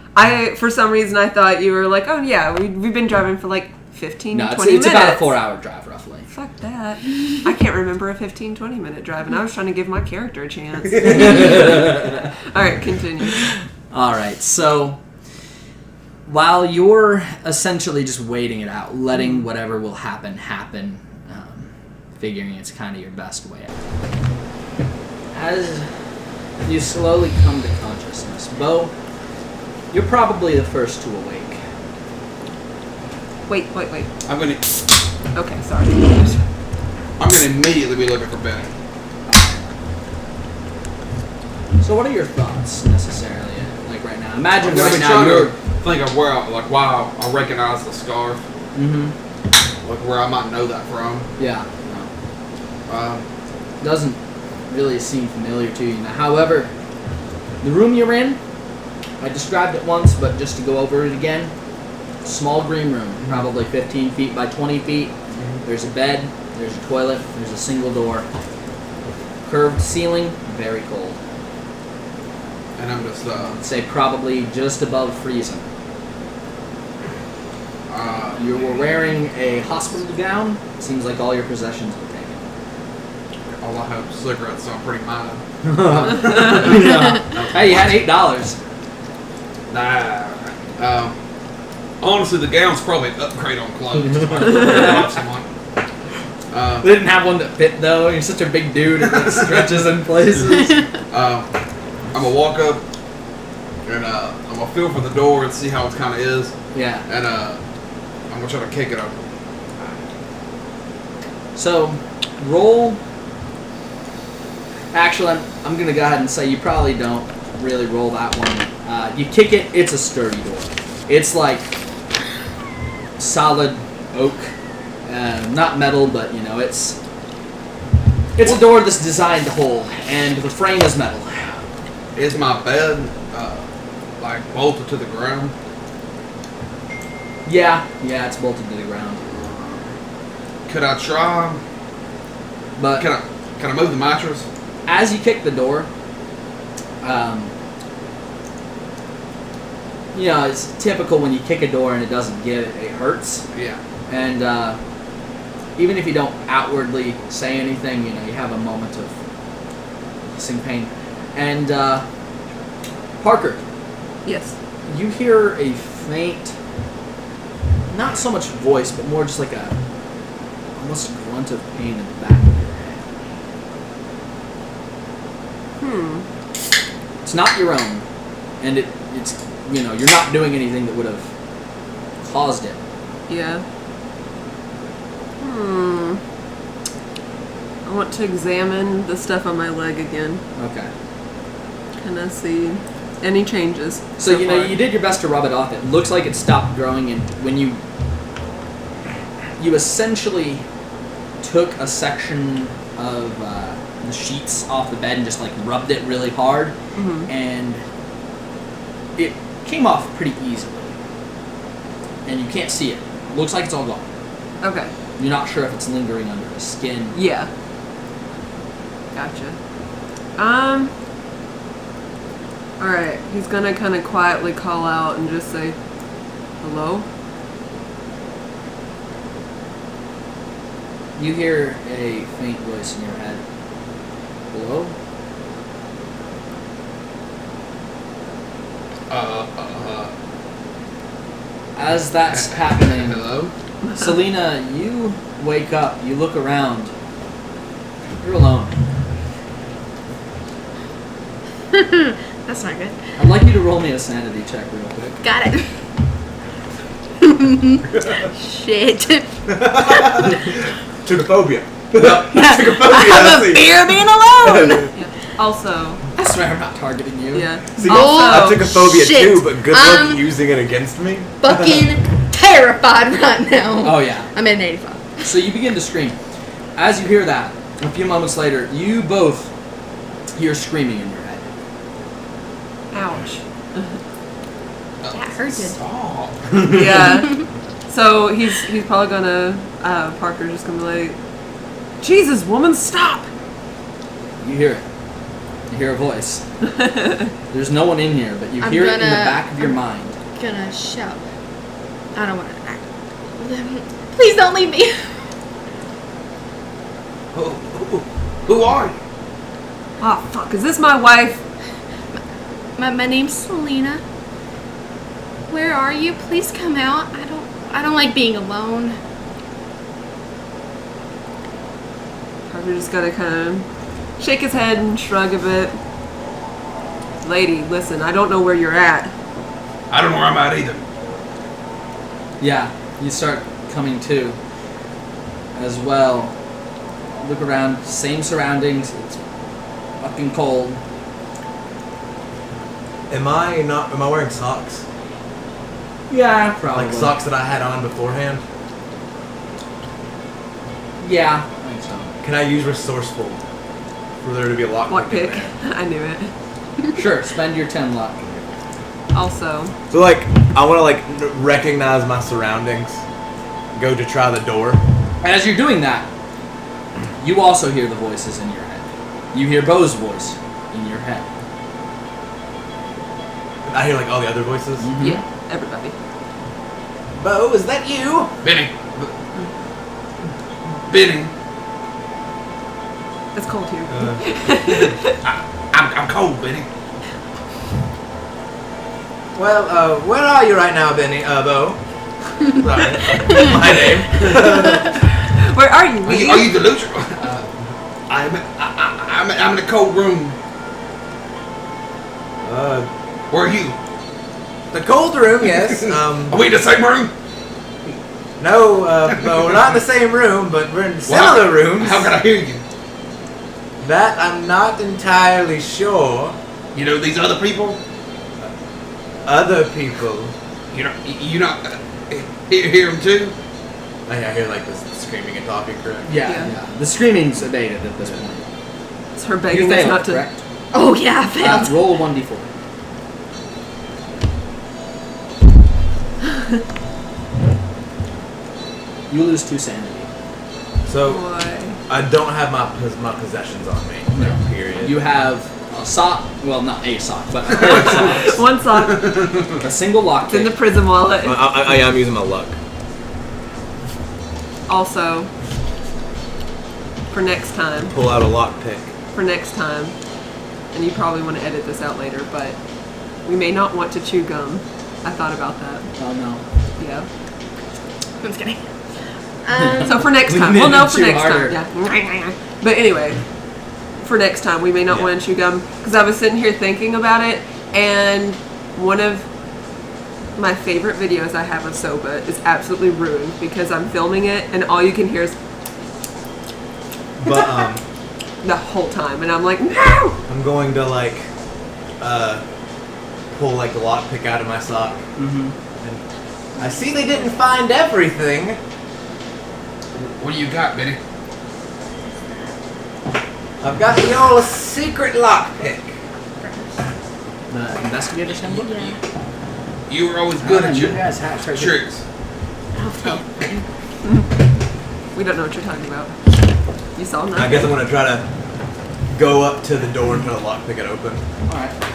S3: For some reason, I thought you were like, oh, yeah, we've been driving for like 15,
S5: No,
S3: 20 minutes.
S5: it's about a 4-hour drive, roughly.
S3: Fuck that. I can't remember a 15, 20 minute drive, and I was trying to give my character a chance. All right, continue.
S5: All right, so while you're essentially just waiting it out, letting whatever will happen, figuring it's kind of your best way out. As you slowly come to consciousness, Bo, you're probably the first to awake.
S3: Wait.
S2: I'm gonna
S3: Okay, sorry.
S2: immediately be looking for Benny.
S5: So what are your thoughts necessarily, like right now? Imagine
S2: I'm
S5: right now
S2: trying
S5: you're...
S2: to think of where wow, I recognize the scarf.
S5: Mm-hmm.
S2: Like where I might know that from.
S5: Yeah.
S2: Um,
S5: Doesn't really seem familiar to you now. However, the room you're in, I described it once, but just to go over it again, small green room, probably 15 feet by 20 feet. There's a bed, there's a toilet, there's a single door. Curved ceiling, very cold.
S2: and I'm just
S5: I'd say probably just above freezing. You were wearing a hospital gown. Seems like all your possessions were taken.
S2: all I have is cigarettes, so I'm pretty mad.
S5: Hey, you had $8.
S2: Nah. Honestly, the gown's probably an upgrade on clothes.
S5: They didn't have one that fit though. You're such a big dude, it like stretches in places.
S2: I'm gonna walk up and I'm gonna feel for the door and see how it kind of is,
S5: Yeah.
S2: and I'm gonna try to kick it open.
S5: So, roll. Actually, I'm gonna go ahead and say you probably don't really roll that one. You kick it. It's a sturdy door. It's like solid oak, not metal, but it's a door that's designed to hold, and the frame is metal.
S2: Is my bed like bolted to the ground?
S5: Yeah, it's bolted to the ground.
S2: Could I try?
S5: But
S2: Can I move the mattress?
S5: as you kick the door, it's typical when you kick a door and it doesn't give, it hurts.
S2: Yeah.
S5: And even if you don't outwardly say anything, you have a moment of hissing pain. And Parker,
S3: Yes.
S5: you hear a faint, not so much voice, but more just like a almost grunt of pain in the back of your head. It's not your own, and it's you're not doing anything that would have caused it.
S3: Yeah. I want to examine the stuff on my leg again.
S5: Okay.
S3: Can I see? Any changes?
S5: So you know,
S3: far?
S5: you did your best to rub it off. It looks like it stopped growing, and when you essentially took a section of the sheets off the bed and just like rubbed it really hard, and it came off pretty easily. And you can't see it. Looks like it's all gone.
S3: Okay.
S5: You're not sure if it's lingering under the skin.
S3: Yeah. Gotcha. Alright, he's gonna kind of quietly call out and just say, hello?
S5: You hear a faint voice in your head. Hello? As that's happening,
S2: Hello?
S5: Selena, you wake up, you look around. You're alone.
S4: That's not good.
S5: I'd like you to roll me a sanity check real quick.
S4: Got it. Shit.
S1: Trigophobia.
S4: I have a fear of being alone.
S3: Yeah. Also,
S5: I swear I'm not targeting you.
S3: yeah.
S1: See,
S4: Oh,
S1: I took a phobia
S4: shit.
S1: too, but good luck using it against me.
S4: Fucking terrified right now.
S5: Oh yeah.
S4: I'm at an 85.
S5: So you begin to scream. As you hear that, a few moments later, you both hear screaming in your head.
S3: Ouch.
S4: That hurted.
S2: Stop.
S3: Yeah. So he's probably gonna, Parker's just gonna be like, Jesus, woman, stop!
S5: You hear it. You hear a voice. There's no one in here, but you
S4: I'm
S5: hear it in the
S4: gonna-
S5: back of your mind.
S4: Gonna shout. I don't want to act. Please don't leave me.
S2: Who are you?
S3: Oh, fuck, is this my wife?
S4: My name's Selena. Where are you? Please come out. I don't like being alone.
S3: Parker just gotta kind of shake his head and shrug a bit. Lady, listen, I don't know where you're at.
S2: I don't know where I'm at either.
S5: Yeah, you start coming to as well. Look around, same surroundings. It's fucking cold.
S1: Am I wearing socks?
S5: Yeah, probably.
S1: Like socks that I had on beforehand?
S5: Yeah, I think so.
S1: Can I use resourceful for there to be a lock
S3: What
S1: pick?
S3: pick? I knew it.
S5: Sure, spend your 10 luck.
S3: Also,
S1: So like, I want to like recognize my surroundings. Go to try the door.
S5: As you're doing that, you also hear the voices in your head. You hear Bo's voice in your head.
S1: I hear like all the other voices.
S3: yeah, everybody.
S1: Bo, is that you?
S2: Benny. Benny.
S3: It's cold here.
S2: I'm cold, Benny.
S1: Well, where are you right now, Benny? Bo. Sorry, my name.
S3: Where are you?
S2: Are you delusional? I'm in a cold room. Where are you?
S1: The cold room, yes.
S2: Are we in the same room?
S1: No, Bo, we're not in the same room, but we're in similar rooms.
S2: How can I hear you?
S1: That I'm not entirely sure.
S2: You know these other people?
S1: Other people.
S2: You not hear them too?
S1: I hear like this screaming and talking, correct?
S5: Yeah. The screaming's abated at this point.
S3: It's her
S5: You
S3: begging us
S5: failed,
S3: not to.
S5: correct?
S4: Oh yeah, I failed.
S5: Roll a 1d4. You lose 2 sanity.
S1: So
S3: Boy.
S1: I don't have my possessions on me.
S5: No.
S1: Period.
S5: You have a sock, well, not a sock, but a pair of socks,
S3: One sock.
S5: a single
S3: It's in the
S5: lockpick.
S3: prison wallet.
S1: I am using my luck.
S3: Also, for next time,
S1: Pull out a lockpick.
S3: and you probably want to edit this out later, but we may not want to chew gum. I thought about that.
S5: Oh no.
S3: Yeah.
S4: I'm just kidding.
S3: So for next
S5: We
S3: time,
S5: made
S3: we'll know
S5: him
S3: for
S5: chew
S3: next
S5: harder.
S3: time. Yeah. But anyway, for next time, we may not
S1: Yeah.
S3: want to chew gum because I was sitting here thinking about it, and one of my favorite videos I have of Soba is absolutely ruined because I'm filming it and all you can hear is
S1: But
S3: the whole time, and I'm like, no.
S1: I'm going to like pull like the lockpick out of my sock.
S5: Mm-hmm.
S1: I see they didn't find everything.
S2: What do you got, Benny?
S1: I've got the old secret lockpick.
S5: The investigator's handbook?
S4: Yeah.
S2: You were always good at
S5: you
S2: your
S5: guys have
S2: tricks.
S3: We don't know what you're talking about. You saw nothing.
S1: I guess I'm gonna try to go up to the door and try to lockpick it open.
S5: Alright.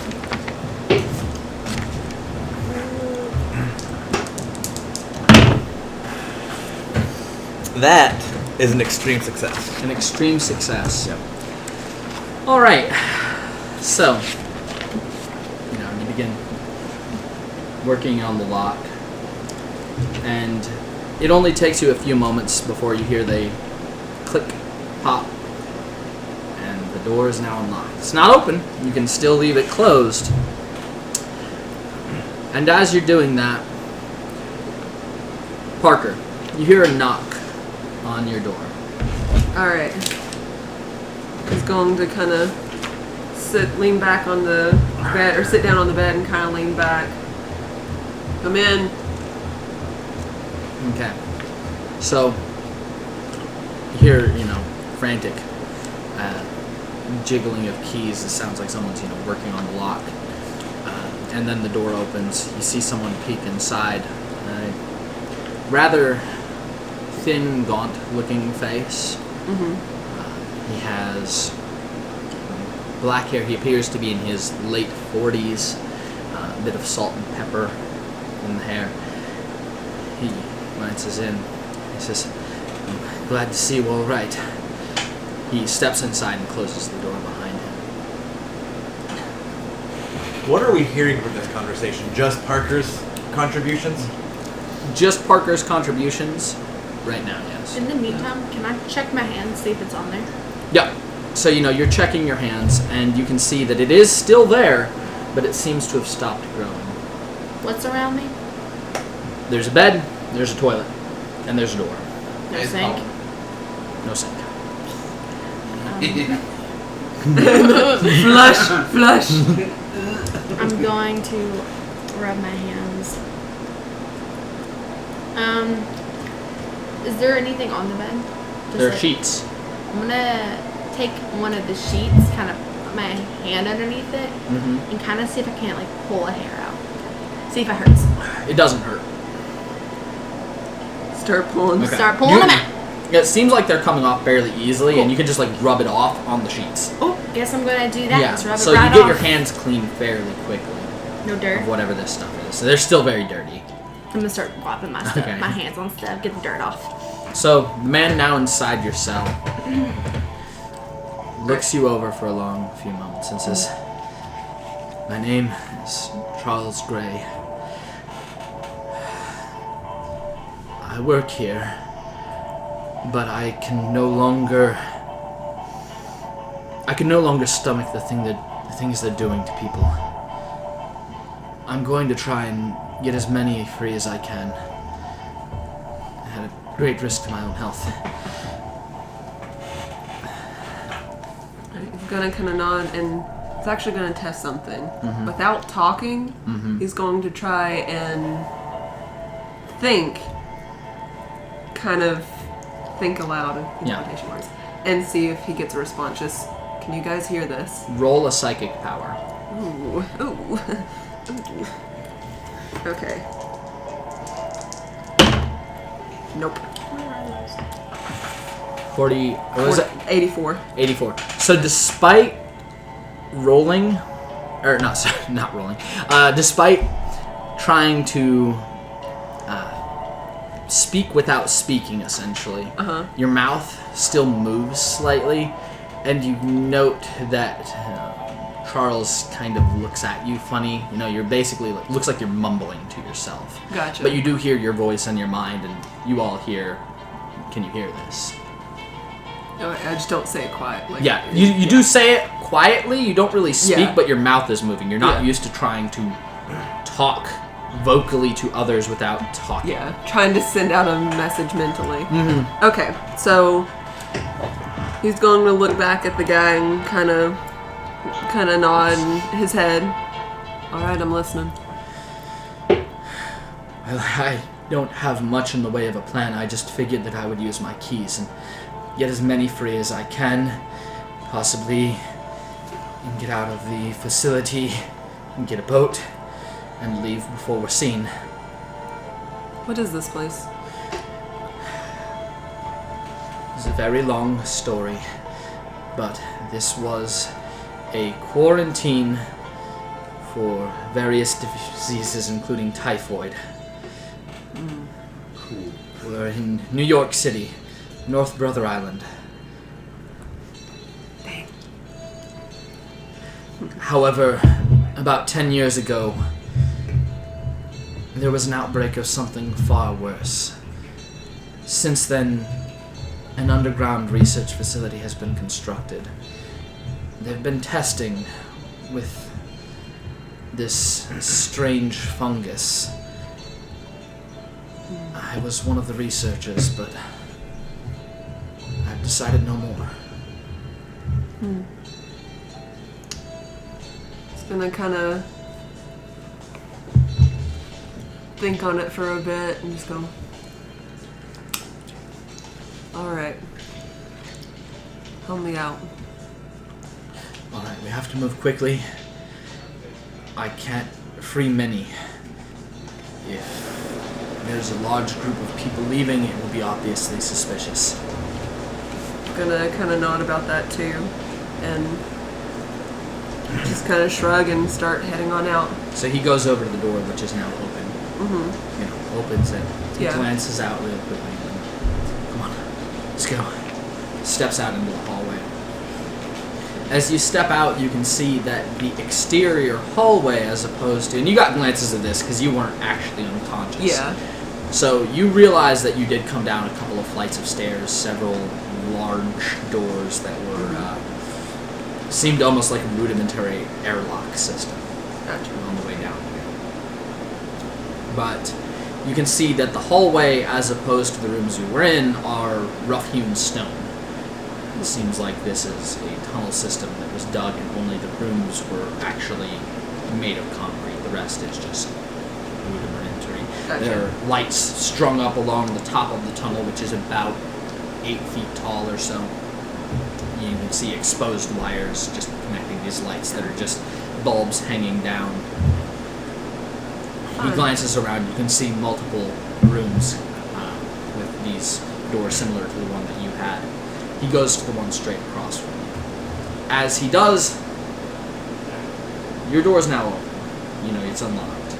S1: That is an extreme success.
S5: An extreme success. Yep. Alright. So, you begin working on the lock. And it only takes you a few moments before you hear the click, pop, and the door is now unlocked. It's not open. You can still leave it closed. And as you're doing that, Parker, you hear a knock on your door.
S3: Alright. He's going to kind of lean back on the bed, or sit down on the bed and kind of lean back. Come in.
S5: Okay. So, you hear, frantic jiggling of keys. It sounds like someone's, working on the lock. And then the door opens. You see someone peek inside. Rather thin, gaunt-looking face.
S3: Mm-hmm.
S5: He has black hair. He appears to be in his late 40s. A bit of salt and pepper in the hair. He glances in. He says, "I'm glad to see you all right." He steps inside and closes the door behind him.
S1: What are we hearing from this conversation? Just Parker's contributions?
S5: Just Parker's contributions right now, yes.
S4: In the meantime, can I check my hand, see if it's on there?
S5: Yeah. So, you're checking your hands, and you can see that it is still there, but it seems to have stopped growing.
S4: What's around me?
S5: There's a bed, there's a toilet, and there's a door.
S4: No
S2: It's
S4: sink.
S5: No sink.
S3: Flush.
S4: I'm going to rub my hands. Is there anything on the bed? Just
S5: There are sheets.
S4: I'm gonna take one of the sheets, kind of put my hand underneath it,
S5: Mm-hmm.
S4: and kind of see if I can't pull a hair out. See if it hurts.
S5: It doesn't hurt.
S3: Start pulling.
S2: Okay.
S4: Start pulling them out.
S5: It seems like they're coming off fairly easily, and you can just rub it off on the sheets.
S4: Oh, guess I'm gonna do that.
S5: Yeah.
S4: Just rub
S5: So
S4: it right
S5: you get
S4: off.
S5: your hands clean fairly quickly
S4: No
S5: of
S4: dirt.
S5: whatever this stuff is. So they're still very dirty.
S4: I'm gonna start wiping my stuff,
S5: Okay.
S4: my hands on stuff, get the dirt off.
S5: So the man now inside your cell looks you over for a long few moments and says, "My name is Charles Gray. I work here, but I can no longer stomach the things they're doing to people. I'm going to try and get as many free as I can. At a great risk to my own health."
S3: He's gonna kind of nod and he's actually gonna test something.
S5: Mhm.
S3: Without talking,
S5: Mm-hmm.
S3: he's going to try and think aloud, in
S5: Yeah.
S3: quotation marks, and see if he gets a response. Just, can you guys hear this?
S5: Roll a psychic power.
S3: Ooh. Ooh. Ooh. Okay. Nope.
S5: 40. What was it?
S3: 84.
S5: 84. So despite rolling, or not, sorry, not rolling, despite trying to speak without speaking, essentially, your mouth still moves slightly, and you note that Charles kind of looks at you funny. You're basically looks like you're mumbling to yourself.
S3: Gotcha.
S5: But you do hear your voice in your mind, and you all hear. Can you hear this?
S3: No, I just don't say it quiet.
S5: Yeah, you do say it quietly. You don't really speak,
S3: Yeah.
S5: but your mouth is moving. You're not
S3: Yeah.
S5: used to trying to talk vocally to others without talking.
S3: Yeah, trying to send out a message mentally.
S5: Mm-hmm.
S3: Okay, so he's going to look back at the guy and kind of nod his head. All right, I'm listening.
S5: Well, I don't have much in the way of a plan. I just figured that I would use my keys and get as many free as I can, possibly, and get out of the facility and get a boat and leave before we're seen.
S3: What is this place?
S5: It's a very long story, but this was a quarantine for various diseases, including typhoid.
S6: Cool.
S5: We're in New York City, North Brother Island.
S3: Dang.
S5: However, about 10 years ago, there was an outbreak of something far worse. Since then, an underground research facility has been constructed. They've been testing with this strange fungus. I was one of the researchers, but I've decided no more.
S3: Just gonna kind of think on it for a bit and just go, all right, help me out.
S5: Alright, we have to move quickly. I can't free many. If there's a large group of people leaving, it will be obviously suspicious.
S3: Gonna kind of nod about that too, and just kind of shrug and start heading on out.
S5: So he goes over to the door, which is now open.
S3: Mm-hmm.
S5: You know, opens it. He
S3: Yeah.
S5: glances out real quickly. Come on, let's go. Steps out into the hallway. As you step out, you can see that the exterior hallway, as opposed to, and you got glances of this because you weren't actually unconscious.
S3: Yeah.
S5: So you realize that you did come down a couple of flights of stairs, several large doors that were seemed almost like a rudimentary airlock system.
S3: Gotcha.
S5: On the way down here. But you can see that the hallway, as opposed to the rooms you were in, are rough-hewn stone. It seems like this is a tunnel system that was dug and only the rooms were actually made of concrete. The rest is just rudimentary.
S3: Gotcha.
S5: There are lights strung up along the top of the tunnel, which is about 8 feet tall or so. You can see exposed wires just connecting these lights that are just bulbs hanging down. He
S3: Fun.
S5: glances around. You can see multiple rooms with these doors similar to the one that you had. He goes to the one straight across from you. As he does, your door's now open. You know, it's unlocked.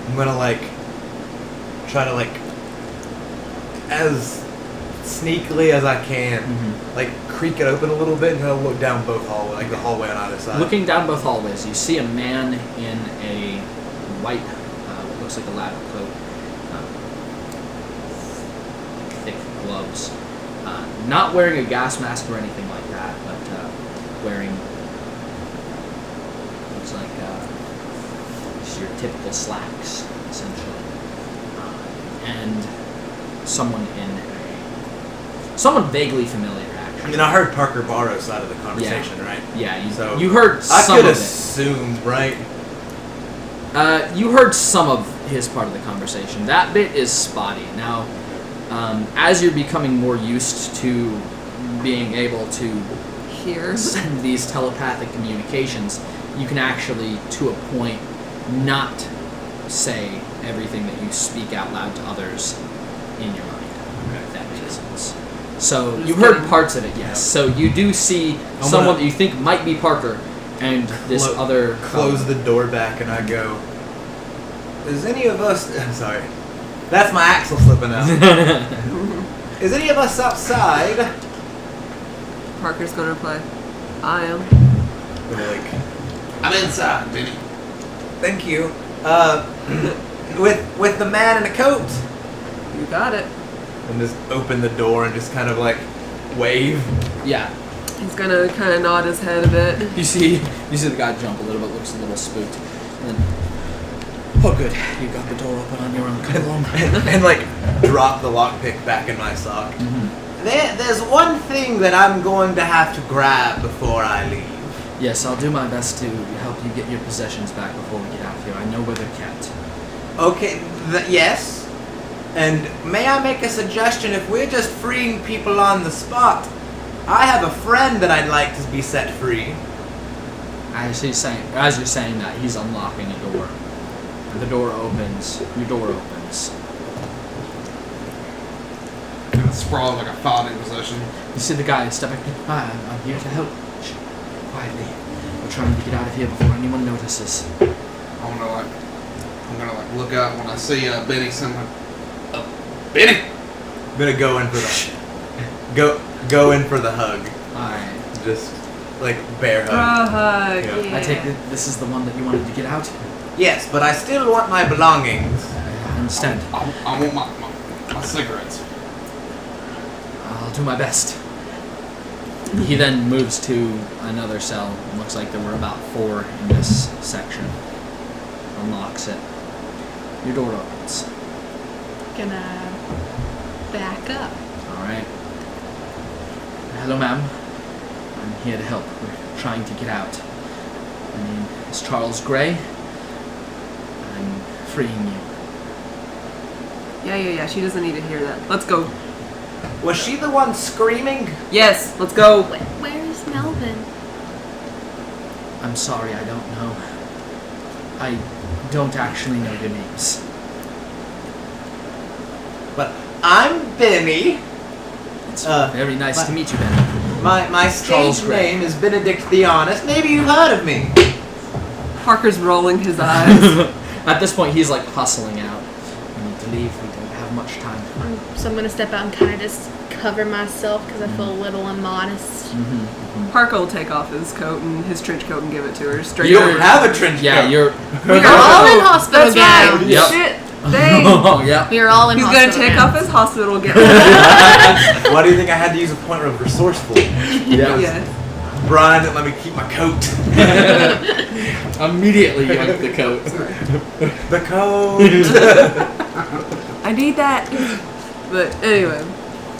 S1: I'm gonna try to as sneakily as I can, creak it open a little bit and kind of look down both hallways, the hallway on either side.
S5: Looking down both hallways, you see a man in a white, what looks like a lab coat, thick gloves, not wearing a gas mask or anything like that, but wearing, looks like just your typical slacks, essentially, and someone someone vaguely familiar, actually.
S1: I mean, I heard Parker Barrow's side of the conversation, right?
S5: Yeah,
S1: So
S5: you heard some
S1: I could
S5: of it.
S1: assume, right?
S5: You heard some of his part of the conversation. That bit is spotty. Now, as you're becoming more used to being able to
S3: Here.
S5: send these telepathic communications, you can actually, to a point, not say everything that you speak out loud to others in your mind. If that makes sense. So you heard parts of it, yes. So you do see someone that you think might be Parker, and this other
S1: close the door back, and I go, is any of us... I'm sorry. That's my axle slipping out. Is any of us outside?
S3: Parker's gonna reply, I am.
S2: I'm inside, Benny.
S1: Thank you. With the man in the coat.
S3: You got it.
S1: And just open the door and just kind of wave.
S5: Yeah.
S3: He's gonna kind of nod his head a bit.
S5: You see the guy jump a little bit, looks a little spooked, and then, oh good, you got the door open on your own. Come along.
S1: and drop the lockpick back in my sock.
S5: Mm-hmm.
S1: There's one thing that I'm going to have to grab before I leave.
S5: Yes, I'll do my best to help you get your possessions back before we get out of here. I know where they're kept.
S1: Okay, yes. And may I make a suggestion? If we're just freeing people on the spot, I have a friend that I'd like to be set free.
S5: As you're saying that, he's unlocking a door. And the door opens. Your door opens.
S2: Kind of sprawled like a fighting position.
S5: You see the guy stepping. Hi, I'm here to help. Shh. Quietly. We're trying to get out of here before anyone notices.
S2: I'm gonna look up when I see Benny somewhere. Benny!
S1: I'm gonna go in for the go in for the hug.
S5: Alright.
S1: Just like bear hug.
S3: hug.
S1: Yeah.
S3: Yeah.
S5: I take it this is the one that you wanted to get out?
S1: Yes, but I still want my belongings.
S5: I understand.
S2: I want my cigarettes.
S5: I'll do my best. He then moves to another cell. It looks like there were about 4 in this section. Unlocks it. Your door opens.
S4: Gonna back up.
S5: Alright. Hello, ma'am. I'm here to help. We're trying to get out. My name is Charles Gray. I'm freeing you.
S3: Yeah. She doesn't need to hear that. Let's go.
S1: Was she the one screaming?
S3: Yes, let's go.
S4: Where's Melvin?
S5: I'm sorry, I don't know. I don't actually know your names.
S1: But I'm Benny.
S5: It's very nice to meet you, Ben.
S1: My
S5: Charles
S1: stage
S5: Gray.
S1: name is Benedict the Honest. Maybe you've heard of me.
S3: Parker's rolling his eyes.
S5: At this point, he's like hustling out. We need to leave. We don't have much time.
S4: So I'm gonna step out and kind of just cover myself because I feel a little immodest.
S3: Parker will take off his coat and his trench coat and give it to her. Straight
S1: You
S3: over.
S1: don't have a trench
S5: Yeah,
S1: coat.
S5: you're.
S4: We are all in hospital
S3: That's
S4: gown.
S3: right.
S5: Yep.
S3: Shit. Dang.
S5: Oh, yeah.
S4: We are all in
S3: He's
S4: hospital
S3: gonna take
S4: gowns.
S3: off his hospital gown.
S1: Why do you think I had to use a point of resourceful?
S3: Yes.
S1: Brian didn't let me keep my coat.
S5: Immediately yank the coat.
S1: The coat.
S3: I need that. But anyway.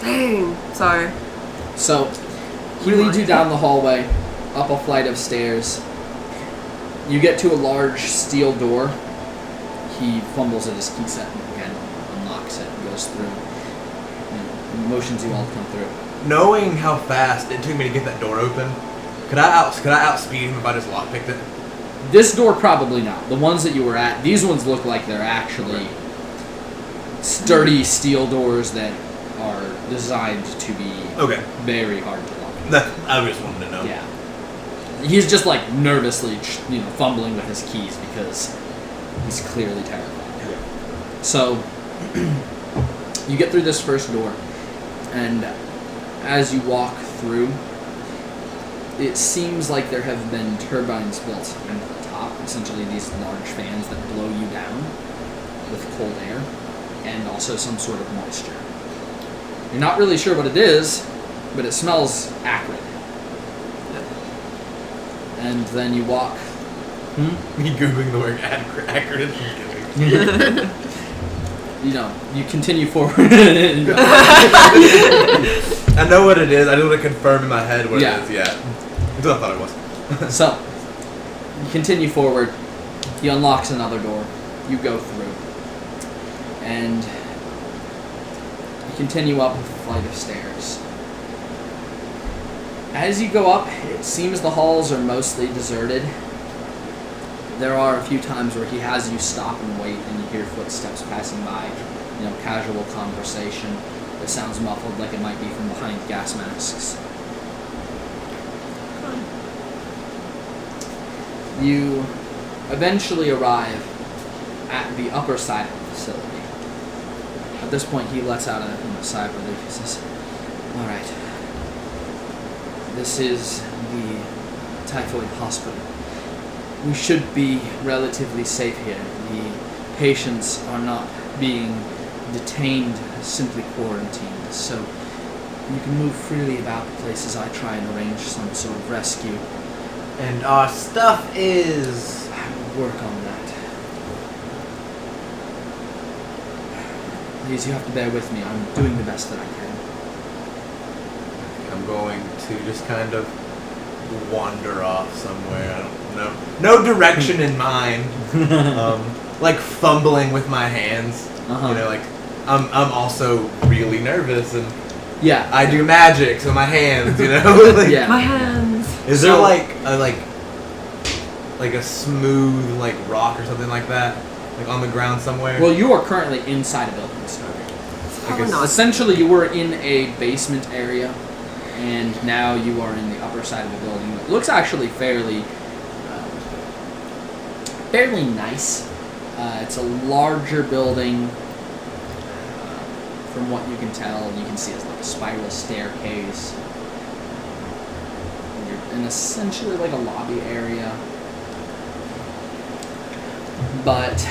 S3: Dang. Sorry.
S5: So, he leads you down the hallway, up a flight of stairs. You get to a large steel door. He fumbles at his key set and again unlocks it and goes through. Motions you all to come through.
S1: Knowing how fast it took me to get that door open, could I outspeed him if I just lockpicked it?
S5: This door, probably not. The ones that you were at, these ones look like they're actually sturdy steel doors that are designed to be
S1: Okay.
S5: very hard to lock.
S1: I just wanted to know.
S5: Yeah. He's just like nervously, fumbling with his keys because he's clearly terrified. So, you get through this first door, and as you walk through, it seems like there have been turbines built into the top, essentially these large fans that blow you down with cold air, and also some sort of moisture. You're not really sure what it is, but it smells acrid. And then you walk.
S1: Me googling the word acrid.
S5: You continue forward.
S1: I know what it is. I just want to confirm in my head what
S5: Yeah.
S1: it is. Yeah. That's what I thought it was.
S5: So, you continue forward. He unlocks another door. You go through. And you continue up a flight of stairs. As you go up, it seems the halls are mostly deserted. There are a few times where he has you stop and wait and you hear footsteps passing by. Casual conversation that sounds muffled like it might be from behind gas masks. You eventually arrive at the upper side of the facility. At this point, he lets out a sigh of relief. He says, "All right, this is the typhoid hospital. We should be relatively safe here. The patients are not being detained, simply quarantined, so you can move freely about the places. I try and arrange some sort of rescue.
S1: And our stuff is...
S5: I will work on that. Please, you have to bear with me. I'm doing the best that I can."
S1: I'm going to just kind of wander off somewhere. I don't know. No direction in mind. Like fumbling with my hands.
S5: Uh-huh.
S1: You know, like I'm also really nervous and
S5: Yeah.
S1: I do magic, so my hands, you know. Like,
S5: Yeah.
S3: My hands.
S1: Is there
S5: So-
S1: like a smooth like rock or something like that, like on the ground somewhere?
S5: Well, you are currently inside a building. So.
S3: Probably
S1: guess-
S3: not.
S5: Essentially, you were in a basement area, and now you are in the upper side of the building. It looks actually fairly nice. It's a larger building. From what you can tell, you can see it's like a spiral staircase. You're in essentially like a lobby area. But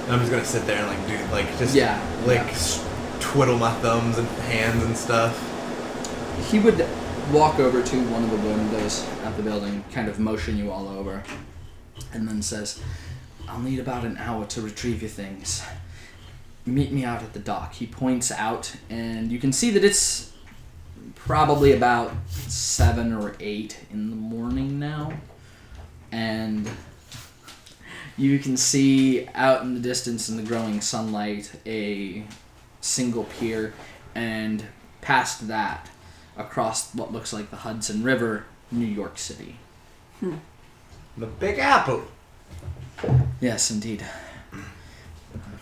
S1: I'm just gonna sit there and like do like just
S5: yeah,
S1: like
S5: yeah.
S1: twiddle my thumbs and hands and stuff.
S5: He would walk over to one of the windows at the building, kind of motion you all over, and then says, "I'll need about an hour to retrieve your things. Meet me out at the dock." He points out, and you can see that it's probably about 7 or 8 in the morning now. And you can see out in the distance in the growing sunlight a single pier, and past that, across what looks like the Hudson River, New York City.
S1: The Big Apple.
S5: Yes, indeed.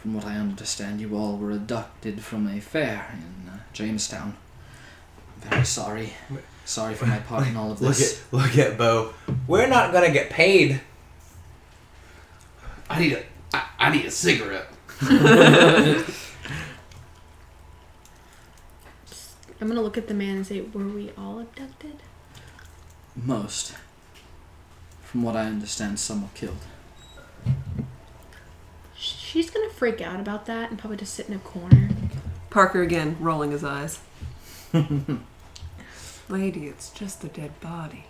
S5: From what I understand, you all were abducted from a fair in Jamestown. Very sorry. Sorry for my part in all of this.
S1: Look at Bo. We're not gonna get paid.
S2: I need a cigarette.
S4: I'm gonna look at the man and say, were we all abducted?
S5: Most. From what I understand, some were killed.
S4: She's gonna freak out about that and probably just sit in a corner.
S3: Parker again, rolling his eyes. Lady, it's just a dead body.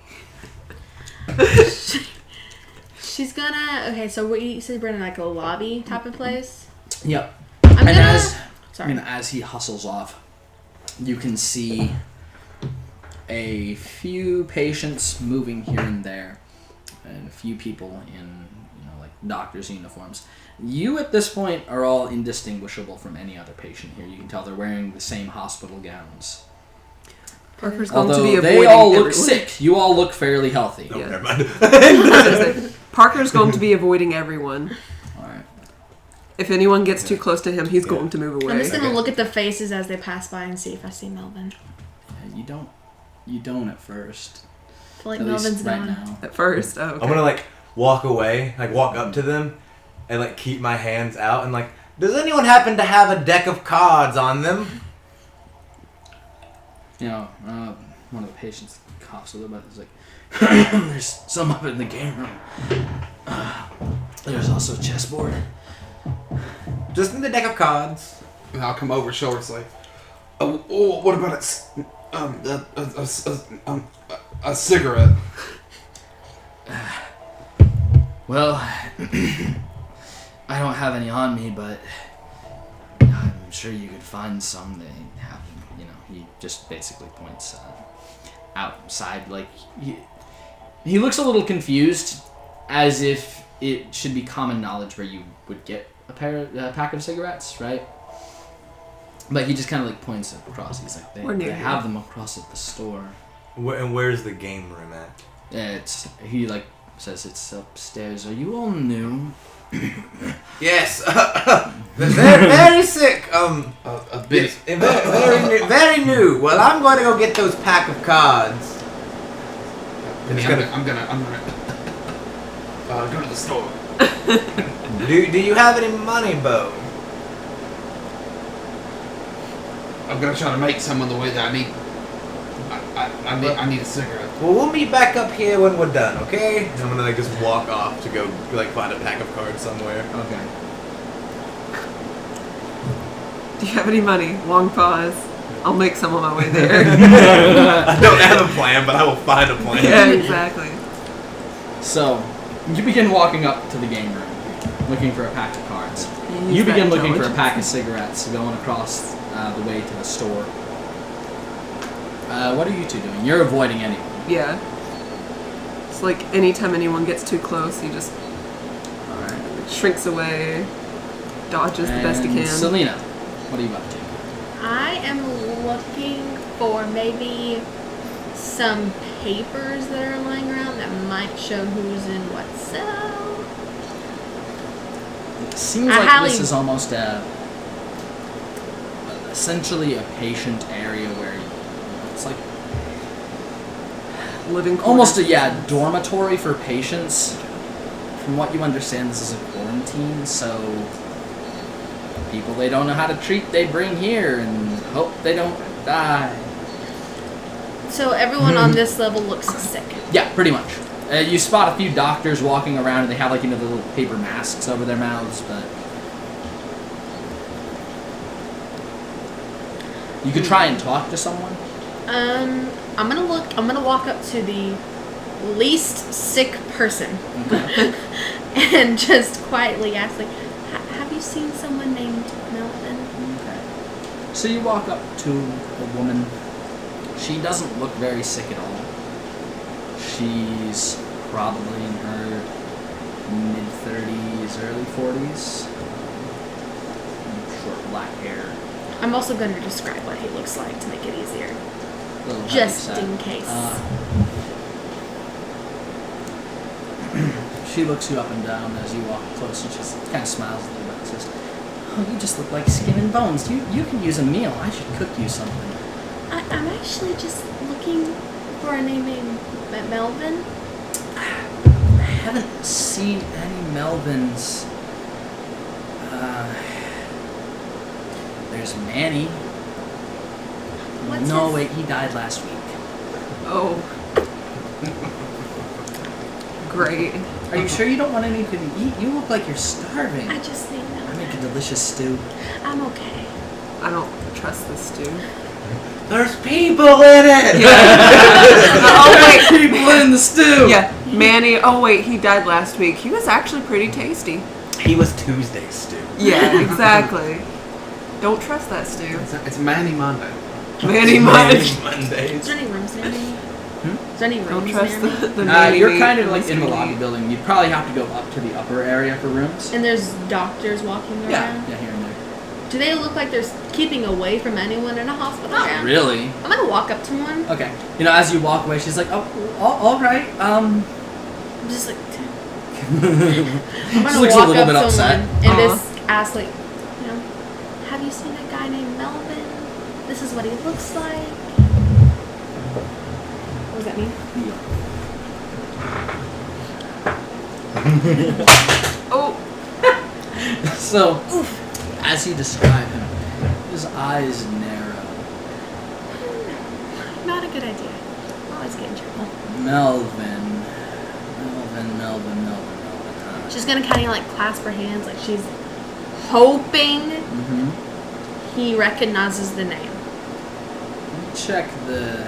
S4: She's gonna. Okay, so what you said, we're in like a lobby type of place.
S5: Yep.
S4: I'm
S5: And
S4: gonna. Sorry.
S5: as he hustles off, you can see a few patients moving here and there, and a few people in like doctors' uniforms. You at this point are all indistinguishable from any other patient here. You can tell they're wearing the same hospital gowns.
S3: Parker's going
S5: Although
S3: to be avoiding
S5: they all look
S3: everyone.
S5: sick, you all look fairly healthy.
S1: Oh,
S3: Yeah.
S1: never mind.
S3: Parker's going to be avoiding everyone.
S5: All right.
S3: If anyone gets too close to him, he's going to move away.
S4: I'm just gonna
S1: Okay.
S4: look at the faces as they pass by and see if I see Melvin.
S5: You don't at first.
S4: I feel like
S5: At least
S4: Melvin's
S5: right
S4: gone.
S5: now.
S3: At first, oh, okay.
S1: I'm gonna like walk away, like walk up to them, and like keep my hands out and like, does anyone happen to have a deck of cards on them?
S5: One of the patients coughs a little bit. He's like, "There's some up in the game room. There's also a chessboard."
S1: Just in the deck of cards.
S2: And I'll come over shoulders like, oh, what about a cigarette?
S5: Well, I don't have any on me, but I'm sure you could find some. They have, he just basically points outside. Like he looks a little confused, as if it should be common knowledge where you would get a pack of cigarettes, right? But he just kind of like points across. He's like,
S3: We're near
S5: they
S3: here.
S5: have them across at the store.
S1: And where's the game room at?
S5: He like says it's upstairs. Are you all new?
S1: Yes. Very, very sick.
S2: A bit.
S1: Very new. Well, I'm going to go get those pack of cards.
S2: I'm gonna go to the store.
S1: Do you have any money, Bo?
S2: I'm gonna try to make some on the way that I need. I need a cigarette.
S1: Well, we'll meet back up here when we're done, okay? I'm gonna like just walk off to go like find a pack of cards somewhere.
S5: Okay.
S3: Do you have any money? Long pause. I'll make some on my way there.
S1: I don't have a plan, but I will find a plan.
S3: Yeah, exactly.
S5: So, you begin walking up to the game room, looking for a pack of cards.
S3: Use
S5: You
S3: that
S5: begin looking for a
S3: intelligence.
S5: pack of cigarettes, going across the way to the store. What are you two doing? You're avoiding anyone.
S3: Yeah. It's like anytime anyone gets too close, he just
S5: Alright.
S3: shrinks away, dodges the best he can.
S5: Selena, what are you up to?
S4: I am looking for maybe some papers that are lying around that might show who's in what cell.
S5: It seems
S4: I
S5: like
S4: highly-
S5: this is almost essentially a patient area where it's like
S3: Living
S5: almost
S3: quarters.
S5: a dormitory for patients. From what you understand, this is a quarantine, so people they don't know how to treat they bring here and hope they don't die.
S4: So everyone on this level looks sick.
S5: Yeah, pretty much. You spot a few doctors walking around and they have like the little paper masks over their mouths, but you could try and talk to someone.
S4: I'm gonna walk up to the least sick person
S5: Okay.
S4: and just quietly ask, like, have you seen someone named Melvin?
S5: Okay. So you walk up to a woman. She doesn't look very sick at all. She's probably in her mid-30s, early 40s. Short black hair.
S4: I'm also going to describe what he looks like to make it easier,
S5: Little
S4: just
S5: heavy set.
S4: in case.
S5: She looks you up and down as you walk close and she kind of smiles a little bit and says, "Oh, you just look like skin and bones. You can use a meal. I should cook you something."
S4: I'm actually just looking for a name named Melvin.
S5: I haven't seen any Melvins. There's Manny.
S4: What's
S5: No,
S4: his-
S5: wait, he died last week.
S3: Oh. Great.
S5: Are you sure you don't want anything to eat? You look like you're starving.
S4: I just need
S5: I
S4: Melvin.
S5: make a delicious stew.
S4: I'm okay.
S3: I don't trust this stew.
S1: There's people in it!
S3: Oh wait.
S5: People in the stew!
S3: Yeah, Manny. Oh wait, he died last week. He was actually pretty tasty.
S1: He was Tuesday stew.
S3: Yeah, exactly. Don't trust that stew.
S2: It's Manny Monday.
S3: Manny Monday.
S4: Is
S1: Mondays.
S4: there any rooms near me? Is there any
S3: Don't
S4: rooms
S3: trust
S4: near me?
S3: the Manny
S5: You're
S3: meat
S5: kind of
S3: and
S5: like in the
S3: stew
S5: lobby
S3: meat.
S5: building. You'd probably have to go up to the upper area for rooms.
S4: And there's doctors walking around?
S5: Yeah, here and there.
S4: Do they look like they're keeping away from anyone in a hospital?
S5: Not
S4: gown?
S5: really.
S4: I'm gonna walk up to one.
S5: Okay. As you walk away, she's like, "Oh, all right."
S4: I'm just like, I'm
S5: She
S4: gonna
S5: looks a
S4: walk
S5: little
S4: up
S5: bit
S4: to
S5: upset.
S4: someone and
S3: Aw.
S4: just ask, like, have you seen a guy named Melvin? This is what he looks like. What does that mean?
S3: Oh,
S5: So, as you describe him, his eyes narrow.
S4: Not a good idea. Always get in trouble.
S5: Melvin.
S4: She's gonna kind of like clasp her hands, like she's hoping
S5: Mm-hmm.
S4: he recognizes the name.
S5: Let me check the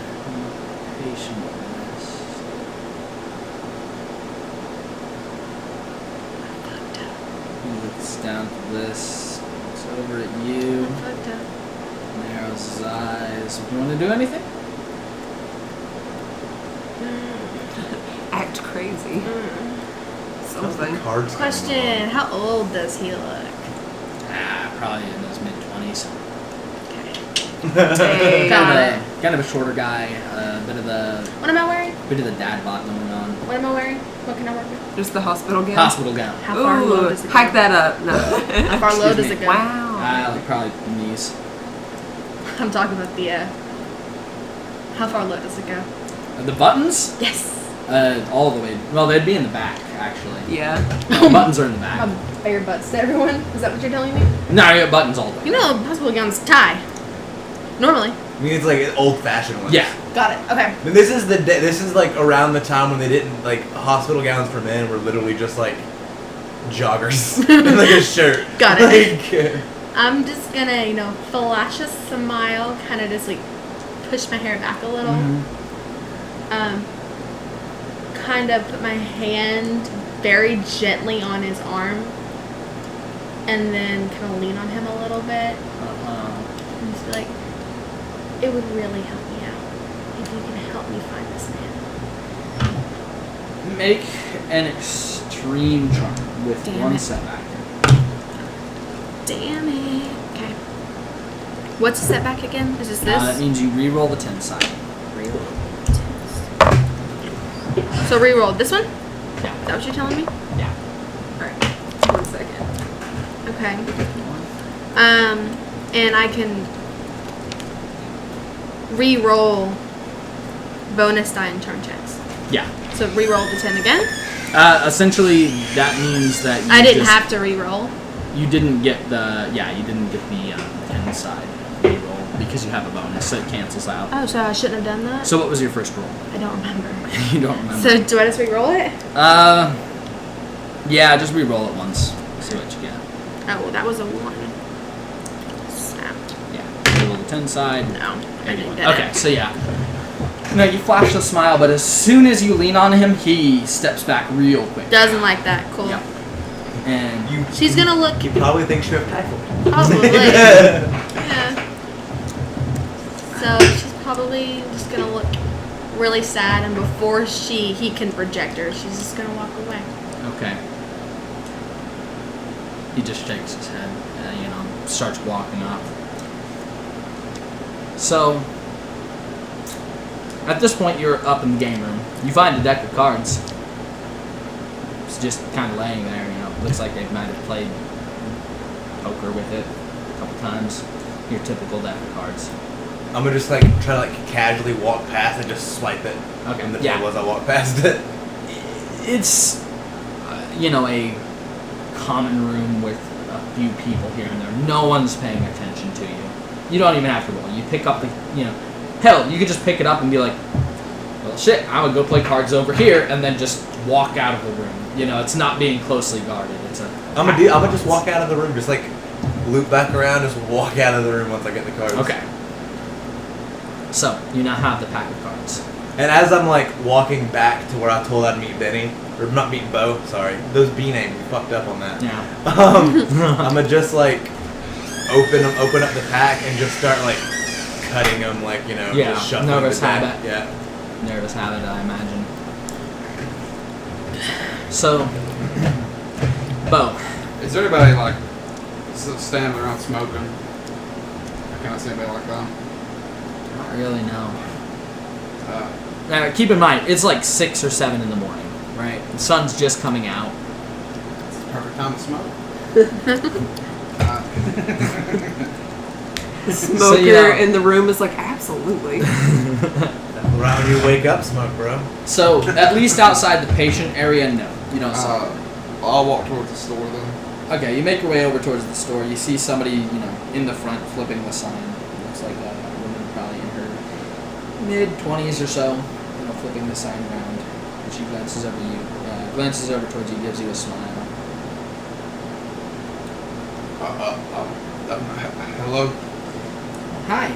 S5: patient list. He looks down at this, looks over at you,
S4: I'm fucked up.
S5: narrows his eyes. Do you want to do anything?
S3: act crazy. Something.
S1: Cards.
S4: Question: how old does he look?
S5: Probably in his mid-20s.
S3: Hey.
S5: Kind of a shorter guy, bit of
S4: What am I wearing?
S5: the dad bod going on.
S4: What am I wearing? What can I work with?
S3: Just the hospital gown.
S5: Hospital gown.
S4: How far low
S3: Ooh,
S4: does it go?
S3: hike that up. No.
S4: How far low
S5: Excuse
S4: does
S5: me.
S4: it go?
S3: Wow.
S5: Like probably knees.
S4: I'm talking about the. How far low does it go?
S5: The buttons?
S4: Yes.
S5: All the way. Well, they'd be in the back, actually.
S3: Yeah.
S5: The buttons are in the back.
S4: Bare butts to everyone. Is that what you're telling me?
S5: No, you got buttons all the way.
S4: You know, hospital gowns tie. Normally.
S1: I mean, it's like old-fashioned ones.
S5: Yeah.
S4: Got it. Okay.
S1: I mean, this is the day. This is like around the time when they didn't like hospital gowns for men were literally just like joggers and like a shirt.
S4: Got it.
S1: Like,
S4: I'm just gonna, flash a smile, kind of just like push my hair back a little. Kind of put my hand very gently on his arm, and then kind of lean on him a little bit, and just be like, "It would really help me out if you can help me find this man.
S5: Make an extreme charm with
S4: Damn
S5: one
S4: it.
S5: setback.
S4: Damn it. Okay. What's the setback again? Is this this?
S5: That means you re-roll the 10 side.
S4: Reroll. So reroll this one?
S5: Yeah.
S4: Is that what you're telling me?
S5: Yeah.
S3: Alright. 1 second.
S4: Okay. And I can re-roll bonus die and charm checks.
S5: Yeah.
S4: So re-roll the 10 again.
S5: Essentially, that means that you
S4: I didn't
S5: just-
S4: have to re-roll.
S5: You didn't get the 10 side re-roll because you have a bonus, so it cancels out.
S4: Oh, so I shouldn't have done that.
S5: So what was your first roll?
S4: I don't remember.
S5: You don't remember?
S4: So do I just re-roll it?
S5: Yeah, just re-roll it once. See what you get.
S4: Oh, well, that was a 1. Snap.
S5: Yeah. Re-roll the 10 side.
S4: No, I didn't get
S5: Okay,
S4: it.
S5: so yeah. No, you flash the smile, but as soon as you lean on him, he steps back real quick.
S4: Doesn't like that. Cool.
S5: Yeah. And
S4: She's gonna look.
S1: You probably think you have typhoid.
S4: Probably. Yeah. So she's probably just gonna look really sad, and before he can project her, she's just gonna walk away.
S5: okay. He just shakes his head and, starts walking up. So, at this point, you're up in the game room. You find a deck of cards. It's just kind of laying there, Looks like they might have played poker with it a couple times. Your typical deck of cards.
S1: I'm gonna just try to casually walk past and just swipe it
S5: Okay.
S1: from the
S5: Yeah.
S1: table as I walk past it.
S5: It's, a common room with a few people here and there. No one's paying attention to you. You don't even have to roll. You pick up hell, you could just pick it up and be like, well, shit, I would go play cards over here, and then just walk out of the room. It's not being closely guarded.
S1: I'm gonna just walk out of the room, just loop back around, just walk out of the room once I get the cards.
S5: Okay. So, you now have the pack of cards.
S1: And as I'm walking back to where I told I'd meet Benny, or not meet Bo, sorry, those B names, we fucked up on that.
S5: Yeah.
S1: I'm gonna just open up the pack and just start cutting them,
S5: Yeah,
S1: just shuffling
S5: nervous
S1: the deck.
S5: habit.
S1: Yeah.
S5: Nervous habit, I imagine. So, Bo.
S2: Is there anybody standing around smoking? Can I see anybody like that?
S5: Not really, no.
S2: Uh,
S5: Keep in mind, it's 6 or 7 in the morning, right? The sun's just coming out.
S2: it's the perfect time to smoke.
S3: The smoker in the room is absolutely.
S1: Around when you wake up, smoke, bro.
S5: So, at least outside the patient area, no. You don't see.
S2: I'll walk towards the store then.
S5: Okay, you make your way over towards the store. You see somebody, in the front flipping the sign. Looks like a woman probably in her mid-20s or so, flipping the sign around. And she glances over towards you, gives you a smile.
S2: Hello?
S5: Hi,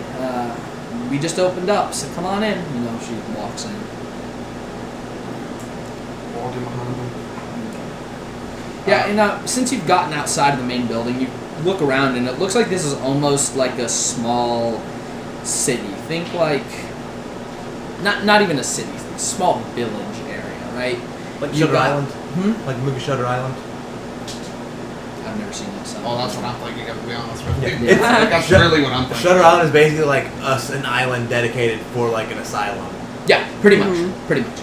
S5: we just opened up, so come on in. She walks in.
S2: Walking behind them.
S5: Yeah, and since you've gotten outside of the main building, you look around, and it looks like this is almost like a small city. Think not even a city, a small village area, right?
S1: Like
S5: You
S1: Shutter
S5: got-
S1: Island? Like the movie Shutter Island?
S5: I've never seen that. So
S2: Oh, that's what I'm thinking of, to be honest with you.
S1: Yeah. It's-
S2: That's
S1: Shut-
S2: really what I'm thinking.
S1: Shutter Island is basically an island dedicated for an asylum.
S5: Yeah, pretty much. Pretty much.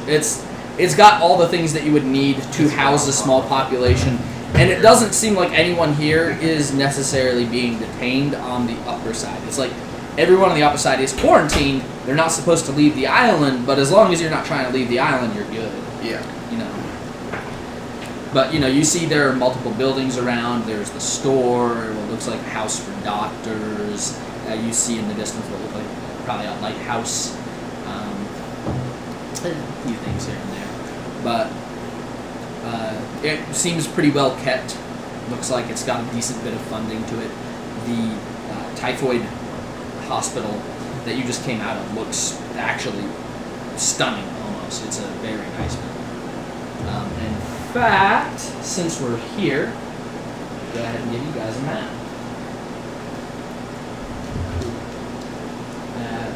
S5: It's got all the things that you would need to house a small population, and it doesn't seem like anyone here is necessarily being detained on the upper side. It's like everyone on the upper side is quarantined. They're not supposed to leave the island, but as long as you're not trying to leave the island, you're good.
S2: Yeah.
S5: But you see there are multiple buildings around. There's the store, what looks like a house for doctors. You see in the distance what looks like probably a lighthouse. A few things here and there, but it seems pretty well kept. Looks like it's got a decent bit of funding to it. The typhoid hospital that you just came out of looks actually stunning almost. It's a very nice building. In fact, since we're here, go ahead and give you guys a map.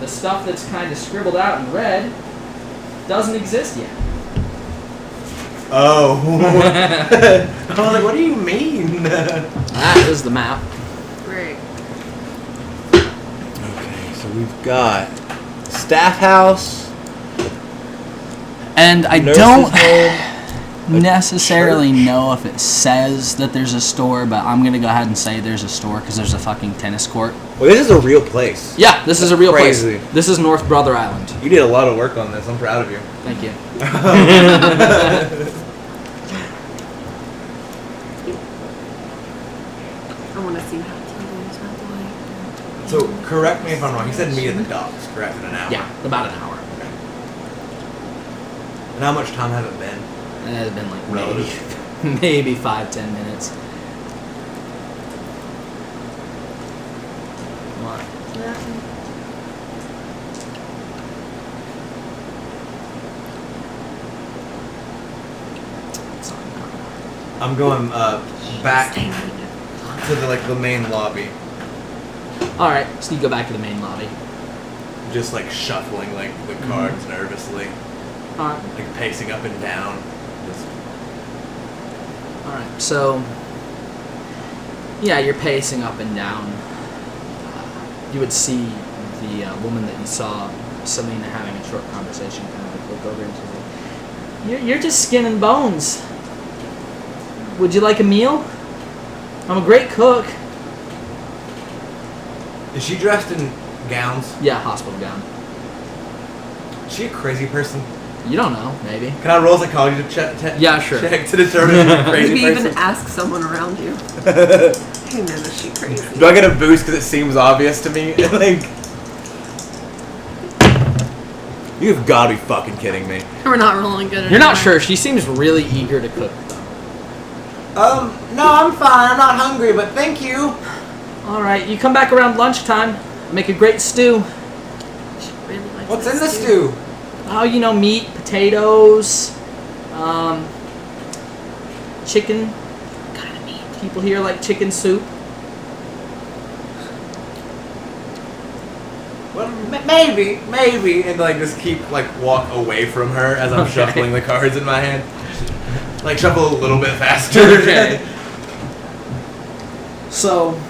S5: the stuff that's kind of scribbled out in red doesn't exist yet.
S1: Oh. I was like, what do you mean?
S5: That is the map.
S3: Great.
S1: Okay, so we've got staff house.
S5: And I
S1: Nurse's
S5: don't
S1: home, a
S5: necessarily
S1: church.
S5: know if it says that there's a store, but I'm going to go ahead and say there's a store because there's a fucking tennis court.
S1: Well, this is a real place.
S5: Yeah, this is a real
S1: crazy.
S5: place. This is North Brother Island.
S1: You did a lot of work on this. I'm proud of you.
S5: Thank you.
S3: I want to see how Cthulhu is not like.
S1: So, correct me if I'm wrong. You said meet at the docks, correct? In an hour.
S5: Yeah, about an hour.
S1: And how much time has it been?
S5: It has been like
S1: Relative.
S5: maybe 5-10 minutes. What?
S1: I'm going back to the main lobby,
S5: Alright, so you go back to the main lobby.
S1: just like shuffling like the cards nervously,
S5: Alright.
S1: like pacing up and down. Just,
S5: Alright, so yeah, you're pacing up and down. You would see the woman that you saw, Selena, having a short conversation, kind of like look over and she's like, you're just skin and bones. Would you like a meal? I'm a great cook.
S1: is she dressed in gowns?
S5: Yeah, hospital gown.
S1: Is she a crazy person?
S5: You don't know, maybe.
S1: Can I roll psychology to check?
S5: Yeah, sure.
S1: Check to determine if she's a crazy
S3: Maybe
S1: person.
S3: even ask someone around you. Hey man, is she crazy?
S1: Do I get a boost because it seems obvious to me? Like, you've got to be fucking kidding me.
S4: We're not rolling good.
S5: You're not
S4: anymore.
S5: sure. She seems really eager to cook, though.
S1: No, I'm fine. I'm not hungry, but thank you.
S5: Alright, you come back around lunchtime. Make a great stew.
S4: She really likes
S1: What's
S4: that
S1: in the stew?
S5: Oh, you know, meat, potatoes, chicken.
S4: Kind of meat.
S5: People here like chicken soup.
S1: Well, maybe, and like just keep walk away from her as I'm
S5: Okay.
S1: shuffling the cards in my hand. Like shuffle a little bit faster.
S5: Okay. So,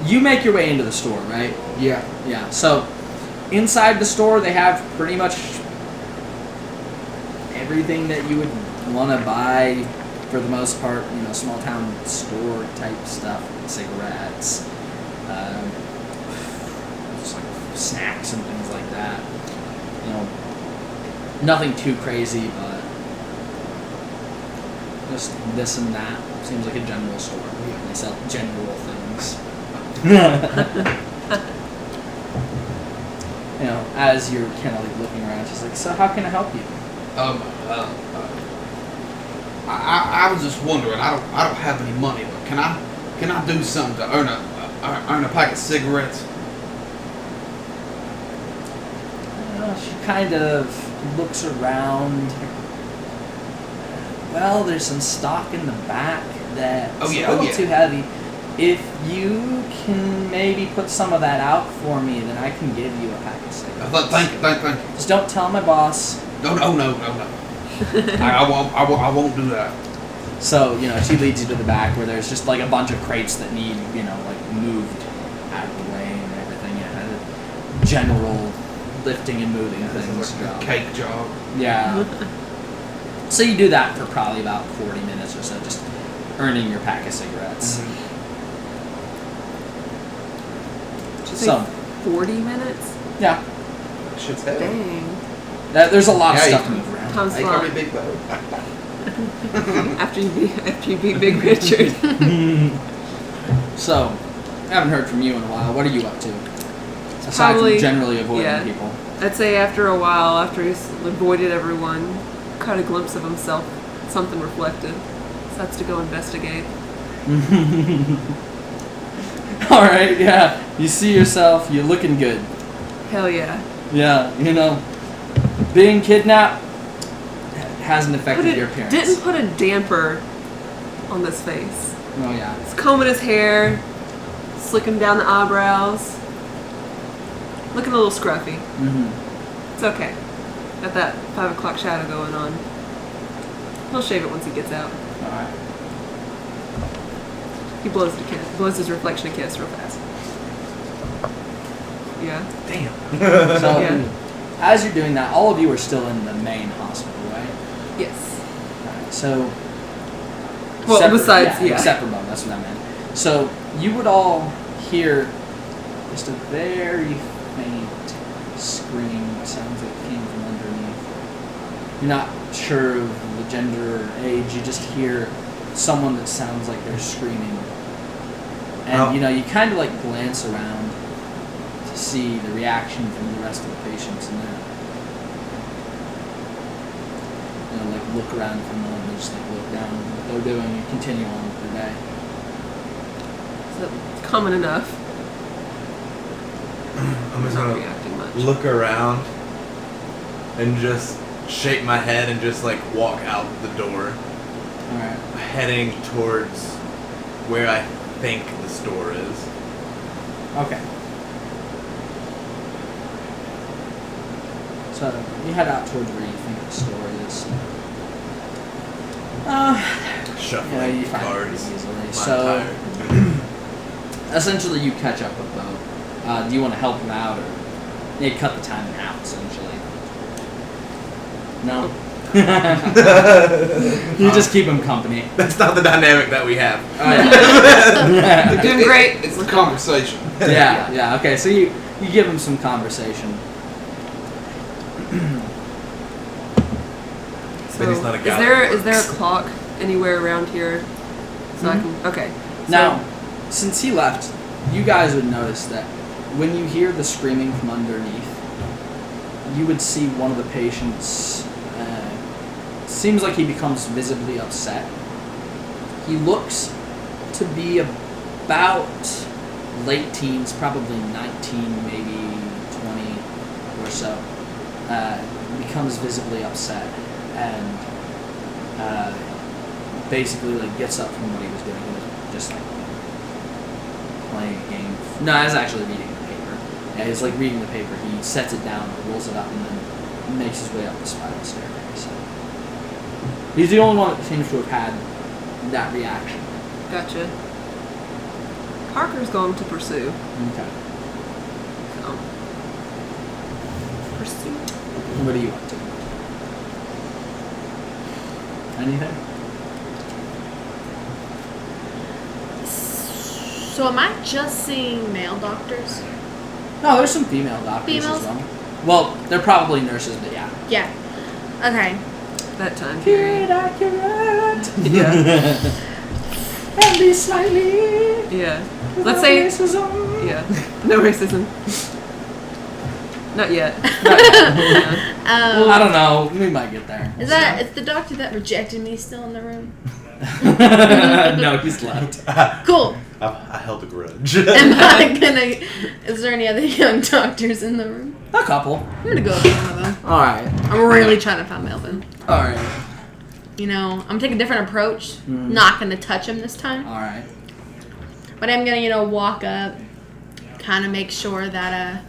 S5: you make your way into the store, right?
S2: Yeah.
S5: Yeah. So, inside the store, they have pretty much everything that you would want to buy for the most part. You know, small town store type stuff, cigarettes, just like snacks and things like that. You know, nothing too crazy, but just this and that. Seems like a general store. They sell general things. You know, as you're kind of like looking around, she's like, "So how can I help you?"
S2: I was just wondering. I don't have any money, but can I do something to earn a pack of cigarettes?
S5: She kind of looks around. Well, there's some stock in the back that's a little too heavy. If you can maybe put some of that out for me, then I can give you a pack of cigarettes.
S2: Thank you.
S5: Just don't tell my boss.
S2: No. I won't do that.
S5: So, you know, she leads you to the back where there's just like a bunch of crates that need, you know, like moved out of the way and everything. Yeah, a general lifting and moving things job.
S2: Cake job.
S5: Yeah. So you do that for probably about 40 minutes or so, just earning your pack of cigarettes.
S3: Did you say
S5: So,
S3: 40 minutes?
S5: yeah.
S1: Shit's heavy.
S3: Dang.
S5: There's a lot of
S2: Yeah,
S5: stuff
S2: you-
S5: to move around.
S3: Time's
S2: They call me
S3: flying.
S2: Big Bo.
S3: After you beat Big Richard.
S5: So, I haven't heard from you in a while. What are you up to? Aside
S3: Probably-
S5: from generally avoiding
S3: yeah.
S5: people.
S3: I'd say after a while, after he's avoided everyone, caught a glimpse of himself, something reflected, decides to go investigate.
S5: Alright, yeah. You see yourself, you're looking good.
S3: Hell yeah.
S5: Yeah, you know, being kidnapped hasn't affected your appearance.
S3: Didn't put a damper on this face.
S5: Oh, yeah.
S3: He's combing his hair, slicking down the eyebrows. Looking a little scruffy.
S5: Mm-hmm.
S3: It's okay. Got that 5 o'clock shadow going on. He'll shave it once he gets out.
S5: All right.
S3: He blows his reflection a kiss real fast. Yeah.
S1: Damn.
S5: So,
S3: Yeah.
S5: as you're doing that, all of you are still in the main hospital, right?
S3: Yes.
S5: Alright, so...
S3: Well, besides, yeah.
S5: Except for Bone, that's what I meant. So, you would all hear just a very faint scream that sounds like it came from underneath. You're not sure of the gender or age, you just hear someone that sounds like they're screaming. And, you kind of, glance around to see the reaction from the rest of the patients, and then look around for a moment and just look down at what they're doing and continue on with their day.
S3: So, common enough.
S1: I'm just
S3: Not
S1: gonna
S3: reacting much.
S1: look around and just shake my head and just walk out the door,
S5: Alright.
S1: heading towards where I think the store is.
S5: Okay. So you head out towards where you think the store is.
S1: Shuffling
S5: You find it
S1: cards.
S5: pretty easily.
S1: I'm
S5: So
S1: tired.
S5: essentially, you catch up with Bo. Do you want to help him out, or you cut the time in half? Essentially, no. You just keep him company.
S1: That's not the dynamic that we have.
S3: You're doing great.
S2: It's a conversation.
S5: Yeah. Okay, so you give him some conversation.
S3: So,
S1: But he's not a guy
S3: is
S1: that
S3: there a
S1: works.
S3: clock anywhere around here? So I can. Okay. So,
S5: Now, since he left, you guys would notice that when you hear the screaming from underneath, you would see one of the patients. Seems like he becomes visibly upset. He looks to be about late teens, probably 19, maybe 20 or so. Becomes visibly upset and basically gets up from what he was doing. He was just playing a game. No, I was actually reading the paper. Yeah, he's reading the paper. He sets it down, rolls it up, and then makes his way up the spiral staircase. He's the only one that seems to have had that reaction.
S3: Gotcha. Parker's going to pursue.
S5: Okay.
S3: So. Pursue.
S5: What are you up to? Anything?
S4: So am I just seeing male doctors?
S5: No, there's some female doctors
S4: Females?
S5: as well. Well, they're probably nurses, but yeah.
S4: Yeah. Okay.
S3: That time period.
S5: accurate.
S3: Yeah.
S5: And be slightly.
S3: Yeah. Let's say.
S5: Racism.
S3: Yeah. No racism. Not yet. Not yet.
S5: Well, I don't know. We might get there.
S4: Is the doctor that rejected me still in the room?
S5: No, he's left.
S4: Cool.
S1: I held a grudge.
S4: Am I gonna? Is there any other young doctors in the room?
S5: A couple.
S4: I'm gonna go up to one of them.
S5: All right.
S4: I'm really trying to find Melvin.
S5: All right.
S4: I'm taking a different approach. Not gonna touch him this time.
S5: All right.
S4: But I'm gonna, walk up, kind of make sure that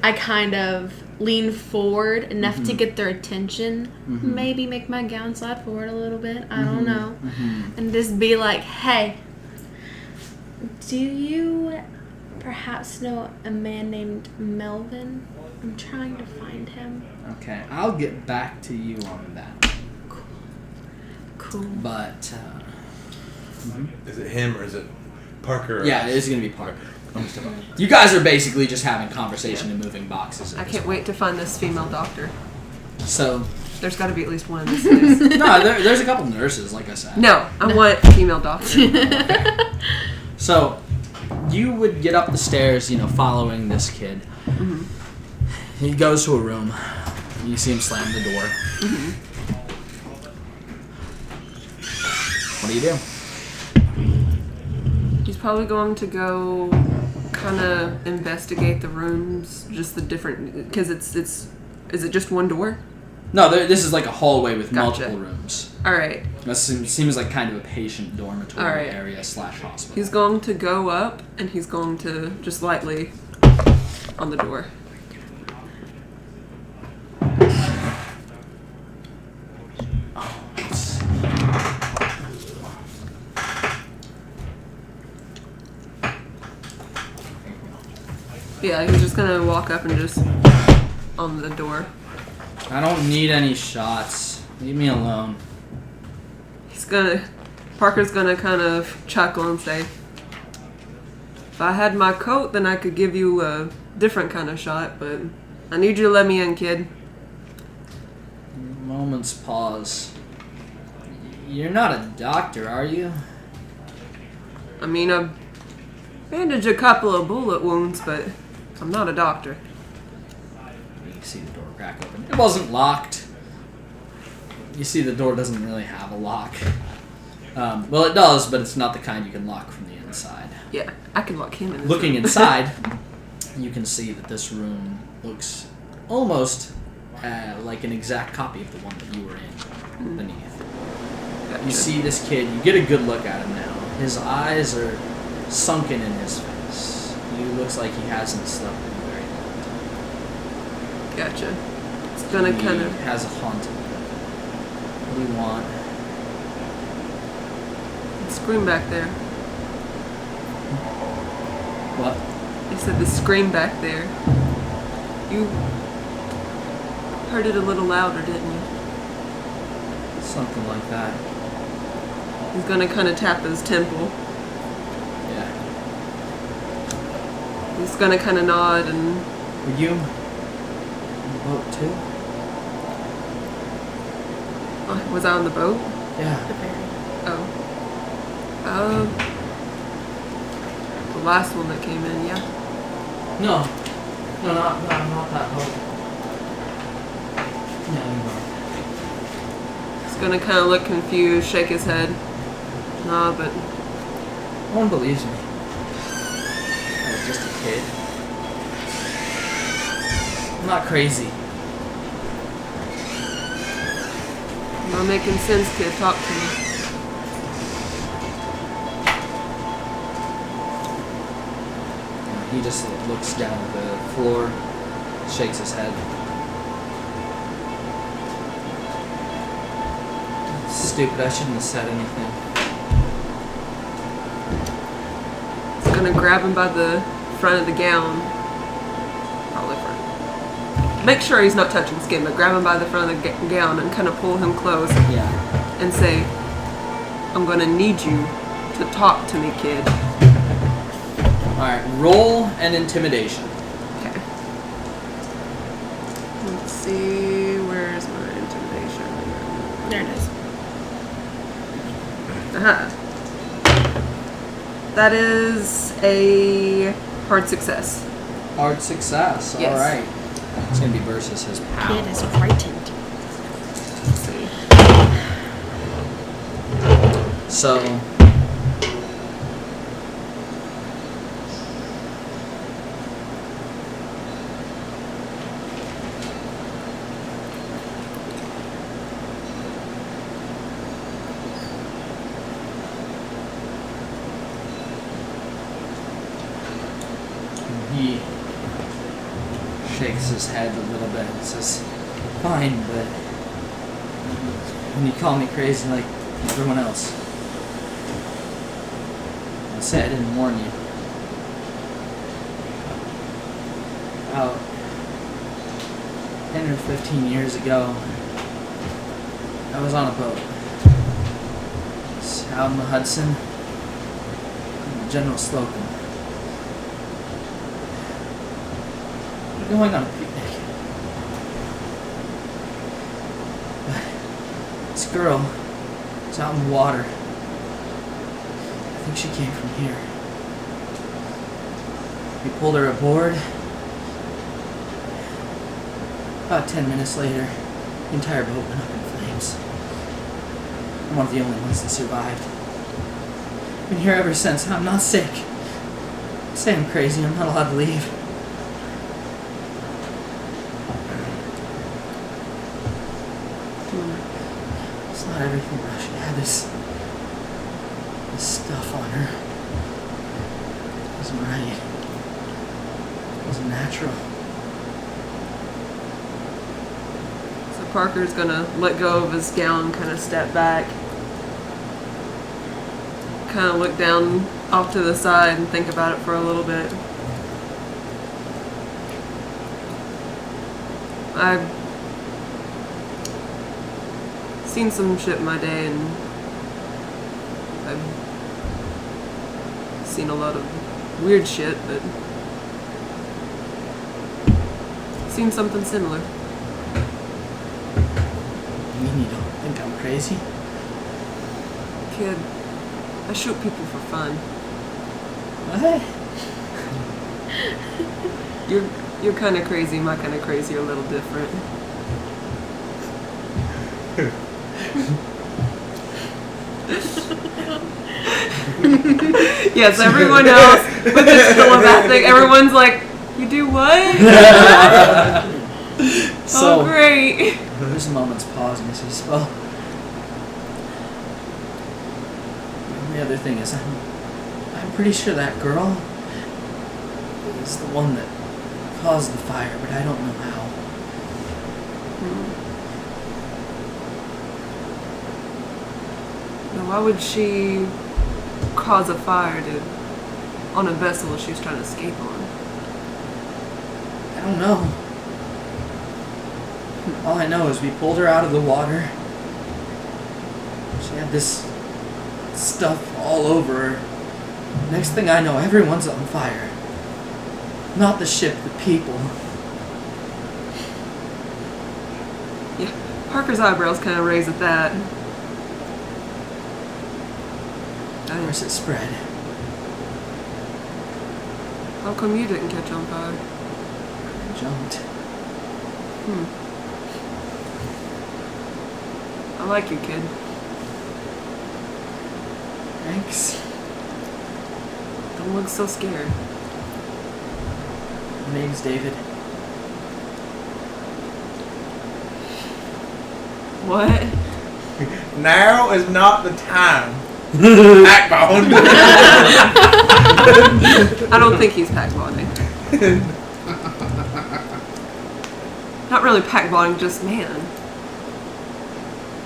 S4: I kind of lean forward enough to get their attention. Maybe make my gown slide forward a little bit. I don't know. And just be like, hey, do you perhaps know a man named Melvin? I'm trying to find him.
S5: Okay. I'll get back to you on that.
S4: Cool.
S5: But
S1: Is it him or is it Parker? Or
S5: yeah, it is gonna be Parker. You guys are basically just having conversation and moving boxes.
S3: I can't wait to find this female doctor.
S5: So
S3: There's got to be at least one in this place.
S5: no, there's a couple nurses, like I said.
S3: No, I want a female doctor.
S5: So you would get up the stairs, following this kid. He goes to a room. You see him slam the door. What do you do?
S3: He's probably going to go kind of investigate the rooms, just the different, because is it just one door?
S5: No, this is like a hallway with
S3: Gotcha.
S5: multiple rooms.
S3: All right.
S5: That seems like kind of a patient dormitory
S3: All right.
S5: area / hospital.
S3: He's going to go up, and he's going to just lightly on the door. Yeah, he's just gonna walk up and just on the door.
S5: I don't need any shots. Leave me alone.
S3: Parker's gonna kind of chuckle and say, if I had my coat, then I could give you a different kind of shot, but I need you to let me in, kid.
S5: Moment's pause. You're not a doctor, are you?
S3: I mean, I bandaged a couple of bullet wounds, but I'm not a doctor.
S5: You can see the door crack open. It wasn't locked. You see the door doesn't really have a lock. Well, it does, but it's not the kind you can lock from the inside.
S3: Yeah, I can lock him in.
S5: Looking inside, you can see that this room looks almost like an exact copy of the one that you were in beneath.
S3: Gotcha.
S5: You see this kid, you get a good look at him now. His eyes are sunken in his face. He looks like he hasn't slept in a very long time.
S3: Gotcha. It's gonna
S5: He
S3: kind of.
S5: has a haunted look. What do you want?
S3: Scream back there.
S5: What?
S3: He said the scream back there. You heard it a little louder, didn't you?
S5: Something like that.
S3: He's gonna kind of tap his temple.
S5: Yeah.
S3: He's gonna kind of nod and.
S5: Were you on the boat too?
S3: Oh, was I on the boat?
S5: Yeah.
S4: The ferry.
S3: Oh. The last one that came in, yeah.
S5: No. No, not that boat. No, you weren't.
S3: He's gonna kind of look confused, shake his head. Nah, but
S5: No one believes me. I was just a kid. I'm not crazy.
S3: I'm not making sense, kid. Talk to me.
S5: He just looks down at the floor, shakes his head. Stupid, I shouldn't have said anything.
S3: He's gonna grab him by the front of the gown. Probably front. Make sure he's not touching skin, but grab him by the front of the gown and kind of pull him close
S5: Yeah.
S3: and say, I'm gonna need you to talk to me, kid.
S5: Alright, roll an intimidation.
S3: Okay. Let's see, where's my intimidation?
S4: There it is.
S3: Aha. That is a hard success.
S5: Hard success.
S3: Yes.
S5: Alright. It's going to be versus his power.
S4: Kid is frightened.
S3: Let's see.
S5: So, he shakes his head a little bit and says, fine, but when you call me crazy like everyone else, I say I didn't warn you. About 10 or 15 years ago, I was on a boat. It's out in the Hudson, General Slocum. We're going on a picnic. But this girl is out in the water. I think she came from here. We pulled her aboard. About 10 minutes later, the entire boat went up in flames. I'm one of the only ones that survived. I've been here ever since, and I'm not sick. I say I'm crazy, I'm not allowed to leave. It's not everything though. She had this stuff on her. It wasn't right. It wasn't natural.
S3: So Parker's gonna let go of his gown, kind of step back, kind of look down off to the side and think about it for a little bit. I've seen some shit in my day, and I've seen a lot of weird shit, but seen something similar.
S5: You mean you don't think I'm crazy?
S3: Kid, I shoot people for fun.
S5: What?
S3: You're kind of crazy, my kind of crazy are a little different. Yes, everyone else with the telepathic, everyone's like, you do what?
S5: So,
S3: oh, great.
S5: there's a moment's pause and he says, well, the other thing is I'm pretty sure that girl is the one that caused the fire, but I don't know how.
S3: Now, why would she cause a fire on a vessel she was trying to escape on?
S5: I don't know. All I know is we pulled her out of the water. She had this stuff all over her. Next thing I know, everyone's on fire. Not the ship, the people.
S3: Yeah, Parker's eyebrows kind of raise at that.
S5: Of course it spread.
S3: How come you didn't catch on fire?
S5: I jumped.
S3: I like you, kid.
S5: Thanks.
S3: Don't look so scared.
S5: My name's David.
S3: What?
S1: Now is not the time. Backbone.
S3: I don't think he's pack bonding. Not really pack bonding, just man.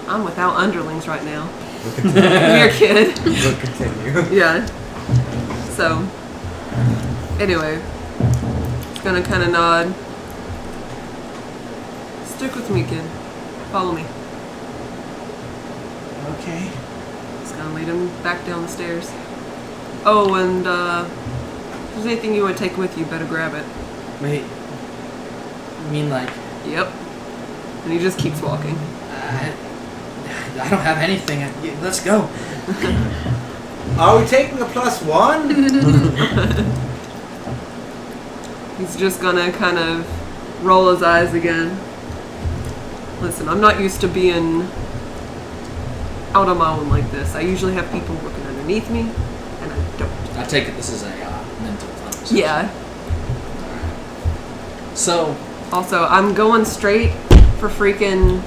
S3: I'm without underlings right now. We're kid.
S1: We'll continue.
S3: Yeah. So, anyway, it's gonna kind of nod. Stick with me, kid. Follow me.
S5: Okay.
S3: It's gonna lead him back down the stairs. Oh, and if there's anything you want to take with you, better grab it.
S5: Wait. You mean like...
S3: Yep. And he just keeps walking.
S5: I don't have anything. Let's go.
S1: Are we taking a +1?
S3: He's just gonna kind of roll his eyes again. Listen, I'm not used to being out on my own like this. I usually have people working underneath me, and I don't.
S5: I take it this is a mental conversation.
S3: Yeah.
S5: So...
S3: Also, I'm going straight for freaking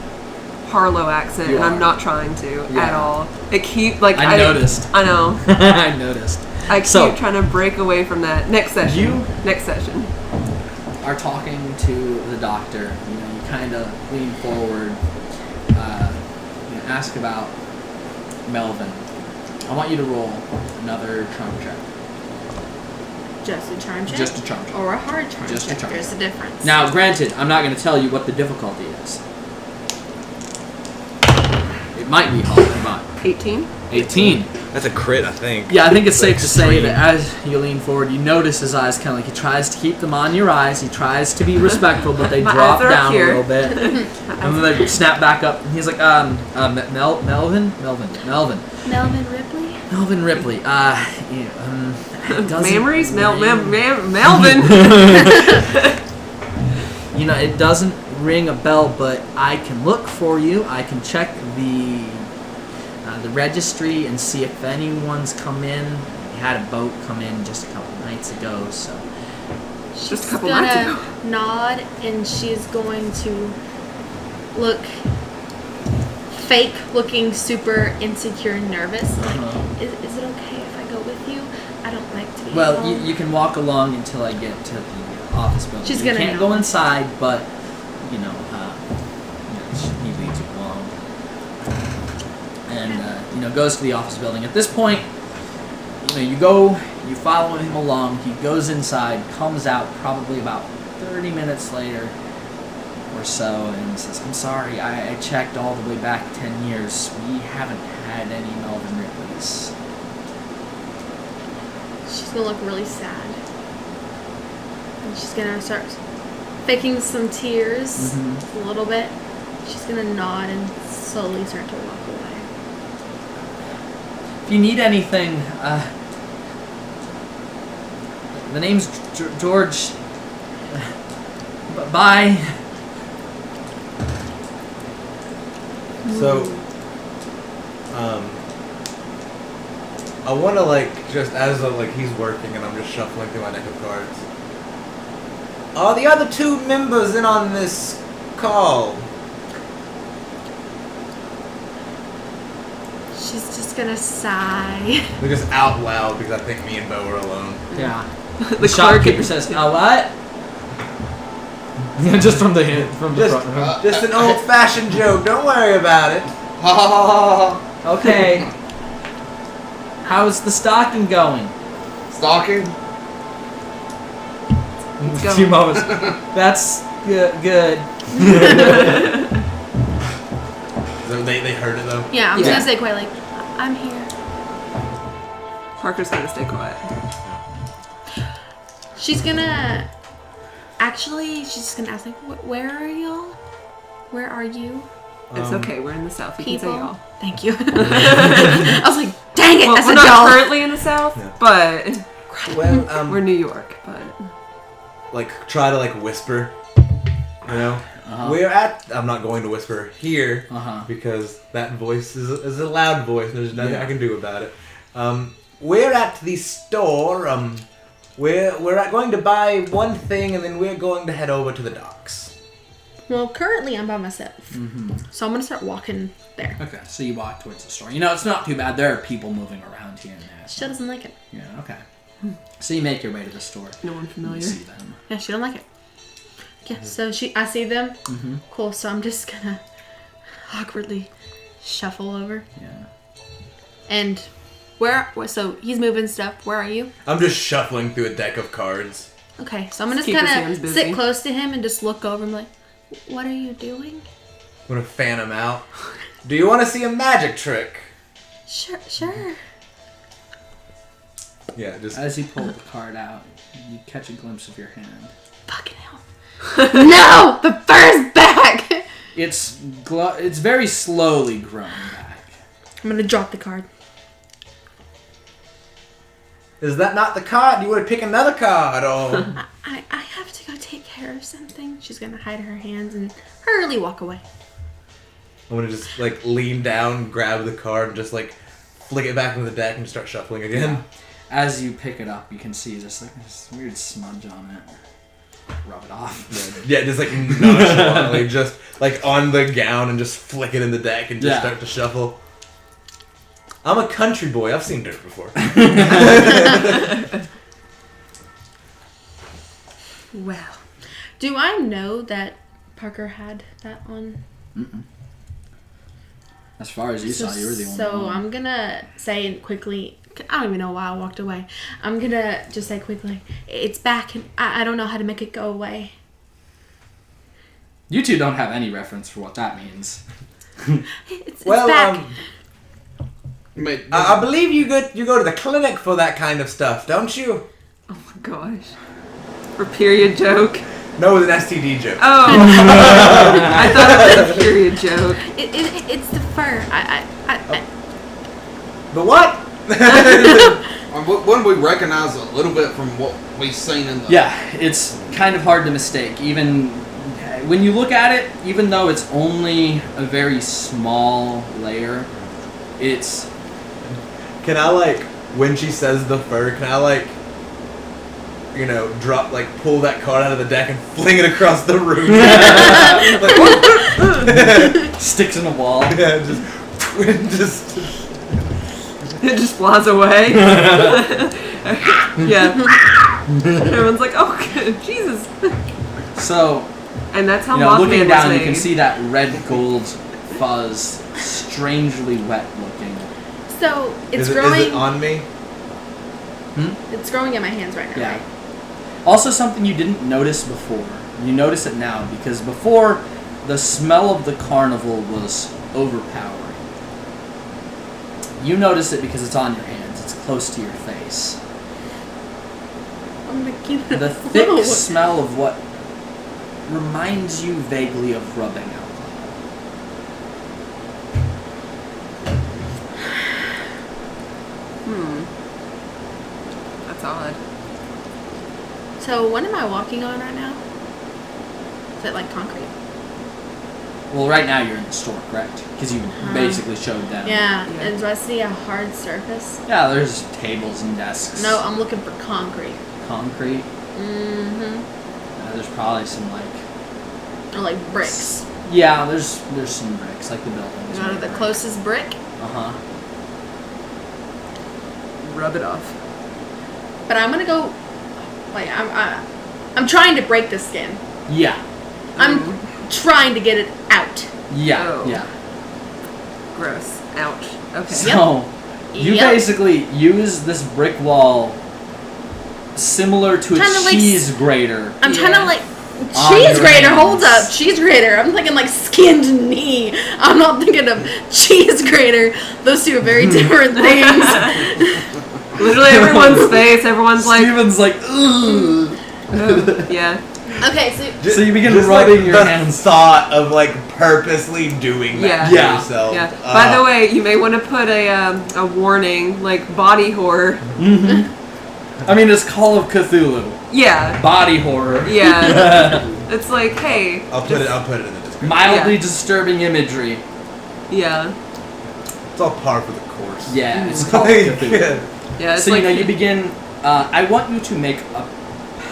S3: Harlow accent,
S5: You
S3: and
S5: are.
S3: I'm not trying to at
S5: Yeah.
S3: all. It keep like
S5: I noticed.
S3: I know.
S5: I noticed.
S3: I keep
S5: So-
S3: trying to break away from that. Next session. Next session.
S5: Are talking to the doctor. You know, you kind of lean forward. Ask about Melvin. I want you to roll another charm check.
S4: Just a charm check?
S5: Just a charm check.
S4: Or a hard charm
S5: Just a
S4: check.
S5: charm
S4: There's
S5: check.
S4: a difference.
S5: Now, granted, I'm not going to tell you what the difficulty is. It might be hard, but
S3: 18.
S5: 18.
S1: That's a crit, I think.
S5: Yeah, I think it's safe to say
S1: Extreme.
S5: that as you lean forward, you notice his eyes kind of like he tries to keep them on your eyes. He tries to be respectful, but they
S3: My
S5: drop
S3: eyes are up
S5: down a
S3: here.
S5: little bit, and then they snap back up. And he's like, Melvin
S4: Ripley?
S5: Melvin Ripley. It doesn't
S3: Memories?
S5: ring-
S3: Melvin.
S5: You know, it doesn't ring a bell, but I can look for you. I can check the registry and see if anyone's come in. We had a boat come in just a couple nights ago, so.
S3: Just a couple
S4: She's
S3: nights
S4: gonna
S3: ago.
S4: nod, and she's going to look fake looking super insecure and nervous. Like,
S5: Uh-huh.
S4: is it okay if I go with you? I don't like to be
S5: Well,
S4: alone.
S5: you can walk along until I get to the office building.
S4: She's
S5: you
S4: gonna
S5: can't
S4: know.
S5: go inside, but he leads you along, and goes to the office building. At this point, you follow him along. He goes inside, comes out probably about 30 minutes later or so, and says, "I'm sorry, I checked all the way back 10 years. We haven't had any Melvin Ripleys."
S4: She's gonna look really sad. And she's gonna start faking some tears
S5: Mhm.
S4: a little bit. She's gonna nod and slowly start to walk away.
S5: If you need anything, the name's George. Bye.
S1: So, I want to just as he's working and I'm just shuffling through my deck of cards. Are the other two members in on this call?
S4: She's just gonna sigh.
S1: They're just out loud because I think me and Bo are alone.
S5: Yeah.
S3: The
S5: The
S3: clerk
S5: shopkeeper says, what?
S6: Just from the
S1: Just,
S6: front.
S1: just an old-fashioned joke. Don't worry about it.
S2: Ha ha ha ha ha.
S5: Okay. How's the stocking going?
S2: Stalking?
S3: Go.
S6: 2 moments.
S5: That's good.
S1: So they heard it though.
S4: Yeah, I'm
S3: Yeah.
S4: just gonna say quietly, I'm here.
S3: Parker's gonna stay quiet.
S4: She's gonna... Actually, she's just gonna ask, where are y'all? Where are you?
S3: It's okay. We're in the south. You can say
S4: People?
S3: y'all.
S4: Thank you. I was like, dang it,
S3: Well,
S4: I
S3: we're
S4: said
S3: not
S4: y'all.
S3: currently in the south,
S1: Yeah.
S3: but
S1: Well,
S3: we're New York. But
S1: try to whisper. You know,
S5: Uh-huh.
S1: we're at. I'm not going to whisper here
S5: Uh-huh.
S1: because that voice is a loud voice. There's nothing
S5: Yeah.
S1: I can do about it. We're at the store. We're going to buy one thing and then we're going to head over to the docks.
S4: Well, currently I'm by myself.
S5: Mm-hmm.
S4: So I'm gonna start walking there.
S5: Okay, so you walk towards the store. It's not too bad. There are people moving around here and there.
S4: She
S5: So.
S4: doesn't like it.
S5: Yeah, okay. So you make your way to the store.
S3: no one
S5: You
S3: familiar.
S5: see them.
S4: Yeah, she don't like it. Yeah, so I see them.
S5: Mm-hmm.
S4: Cool, so I'm just gonna awkwardly shuffle over.
S5: Yeah.
S4: And so he's moving stuff. Where are you?
S1: I'm just shuffling through a deck of cards.
S4: Okay, so I'm gonna
S3: Just
S4: just
S3: keep his
S4: kind
S3: hands
S4: of
S3: busy.
S4: sit close to him and just look over and be like, what are you doing?
S1: I'm gonna fan him out. Do you want to see a magic trick?
S4: Sure.
S1: Yeah, just.
S5: As you pull the card out, you catch a glimpse of your hand.
S4: Fucking hell. No! The fur's back!
S5: It's very slowly growing back.
S4: I'm gonna drop the card.
S1: Is that not the card? You would pick another card, or
S4: I have to go take care of something. She's gonna hide her hands and hurriedly walk away.
S1: I'm gonna just lean down, grab the card, and just flick it back into the deck and just start shuffling again.
S5: As you pick it up, you can see just this weird smudge on it. Rub it off.
S1: Yeah, just nonchalantly, just on the gown and just flick it in the deck and just
S5: Yeah.
S1: start to shuffle. I'm a country boy. I've seen dirt before.
S4: Well, do I know that Parker had that on?
S5: Mm-mm. As far as you saw, you were the only
S4: So
S5: one.
S4: I'm gonna say quickly. I don't even know why I walked away. I'm gonna just say quickly, it's back, and I don't know how to make it go away.
S5: You two don't have any reference for what that means.
S4: It's
S1: Well,
S4: back.
S1: I believe you go to the clinic for that kind of stuff, don't you?
S3: Oh my gosh. For period joke.
S1: No, it was an STD joke.
S3: Oh. I thought it was a period joke.
S4: It's the fur.
S1: The what?
S2: Wouldn't we recognize a little bit from what we've seen in the...
S5: Yeah, it's kind of hard to mistake. Even when you look at it, even though it's only a very small layer, it's...
S1: Can I when she says the fur, can I drop, like, pull that card out of the deck and fling it across the room. Like,
S5: Sticks in a wall.
S1: yeah, just.
S3: It just flies away. Yeah. Everyone's like, oh, Jesus.
S5: So,
S3: And that's how
S5: looking
S3: Mothman was
S5: down,
S3: made.
S5: you can see that red gold fuzz, strangely wet looking.
S4: So it's
S1: Is
S4: growing.
S1: it on me?
S4: It's growing in my hands right now.
S5: Yeah.
S4: Right?
S5: Also, something you didn't notice before. You notice it now because before, the smell of the carnival was overpowering. You notice it because it's on your hands. It's close to your face.
S4: I'm gonna keep it
S5: The thick
S4: afloat.
S5: smell of what reminds you vaguely of rubbing alcohol.
S3: That's odd.
S4: So what am I walking on right now? Is it like concrete?
S5: Well, right now you're in the store, correct? Because you basically showed them.
S4: Yeah.
S3: Yeah.
S4: And do I see a hard surface?
S5: Yeah, there's tables and desks.
S4: No, I'm looking for concrete.
S5: Concrete.
S4: Mm-hmm.
S5: There's probably some
S4: Or like bricks.
S5: Yeah, there's some bricks like the buildings.
S4: Not the closest brick.
S5: Uh huh.
S3: Rub it off.
S4: But I'm gonna go. Like I'm trying to break the skin.
S5: Yeah.
S4: I'm trying to get it out.
S5: Yeah.
S3: Oh.
S5: Yeah.
S3: Gross. Ouch. Okay.
S5: So you
S4: Yep.
S5: basically use this brick wall similar to a
S4: Kinda like
S5: cheese grater.
S4: I'm trying to like
S5: On
S4: cheese
S5: your
S4: grater.
S5: hands.
S4: Hold up, cheese grater. I'm thinking like skinned knee. I'm not thinking of cheese grater. Those two are very different things.
S3: Literally everyone's face, everyone's like,
S5: Steven's like, ugh.
S3: yeah.
S4: Okay,
S5: So you begin
S1: Just,
S5: rubbing
S1: like,
S5: your
S1: the
S5: hands.
S1: thought of like purposely doing that
S3: Yeah.
S1: to
S5: Yeah.
S1: yourself.
S3: Yeah. By the way, you may want to put a warning, like body horror.
S5: I mean, it's Call of Cthulhu.
S3: Yeah.
S5: Body horror.
S3: Yeah. It's like, hey.
S1: I'll put it in the description.
S5: Mildly
S3: Yeah.
S5: disturbing imagery.
S3: Yeah.
S1: It's all par for the course.
S5: Yeah, it's Call of Cthulhu.
S3: Yeah. It's
S5: So
S3: like
S5: you begin. I want you to make a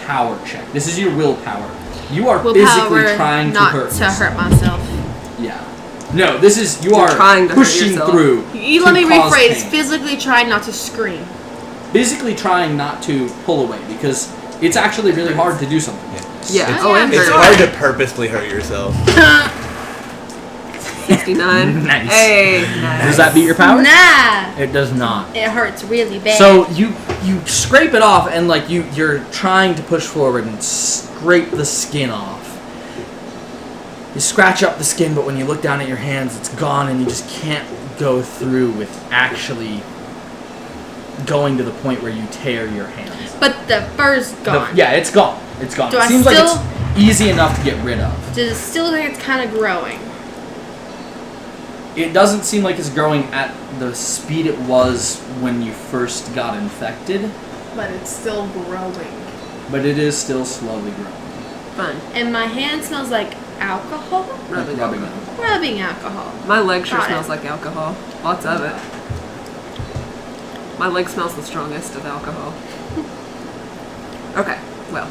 S5: power check. This is your willpower. You are physically
S4: willpower
S5: trying
S4: not
S5: to hurt
S4: to
S5: yourself.
S4: hurt myself.
S5: Yeah. No, this is you
S3: You're
S5: are
S3: trying to hurt
S5: pushing
S3: yourself.
S5: through.
S4: You
S5: to
S4: let me
S5: cause
S4: rephrase.
S5: pain.
S4: Physically trying not to scream.
S5: Physically trying not to pull away because it's actually really hard to do something like this.
S3: Yeah.
S1: It's,
S3: Oh, it
S1: it's
S3: hurts.
S1: hard to purposely hurt yourself.
S3: 69.
S5: Nice.
S3: Hey. Nice.
S5: Does that beat your power?
S4: Nah,
S5: It does not.
S4: it hurts really bad.
S5: So you scrape it off and like you're trying to push forward and scrape the skin off. You scratch up the skin, but when you look down at your hands, it's gone, and you just can't go through with actually going to the point where you tear your hands.
S4: but the fur's gone.
S5: Yeah, it's gone. It's gone.
S4: Do
S5: It
S4: I
S5: seems like
S4: still-
S5: it's easy enough to get rid of.
S4: Does it still think it's kind of growing?
S5: It doesn't seem like it's growing at the speed it was when you first got infected,
S4: But it's still growing.
S5: but it is still slowly growing.
S3: Fun.
S4: And my hand smells like alcohol?
S3: Rubbing.
S5: Rubbing it.
S4: Rubbing alcohol.
S3: My leg sure
S4: Got it.
S3: smells like alcohol. Lots of it. My leg smells the strongest of alcohol. Okay, well,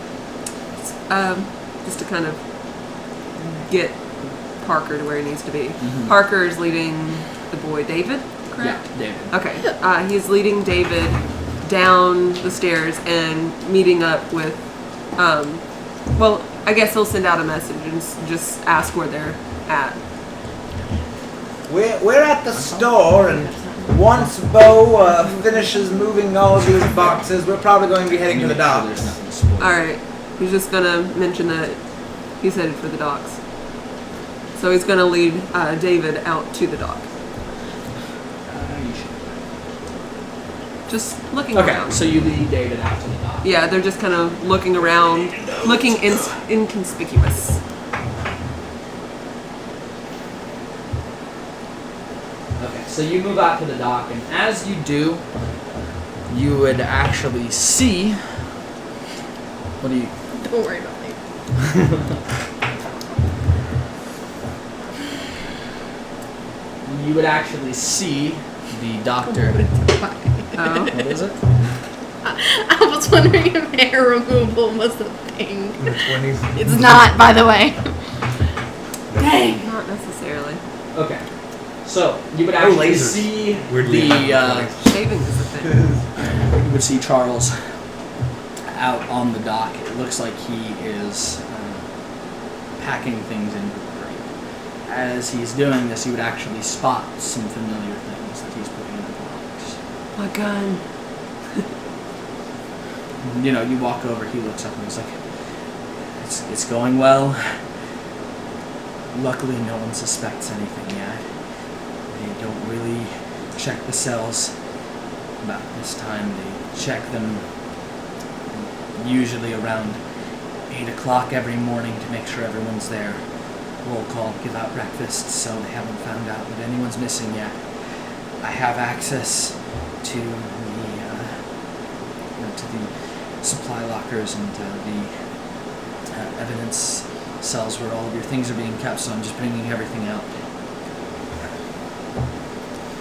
S3: just to kind of get Parker to where he needs to be. Parker is leading the boy David, correct?
S5: Yeah, David.
S3: Okay, he's leading David down the stairs and meeting up with, well, I guess he'll send out a message and just ask where they're at.
S1: We're at the store, and once Bo finishes moving all of these boxes, we're probably going to be heading to the
S5: There's
S1: docks.
S5: nothing to spoil.
S3: Alright, he's just gonna mention that he's headed for the docks. So he's gonna lead David out to the dock.
S5: You should.
S3: Just looking
S5: Okay,
S3: around.
S5: so you lead David out to the dock.
S3: Yeah, they're just kind of looking around, looking inconspicuous.
S5: Okay, so you move out to the dock, and as you do, you would actually see. What do you?
S4: Don't worry about me.
S5: You would actually see the doctor.
S3: Oh,
S5: What is it?
S4: I was wondering if hair removal was a thing.
S1: In the 20s.
S4: It's not, by the way. Dang.
S3: Not necessarily.
S5: Okay. So you would
S1: Oh,
S5: actually
S1: lasers.
S5: see
S1: Weirdly
S5: the
S3: Shaving is a thing.
S5: you would see Charles out on the dock. It looks like he is packing things into the crate. As he's doing this, you would actually spot some familiar things that he's putting in the box.
S3: My gun.
S5: You know, you walk over, he looks up and he's like, it's going well. Luckily, no one suspects anything yet. They don't really check the cells about this time. They check them usually around 8 o'clock every morning to make sure everyone's there. Roll call, give out breakfast, so they haven't found out that anyone's missing yet. I have access to the supply lockers and the evidence cells where all of your things are being kept, so I'm just bringing everything out.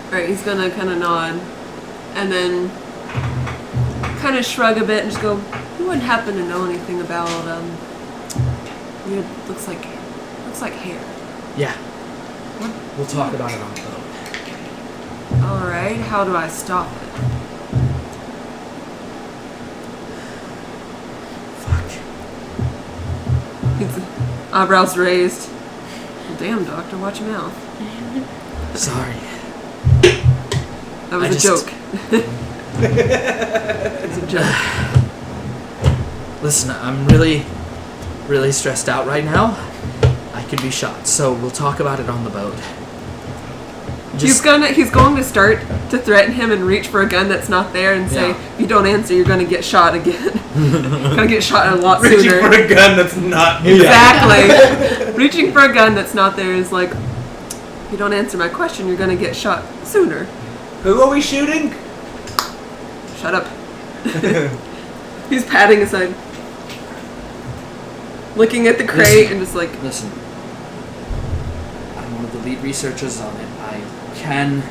S3: Alright, he's gonna kind of nod. And then kind of shrug a bit and just go, you wouldn't happen to know anything about, it looks like hair.
S5: Yeah. We'll talk about it on the boat.
S3: Alright, how do I stop it? His eyebrows raised. Well, damn, doctor, watch your mouth.
S5: Sorry.
S3: That was
S5: I
S3: a
S5: just-
S3: joke. It's a joke.
S5: Listen, I'm really, really stressed out right now. I could be shot, so we'll talk about it on the boat.
S3: He's going to start to threaten him and reach for a gun that's not there and say,
S5: Yeah.
S3: if you don't answer, you're gonna get shot again. Gonna get shot a lot
S1: Reaching
S3: sooner.
S1: for a gun that's not.
S3: Exactly. Reaching for a gun that's not there is like, if you don't answer my question, you're gonna get shot sooner.
S1: Who are we shooting?
S3: Shut up. He's patting his head, looking at the crate and just like,
S5: Listen, I'm one of the lead researchers on it. I can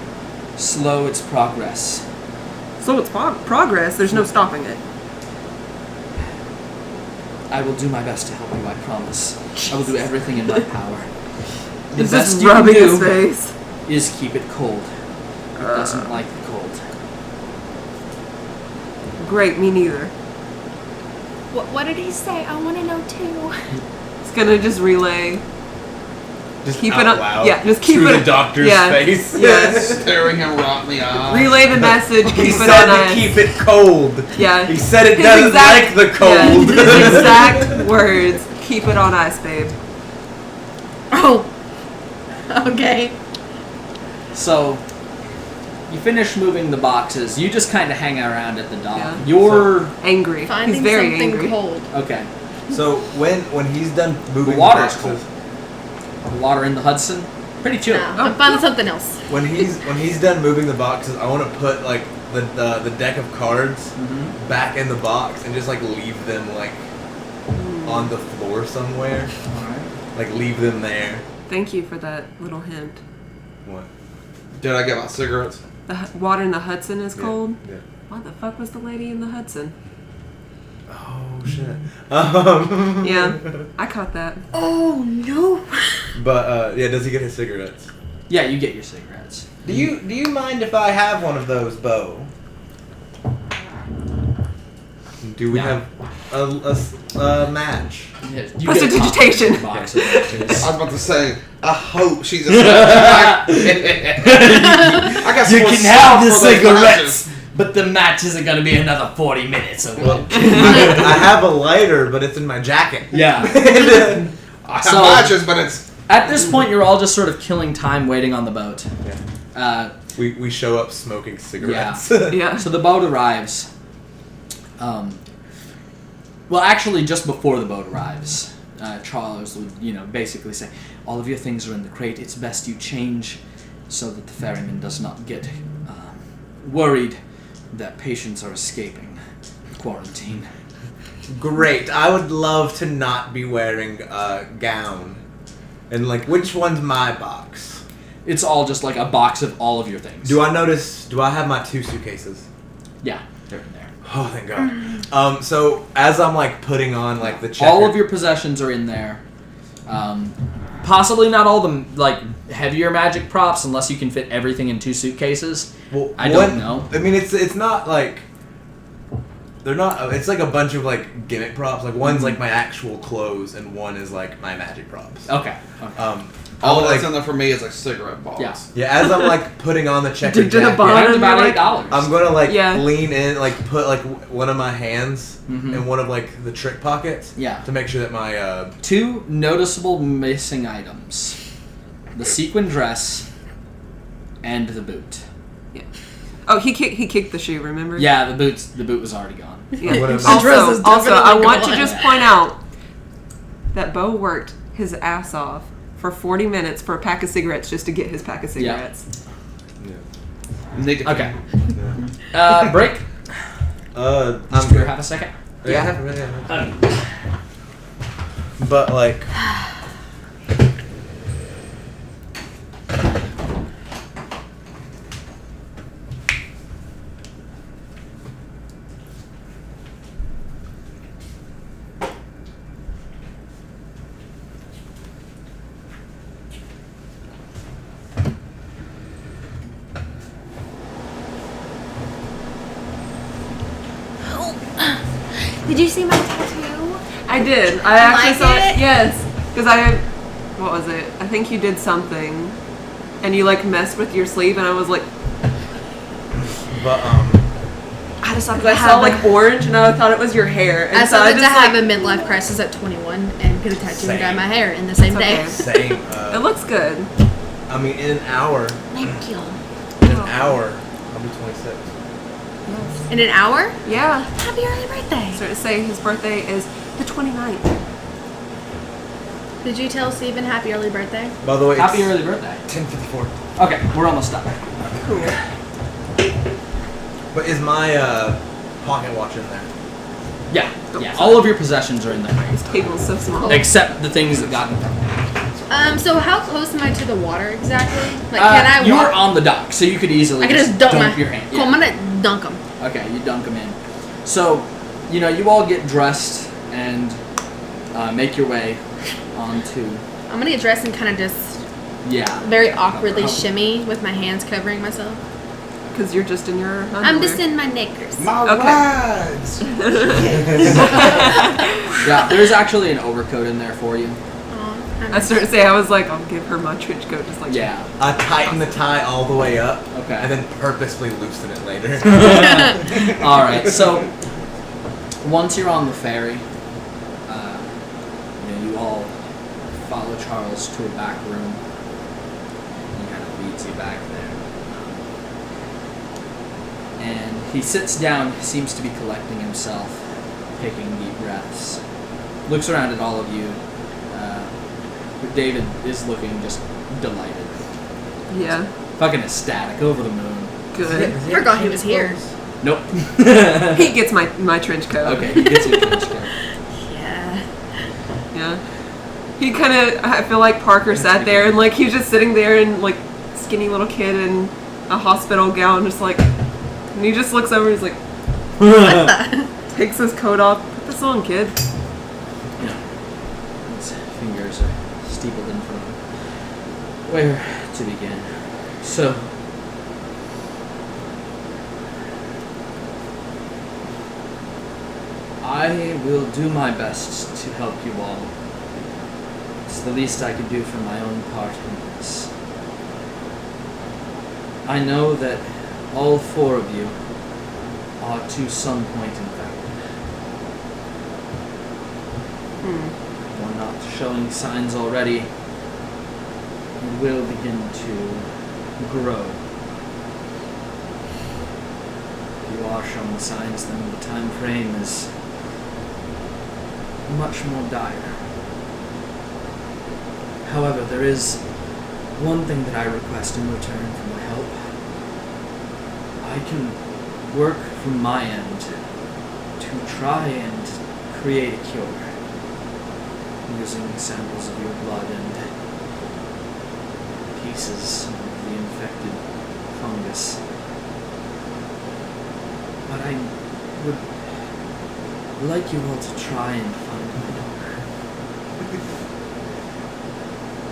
S5: slow its progress.
S3: so it's progress. There's no stopping it.
S5: I will do my best to help you, I promise. I will do everything in my power. The
S3: He's
S5: best
S3: just
S5: you can
S3: rubbing his
S5: do
S3: face.
S5: is keep it cold. It doesn't like the cold.
S3: Great, me neither.
S4: What did he say? I want to know too.
S3: He's gonna just relay.
S1: Just
S3: Keep
S1: out
S3: it on.
S1: loud
S3: Yeah, just keep
S1: to
S3: it.
S1: the doctor's
S3: yeah,
S1: face.
S3: Yes.
S2: Staring him right in the eye.
S3: Relay the message.
S1: He
S3: Keep it
S1: said
S3: on
S1: to
S3: ice.
S1: keep it cold.
S3: Yeah.
S1: He said it
S3: His
S1: doesn't
S3: exact-
S1: like the cold.
S3: Yeah, his exact words. Keep it on ice, babe.
S4: Oh. Okay.
S5: So, you finish moving the boxes. You just kind of hang around at the dock.
S3: Yeah.
S5: You're...
S3: Angry.
S4: Finding
S3: He's very
S4: something
S3: angry.
S4: cold.
S5: Okay.
S1: So when he's done moving
S5: The water's
S1: boxes,
S5: The water in the Hudson, pretty chill.
S4: No, I'm finding something else.
S1: when he's done moving the boxes, I want to put like the deck of cards
S5: Mm-hmm.
S1: back in the box and just like leave them like on the floor somewhere.
S5: Alright.
S1: Like leave them there.
S3: Thank you for that little hint.
S1: What?
S2: Did I get my cigarettes?
S3: The water in the Hudson is cold.
S1: Yeah.
S3: Why the fuck was the lady in the Hudson?
S1: Oh shit.
S3: Yeah, I caught that.
S4: Oh no.
S1: But yeah, does he get his cigarettes?
S5: Yeah, you get your cigarettes.
S1: Do you mind if I have one of those, Bo? Do we
S5: No.
S1: have a match?
S5: Yeah, you
S3: What's
S5: get
S3: the
S5: a top
S3: digitation?
S5: box of matches.
S2: I was about to say, I hope she's a I got
S5: You
S2: some
S5: can
S2: stuff
S5: have the
S2: for those
S5: cigarettes, but the matches are gonna be another 40 minutes. Okay?
S1: Well, I have a lighter, but it's in my jacket.
S5: Yeah.
S2: I have
S5: So-
S2: matches, but it's
S5: At this point, you're all just sort of killing time waiting on the boat.
S1: We show up smoking cigarettes.
S3: Yeah.
S5: So the boat arrives. Well, actually, just before the boat arrives, Charles would, basically say, all of your things are in the crate. It's best you change so that the ferryman does not get worried that patients are escaping quarantine.
S1: Great. I would love to not be wearing a gown. And which one's my box?
S5: It's all just like a box of all of your things.
S1: Do I have my 2 suitcases?
S5: Yeah, they're in there.
S1: Oh, thank God. So as I'm like putting on like the checker,
S5: All of your possessions are in there. Possibly not all the like heavier magic props, unless you can fit everything in 2 suitcases.
S1: Well,
S5: I don't know.
S1: I mean, it's not like they're not. It's like a bunch of like gimmick props. Like one's like my actual clothes, and one is like my magic props.
S5: Okay.
S2: All
S1: like,
S2: that's in there for me is like cigarette balls.
S5: Yeah.
S1: as I'm like putting on the checker
S3: Did a
S1: jacket,
S3: bond
S5: Mine's
S3: and
S5: about
S3: you're like,
S5: $8.
S1: I'm gonna like
S3: Yeah.
S1: lean in, like put like one of my hands
S5: Mhm.
S1: in one of like the trick pockets.
S5: Yeah.
S1: To make sure that my
S5: 2 noticeable missing items: the sequin dress and the boot.
S3: Oh, he kicked the shoe. Remember?
S5: Yeah, the boot was already gone.
S3: Yeah.
S1: What is-
S3: Also,
S4: Dress is
S3: I
S4: definitely
S3: want to
S4: gone.
S3: just point out that Bo worked his ass off for 40 minutes for a pack of cigarettes just to get his pack of cigarettes.
S2: Nicotine.
S5: Okay.
S1: yeah.
S5: Break.
S1: I'm
S5: Just
S1: good.
S5: have a second.
S1: Yeah. But like.
S4: Did you see my tattoo?
S3: I did. I actually
S4: Like
S3: saw
S4: it?
S3: Yes, because what was it? I think you did something, and you like messed with your sleeve, and I was like,
S1: But
S4: I decided
S3: because I saw like orange, and I thought it was your hair, and
S4: I
S3: so I
S4: decided
S3: just
S4: to have
S3: like,
S4: a midlife crisis at 21 and get a tattoo and dye
S1: Same.
S3: Oh,
S4: my hair in the same
S3: It's
S4: day.
S3: okay.
S1: same.
S3: it looks good.
S1: I mean, in an hour,
S4: Thank you.
S1: I'll be 26.
S4: In an hour?
S3: Yeah.
S4: Happy early birthday.
S3: So to say his birthday is the 29th.
S4: Did you tell Steven happy early birthday?
S1: By the way,
S5: Happy early birthday.
S1: 10:54.
S5: Okay, we're almost done.
S3: Cool.
S1: But is my pocket watch in there?
S5: Yeah, yeah. All of your possessions are in there,
S3: This table is so small.
S5: except the things that got in front.
S4: So how close am I to the water exactly? Like, can I
S5: You
S4: walk?
S5: were on the dock, so you could easily
S4: I can just dunk my
S5: your hand.
S4: Cool, I'm gonna dunk him.
S5: Okay, you dunk them in. So, you all get dressed and make your way onto.
S4: I'm gonna get dressed and kind of just
S5: Yeah.
S4: very awkwardly shimmy with my hands covering myself.
S3: Because you're just in your underwear.
S4: I'm just in my knickers.
S6: My
S3: Okay.
S6: rides.
S5: Yeah, there's actually an overcoat in there for you.
S3: I started to say, I was like, I'll give her my trench coat just like
S5: Yeah.
S1: I tighten the tie all the way up,
S5: Okay.
S1: and then purposefully loosen it later.
S5: All right. So once you're on the ferry, you all follow Charles to a back room. He kind of leads you back there, and he sits down. Seems to be collecting himself, taking deep breaths. Looks around at all of you. David is looking just delighted,
S3: Yeah.
S5: fucking ecstatic, over the moon.
S3: Good.
S4: I forgot he was here.
S5: Nope.
S3: He gets my trench coat.
S5: Okay, he gets your trench coat.
S4: Yeah.
S3: Yeah. He kind of, I feel like Parker sat there and like he's just sitting there and like skinny little kid in a hospital gown, just like, and he just looks over and he's like, takes his coat off. Put this on, kid.
S5: His fingers are steepled in front of him. Where to begin? So, I will do my best to help you all. It's the least I can do for my own part in this. I know that all four of you are to some point infected. One not showing signs already, and will begin to grow. If you are showing signs, then the time frame is much more dire. However, there is one thing that I request in return for my help. I can work from my end to try and create a cure using samples of your blood and pieces of the infected fungus. But I would like you all to try and find my daughter.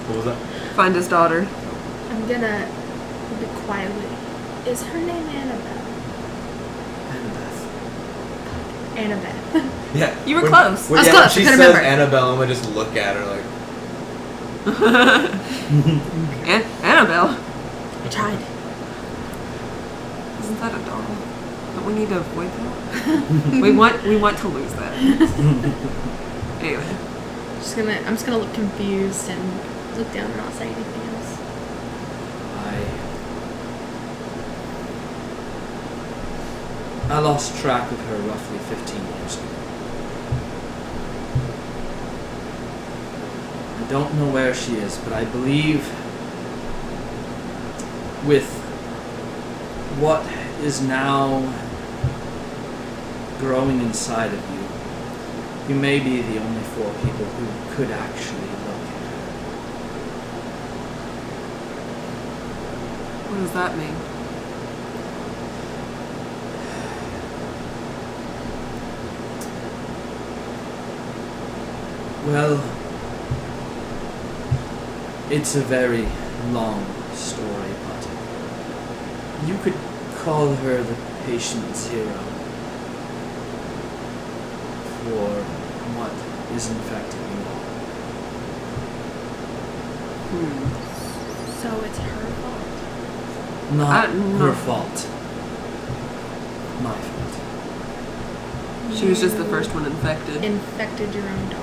S1: What was that?
S3: Find his daughter.
S4: I'm gonna be quietly. Is her name Annabelle?
S5: Annabeth.
S4: Annabelle.
S1: Yeah.
S3: You were close.
S1: When,
S4: I was
S1: yeah,
S4: close,
S1: when she
S4: I couldn't
S1: says
S4: remember.
S1: Annabelle, I'm gonna just look at her like.
S3: Annabelle.
S4: I tried.
S3: Isn't that a doll? Don't we need to avoid that? we want to lose that. Anyway.
S4: I'm just gonna look confused and look down and not say anything else.
S5: I lost track of her roughly 15 years ago. I don't know where she is, but I believe with what is now growing inside of you, you may be the only 4 people who could actually locate her.
S3: What does that mean?
S5: Well, it's a very long story, but you could call her the patient zero for what is infecting you all.
S4: So it's her fault.
S5: Not
S3: no.
S5: her fault. My fault.
S3: She was just the first one infected.
S4: Infected your own daughter.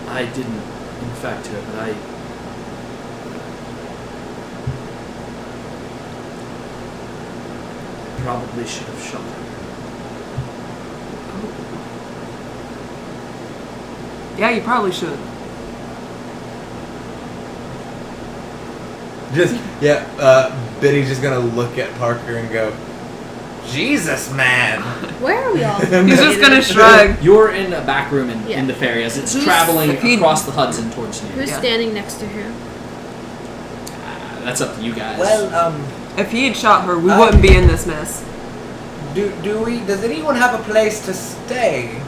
S5: I didn't infect her, but I probably should have shot her.
S3: Yeah, you probably should.
S1: Biddy's just gonna look at Parker and go, Jesus, man.
S4: Where are we all?
S3: He's just gonna shrug.
S5: You're in a back room in
S4: Yeah.
S5: the ferry as it's
S4: Who's-
S5: traveling
S3: He-
S5: across the Hudson towards you.
S4: Who's
S3: Yeah.
S4: standing next to him?
S5: That's up to you guys.
S1: Well,
S3: If he had shot her, we wouldn't be in this mess.
S1: does anyone have a place to stay?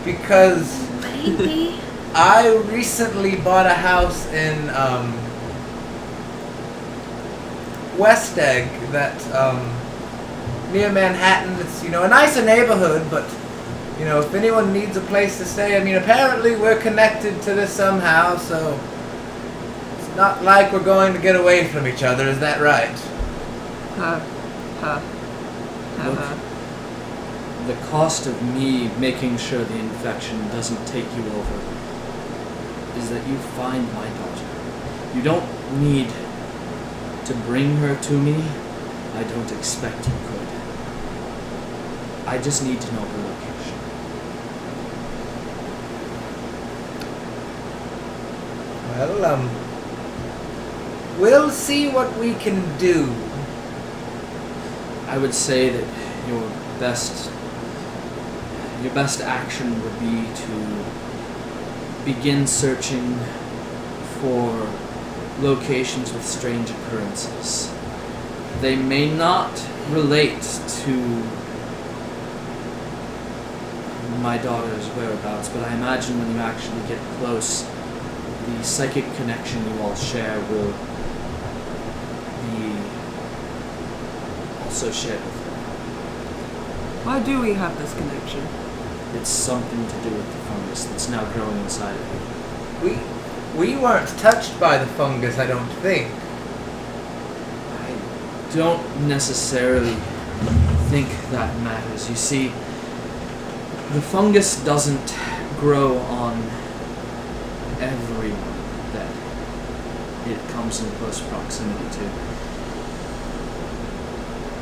S1: Because
S4: Maybe.
S1: I recently bought a house in West Egg that near Manhattan. It's a nicer neighborhood, but if anyone needs a place to stay, apparently we're connected to this somehow, so it's not like we're going to get away from each other. Is that right?
S3: Huh.
S5: Look, the cost of me making sure the infection doesn't take you over is that you find my daughter. You don't need to bring her to me. I don't expect you could. I just need to know her location.
S1: Well, we'll see what we can do.
S5: I would say that your best action would be to begin searching for locations with strange occurrences. They may not relate to my daughter's whereabouts, but I imagine when you actually get close, the psychic connection you all share will be also shared with her.
S3: Why do we have this connection?
S5: It's something to do with the fungus that's now growing inside of you.
S1: We weren't touched by the fungus, I don't think.
S5: I don't necessarily think that matters. You see, the fungus doesn't grow on everyone that it comes in close proximity to.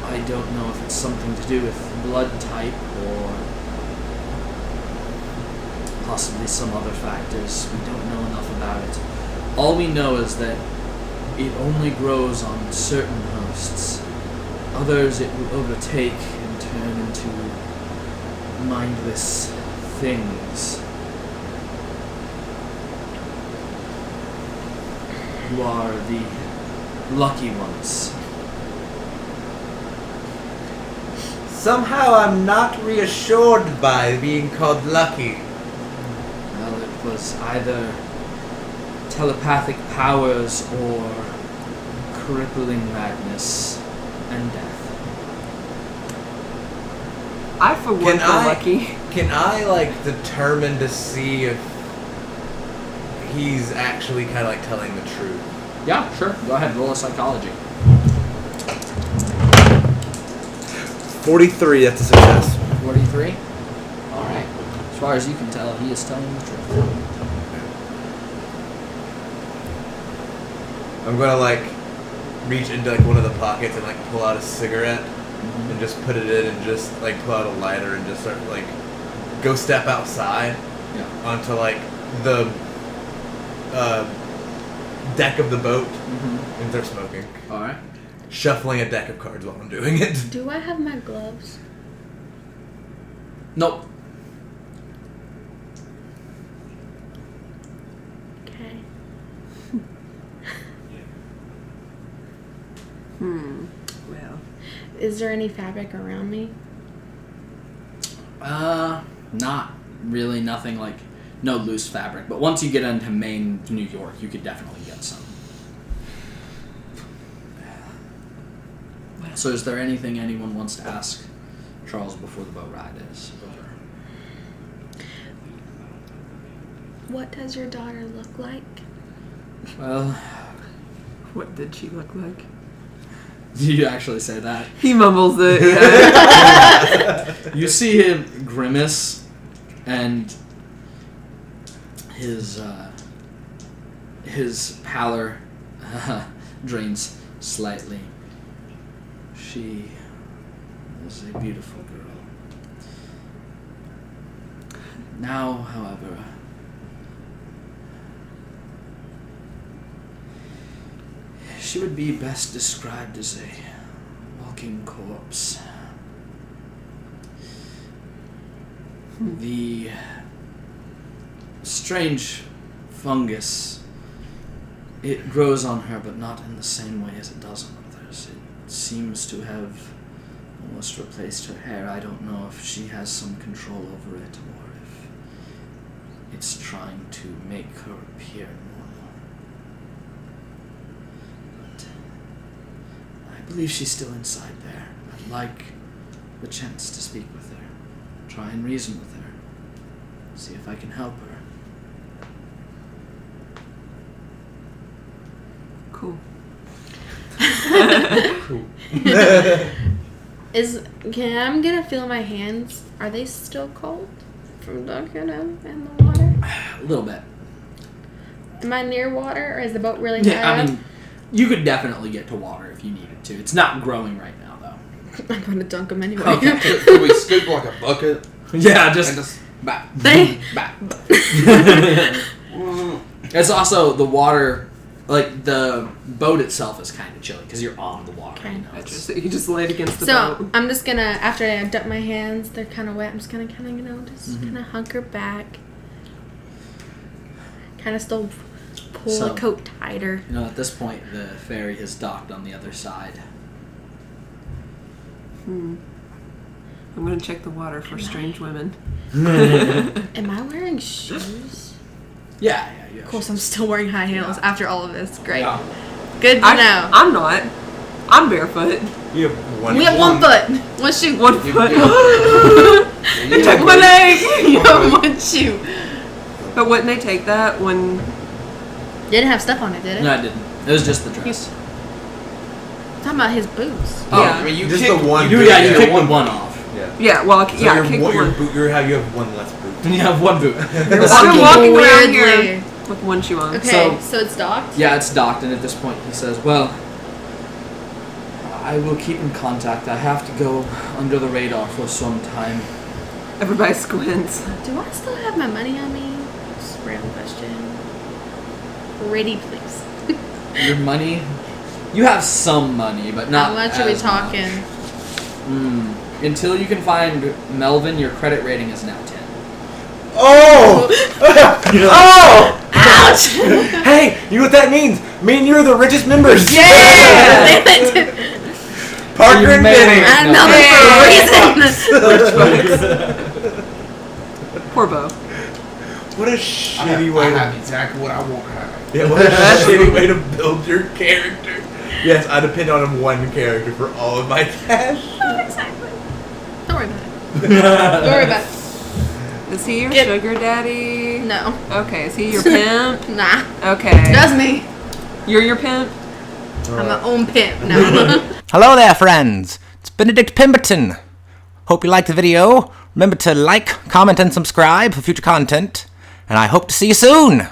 S5: I don't know if it's something to do with blood type or possibly some other factors. We don't know enough about it. All we know is that it only grows on certain hosts. Others it will overtake and turn into mindless things. You are the lucky ones.
S1: somehow I'm not reassured by being called lucky.
S5: Well, it was either telepathic powers or crippling madness and death.
S3: I, for one,
S1: Can
S3: feel
S1: I-
S3: lucky.
S1: Can I, like, determine to see if he's actually kind of, like, telling the truth?
S5: Yeah, sure. Go ahead, roll a psychology.
S1: 43, that's a success.
S5: 43. All right. As far as you can tell, he is telling the truth.
S1: I'm gonna, like, reach into, like, one of the pockets and, like, pull out a cigarette and just put it in and just, like, pull out a lighter and just start, like, go step outside
S5: Yeah.
S1: onto, like, the deck of the boat and start smoking.
S5: All right.
S1: Shuffling a deck of cards while I'm doing it.
S4: Do I have my gloves?
S5: Nope.
S4: Okay.
S3: Well,
S4: Is there any fabric around me?
S5: Not really. Nothing like no loose fabric. But once you get into Maine, New York, you could definitely get some. So, is there anything anyone wants to ask Charles before the boat ride is over?
S4: What does your daughter look like?
S5: Well,
S3: what did she look like?
S5: do you actually say that?
S3: He mumbles it. Yeah.
S5: You see him grimace, and his pallor drains slightly. She is a beautiful girl. Now, however, she would be best described as a walking corpse. The strange fungus, it grows on her, but not in the same way as it does on others. It seems to have almost replaced her hair. I don't know if she has some control over it or if it's trying to make her appear normal. But I believe she's still inside there. I'd like the chance to speak with her, try and reason with her, see if I can help her.
S3: Cool.
S4: I'm gonna feel my hands. Are they still cold from dunking them in the water?
S5: A little bit.
S4: Am I near water, or is the boat really
S5: Yeah,
S4: high
S5: I
S4: up?
S5: mean, you could definitely get to water if you needed to. It's not growing right now, though.
S4: I'm gonna dunk them anyway.
S5: Okay.
S2: Could we scoop like a bucket
S5: Yeah,
S2: and
S5: just
S2: just back?
S5: back. It's also the water, like the boat itself is kind of chilly because you're on the water.
S4: Okay.
S5: You know, it's-
S3: So you just laid against the
S4: So
S3: boat.
S4: I'm just gonna, after I dunk my hands, they're kind of wet. I'm just gonna kind of, kind of hunker back, kind of still pull
S5: So-
S4: the coat tighter.
S5: You know, at this point, the ferry has docked on the other side.
S3: I'm gonna check the water for strange women.
S4: Am I wearing shoes?
S5: Yeah.
S4: Of course, I'm still wearing high heels after all of this. Great,
S5: Yeah.
S4: good to know.
S3: I'm not. I'm barefoot.
S1: You have one.
S4: We have one foot, one shoe.
S3: One foot.
S2: You
S3: Took my leg.
S4: You have one shoe.
S3: But wouldn't they take that when?
S4: Didn't have stuff on it, did it?
S5: No, I didn't. It was just the dress.
S4: Talking about his boots.
S2: Oh,
S3: Yeah.
S2: I mean, you
S1: Just
S2: kick,
S1: the one.
S5: You
S1: boot,
S5: kicked one off.
S1: Yeah.
S3: Yeah. Well,
S1: So
S3: yeah. I
S1: you're,
S3: kicked
S1: your
S3: one.
S1: boot, you have one less boot.
S5: Then you have one boot.
S3: I'm walking around here
S4: Weirdly.
S3: with one shoe on.
S4: Okay, so it's docked.
S5: Yeah, it's docked, and at this point he says, well, I will keep in contact. I have to go under the radar for some time.
S3: Everybody squints.
S4: Do I still have my money on me? Just a random question. Ready, please.
S5: Your money? You have some money, but not
S4: How much are we
S5: as
S4: talking?
S5: much. Until you can find Melvin, your credit rating is now 10.
S1: Oh! Oh!
S4: Ouch!
S1: Hey, you know what that means? Me and you are the richest members.
S4: Yeah!
S1: Parker and Benny.
S4: I know that for a reason.
S3: Poor Bo.
S1: What a
S2: I
S1: shitty way to...
S2: have exactly what I want to have.
S1: Yeah, what a shitty way to build your character. Yes, I depend on one character for all of my cash.
S4: Exactly. Don't worry about it. Don't worry about it.
S3: Is he your sugar daddy?
S4: No.
S3: Okay, is he your pimp?
S4: Nah.
S3: Okay.
S4: That's me.
S3: You're your pimp?
S4: I'm my own pimp now.
S1: Hello there, friends. It's Benedict Pemberton. Hope you liked the video. Remember to like, comment, and subscribe for future content. And I hope to see you soon.